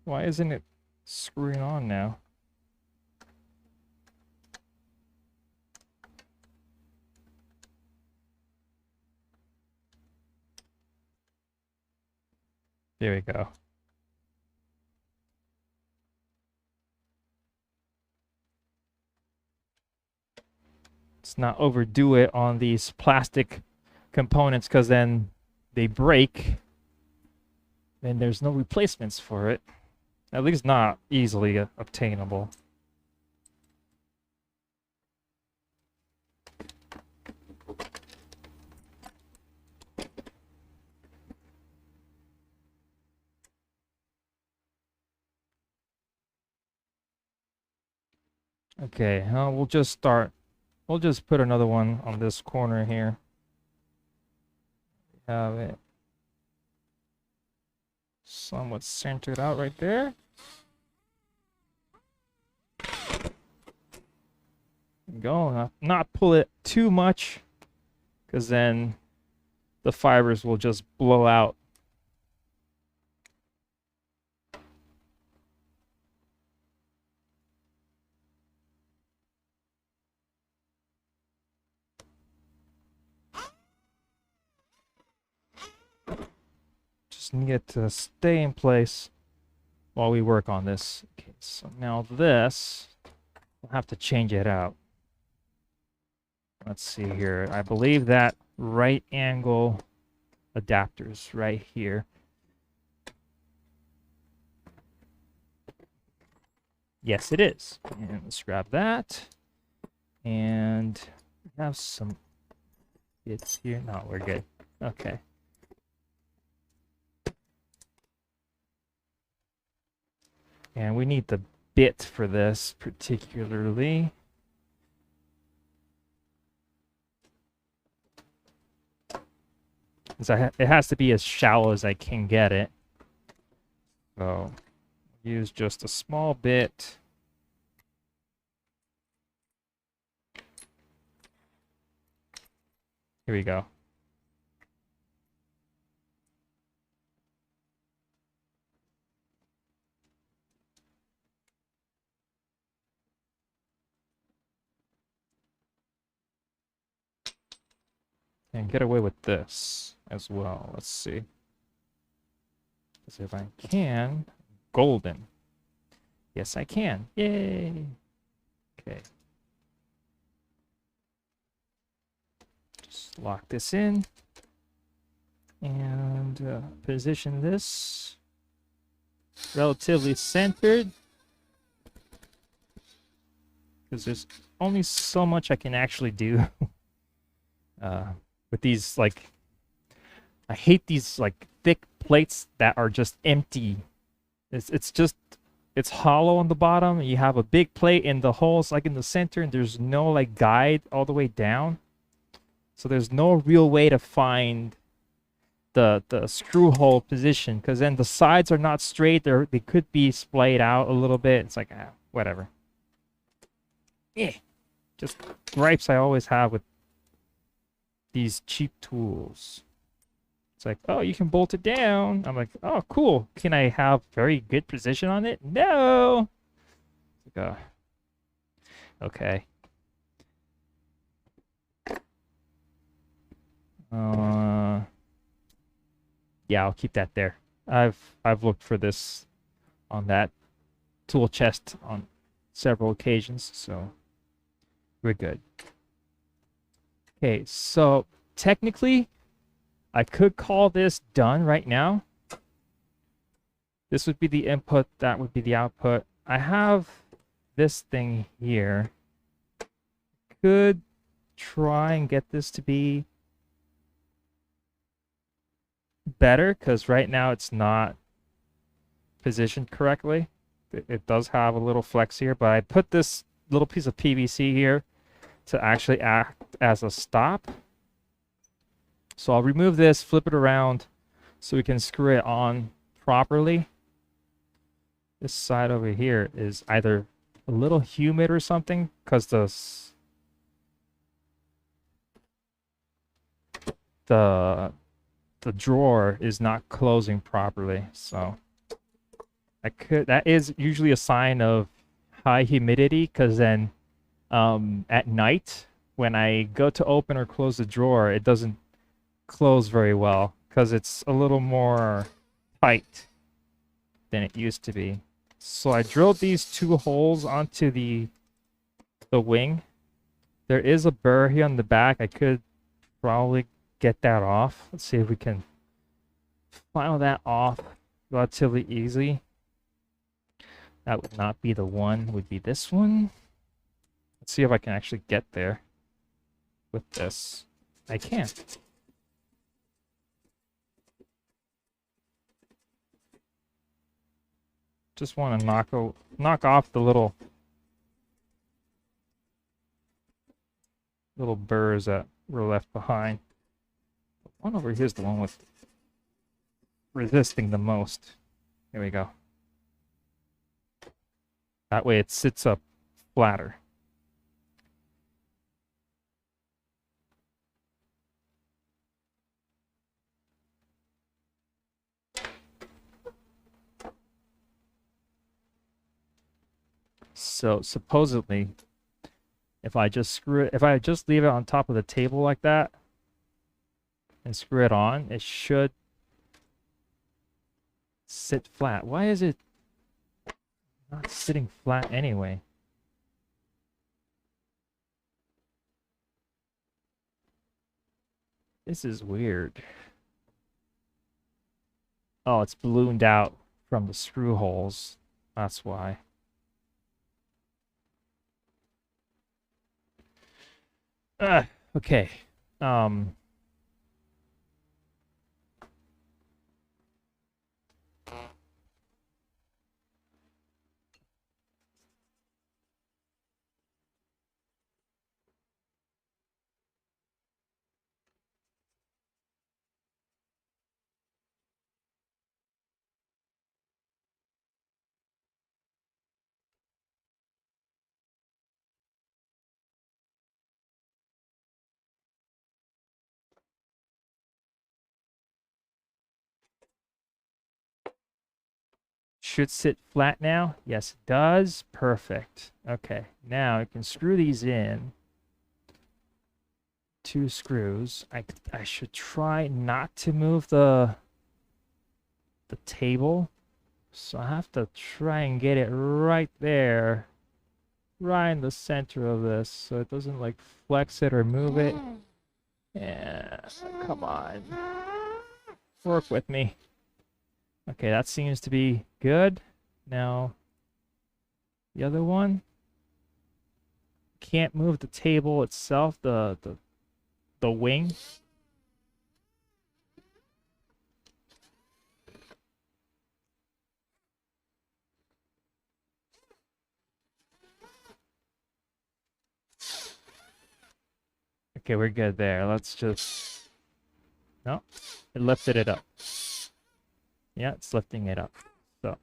Why isn't it screwing on now? There we go. Let's not overdo it on these plastic components, because then they break. Then there's no replacements for it. At least not easily obtainable. Okay, we'll just start. We'll just put another one on this corner here. Have it somewhat centered out right there. Go, not pull it too much, because then the fibers will just blow out. Just need it to stay in place while we work on this. Okay, so now this, we'll have to change it out. Let's see here. I believe that right angle adapter's right here. Yes, it is. And let's grab that. And we have some bits here. No, we're good. Okay. And we need the bit for this particularly. It has to be as shallow as I can get it. So use just a small bit. Here we go. And get away with this as well. Let's see. Because if I can, golden. Yes, I can. Yay! Okay. Just lock this in. And position this relatively centered. Because there's only so much I can actually do with these, like, I hate these, like, thick plates that are just empty. It's hollow on the bottom. You have a big plate and the hole's like in the center, and there's no like guide all the way down. So there's no real way to find the screw hole position, because then the sides are not straight. They could be splayed out a little bit. It's like, whatever. Yeah, just gripes I always have with these cheap tools. It's like, oh, you can bolt it down. I'm like, oh, cool. Can I have very good precision on it? No. Like, okay. Yeah, I'll keep that there. I've looked for this on that tool chest on several occasions, so we're good. Okay, so technically, I could call this done right now. This would be the input, that would be the output. I have this thing here. Could try and get this to be better, because right now it's not positioned correctly. It does have a little flex here, but I put this little piece of PVC here to actually act as a stop. So I'll remove this, flip it around so we can screw it on properly. This side over here is either a little humid or something, because the drawer is not closing properly. So that is usually a sign of high humidity, because then at night when I go to open or close the drawer, it doesn't close very well because it's a little more tight than it used to be. So I drilled these two holes onto the wing. There is a burr here on the back. I could probably get that off. Let's see if we can file that off relatively easily. That would not be the one, would be this one. Let's see if I can actually get there with this. I can't. Just want to knock off the little burrs that were left behind. The one over here is the one with resisting the most. Here we go. That way it sits up flatter. So supposedly, if I just leave it on top of the table like that and screw it on, it should sit flat. Why is it not sitting flat anyway? This is weird. Oh, it's ballooned out from the screw holes. That's why. Okay. Um, should sit flat now. Yes, it does. Perfect. Okay, now I can screw these in. 2 screws. I should try not to move the table. So I have to try and get it right there. Right in the center of this so it doesn't like flex it or move it. Yeah, come on. Work with me. Okay, that seems to be good. Now, the other one. Can't move the table itself, the wing. Okay, we're good there. Let's just... No, it lifted it up. Yeah, it's lifting it up. So...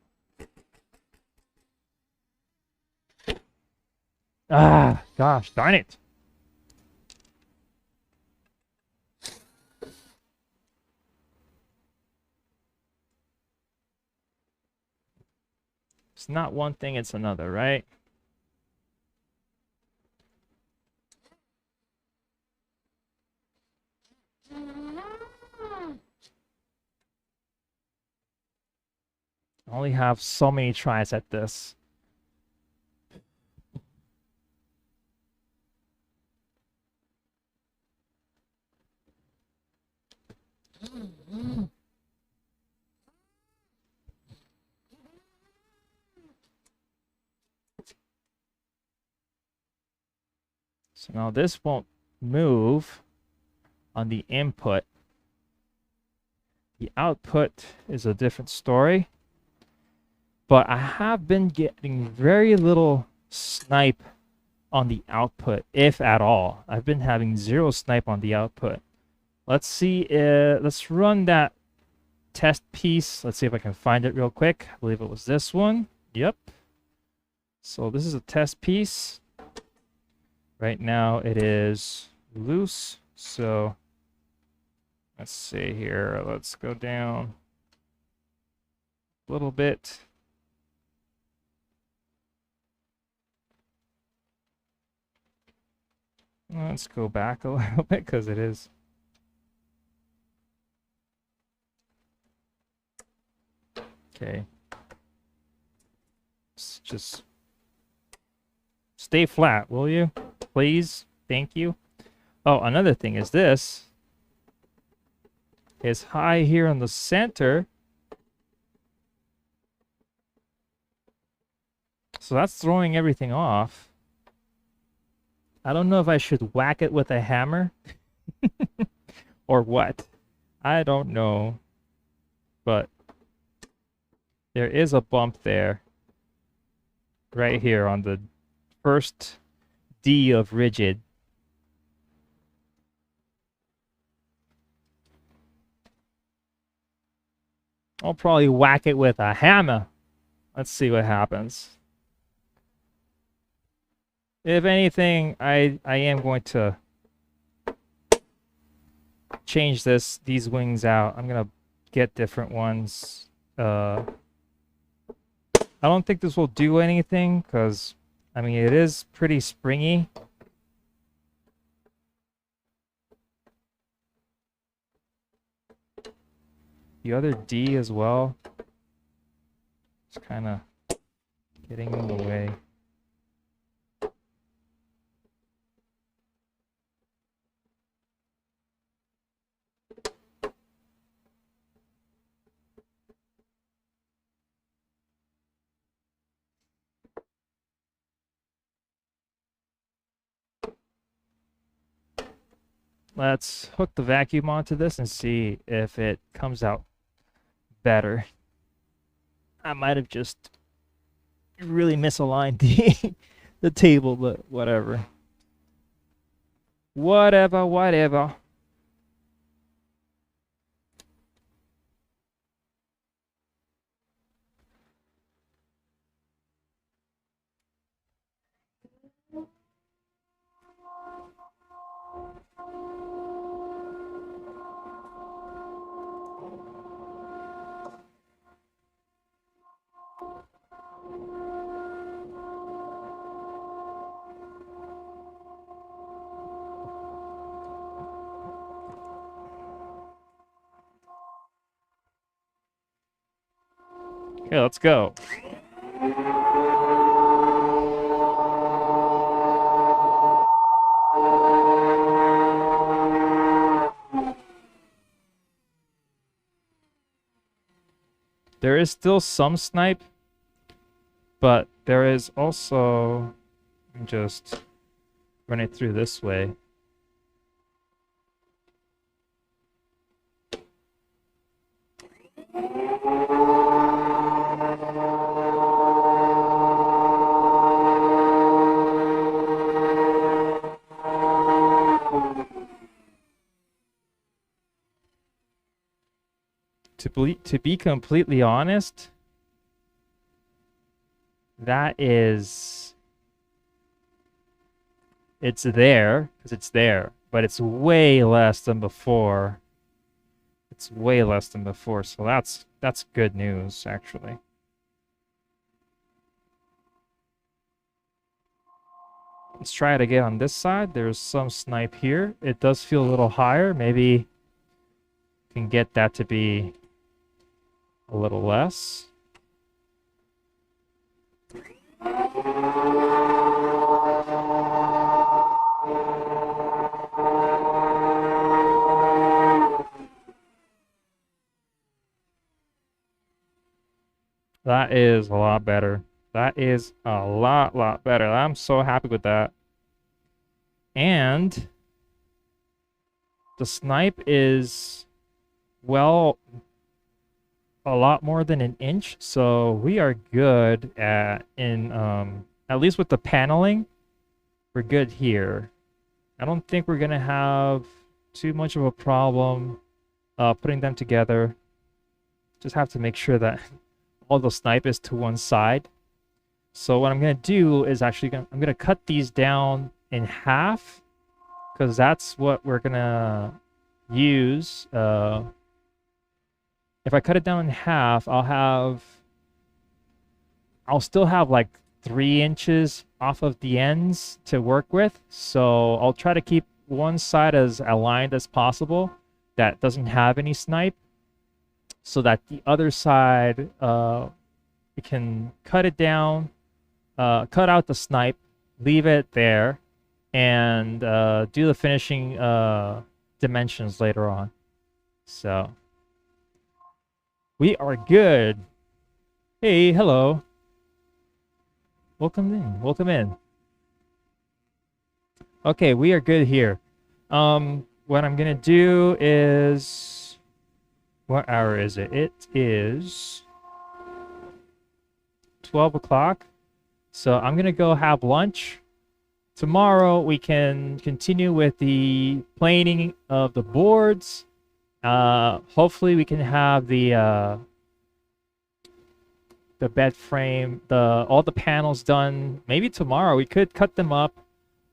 Ah, gosh, darn it. It's not one thing, it's another, right? I only have so many tries at this. So now this won't move on the input. The output is a different story. But I have been getting very little snipe on the output, if at all. I've been having 0 snipe on the output. Let's see, let's run that test piece. Let's see if I can find it real quick. I believe it was this one. Yep. So this is a test piece. Right now it is loose. So let's see here. Let's go down a little bit. Let's go back a little bit because it is. Okay. Just stay flat, will you? Please. Thank you. Oh, another thing is this is high here in the center. So that's throwing everything off. I don't know if I should whack it with a hammer or what. I don't know. But there is a bump there. Right here on the first D of rigid. I'll probably whack it with a hammer. Let's see what happens. If anything, I am going to change these wings out. I'm gonna get different ones. I don't think this will do anything because, I mean, it is pretty springy. The other D as well. It's kind of getting in the way. Let's hook the vacuum onto this and see if it comes out better. I might have just really misaligned the table, but whatever. Whatever. Okay, let's go. There is still some snipe, but there is also, just run it through this way. To be completely honest, it's there because it's there, but it's way less than before. It's way less than before, so that's good news actually. Let's try it again on this side. There's some snipe here. It does feel a little higher. Maybe can get that to be a little less. That is a lot better. That is a lot better. I'm so happy with that. And the snipe is, well, a lot more than an inch, so we are good at least with the paneling. We're good here. I don't think we're gonna have too much of a problem putting them together. Just have to make sure that all the snipe is to one side. So what I'm gonna do is I'm gonna cut these down in half, because that's what we're gonna use. If I cut it down in half, I'll still have like 3 inches off of the ends to work with. So I'll try to keep one side as aligned as possible that doesn't have any snipe, so that the other side, we can cut it down, cut out the snipe, leave it there, and do the finishing dimensions later on. So we are good. Hey, hello. Welcome in. Okay, we are good here. What I'm gonna do is, what hour is it? It is 12 o'clock. So I'm gonna go have lunch. Tomorrow we can continue with the planing of the boards. Hopefully we can have the bed frame, all the panels done. Maybe tomorrow we could cut them up,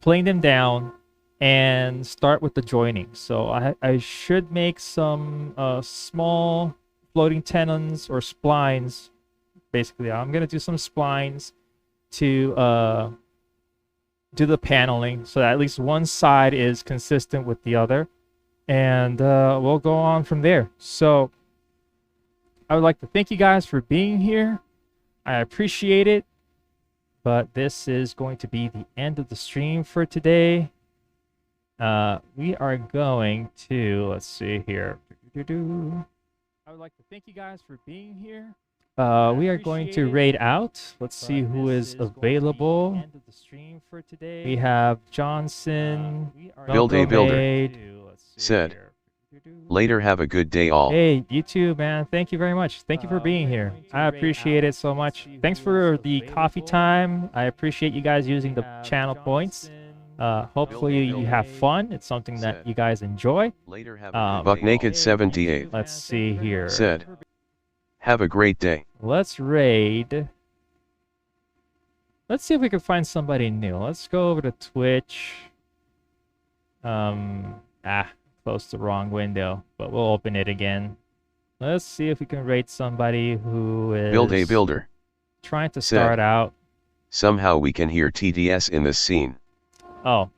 plane them down, and start with the joining. So I should make some small floating tenons or splines. Basically, I'm gonna do some splines to do the paneling, so that at least one side is consistent with the other, and we'll go on from there. So I would like to thank you guys for being here. I appreciate it, but this is going to be the end of the stream for today. We are going to, let's see here. I would like to thank you guys for being here. We are going to raid out. Let's see who is available. We have Johnson, Build a builder. see Said. here. Later, have a good day all. Hey, you too, man. Thank you very much. Thank you for being here. I appreciate it so much. Thanks for the coffee time. I appreciate you guys using the channel points. Hopefully you have fun. It's something that you guys enjoy. Later, have a good Buck Naked 78. Let's see here. Said. Have a great day. Let's raid. Let's see if we can find somebody new. Let's go over to Twitch. Closed the wrong window, but we'll open it again. Let's see if we can raid somebody who is Build a builder. trying to start out. Somehow we can hear TDS in this scene. Oh,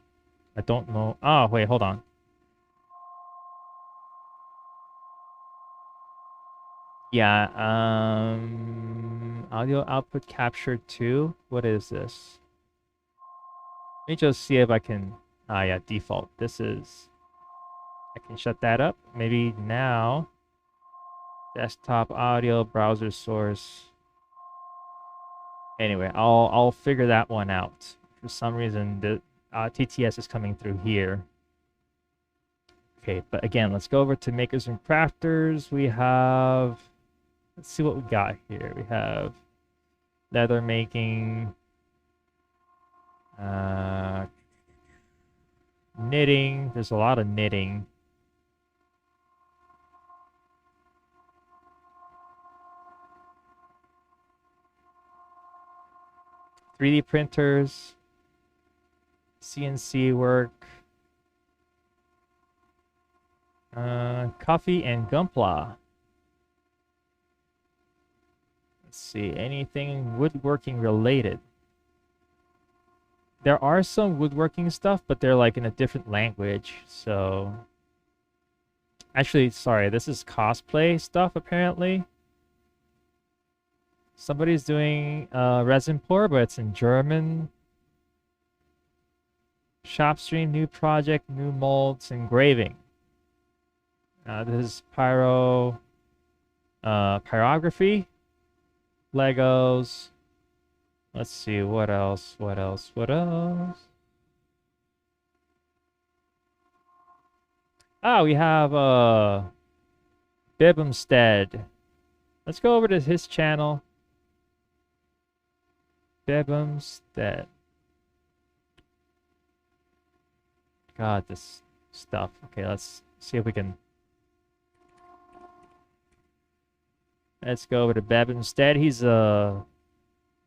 I don't know. Oh, wait, hold on. Yeah, audio output capture 2. What is this? Let me just see if I can, yeah, default. This is, I can shut that up. Maybe now, desktop audio, browser source. Anyway, I'll figure that one out. For some reason, the TTS is coming through here. Okay, but again, let's go over to Makers and Crafters. We have, let's see what we got here. We have leather making, knitting. There's a lot of knitting. .3D printers, CNC work, coffee and gunpla. Let's see, anything woodworking related. There are some woodworking stuff, but they're like in a different language, so... Actually, sorry, this is cosplay stuff, apparently. Somebody's doing resin pour, but it's in German. Shop stream, new project, new molds, engraving. This is pyrography, Legos. Let's see, what else? What else? Ah, we have Bibumstead. Let's go over to his channel. Bibumstead. God, this stuff. Okay, let's see if we can. Let's go over to Bibumstead. He's a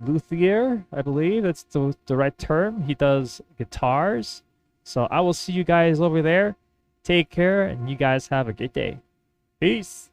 luthier, I believe. That's the right term. He does guitars. So I will see you guys over there. Take care, and you guys have a good day. Peace.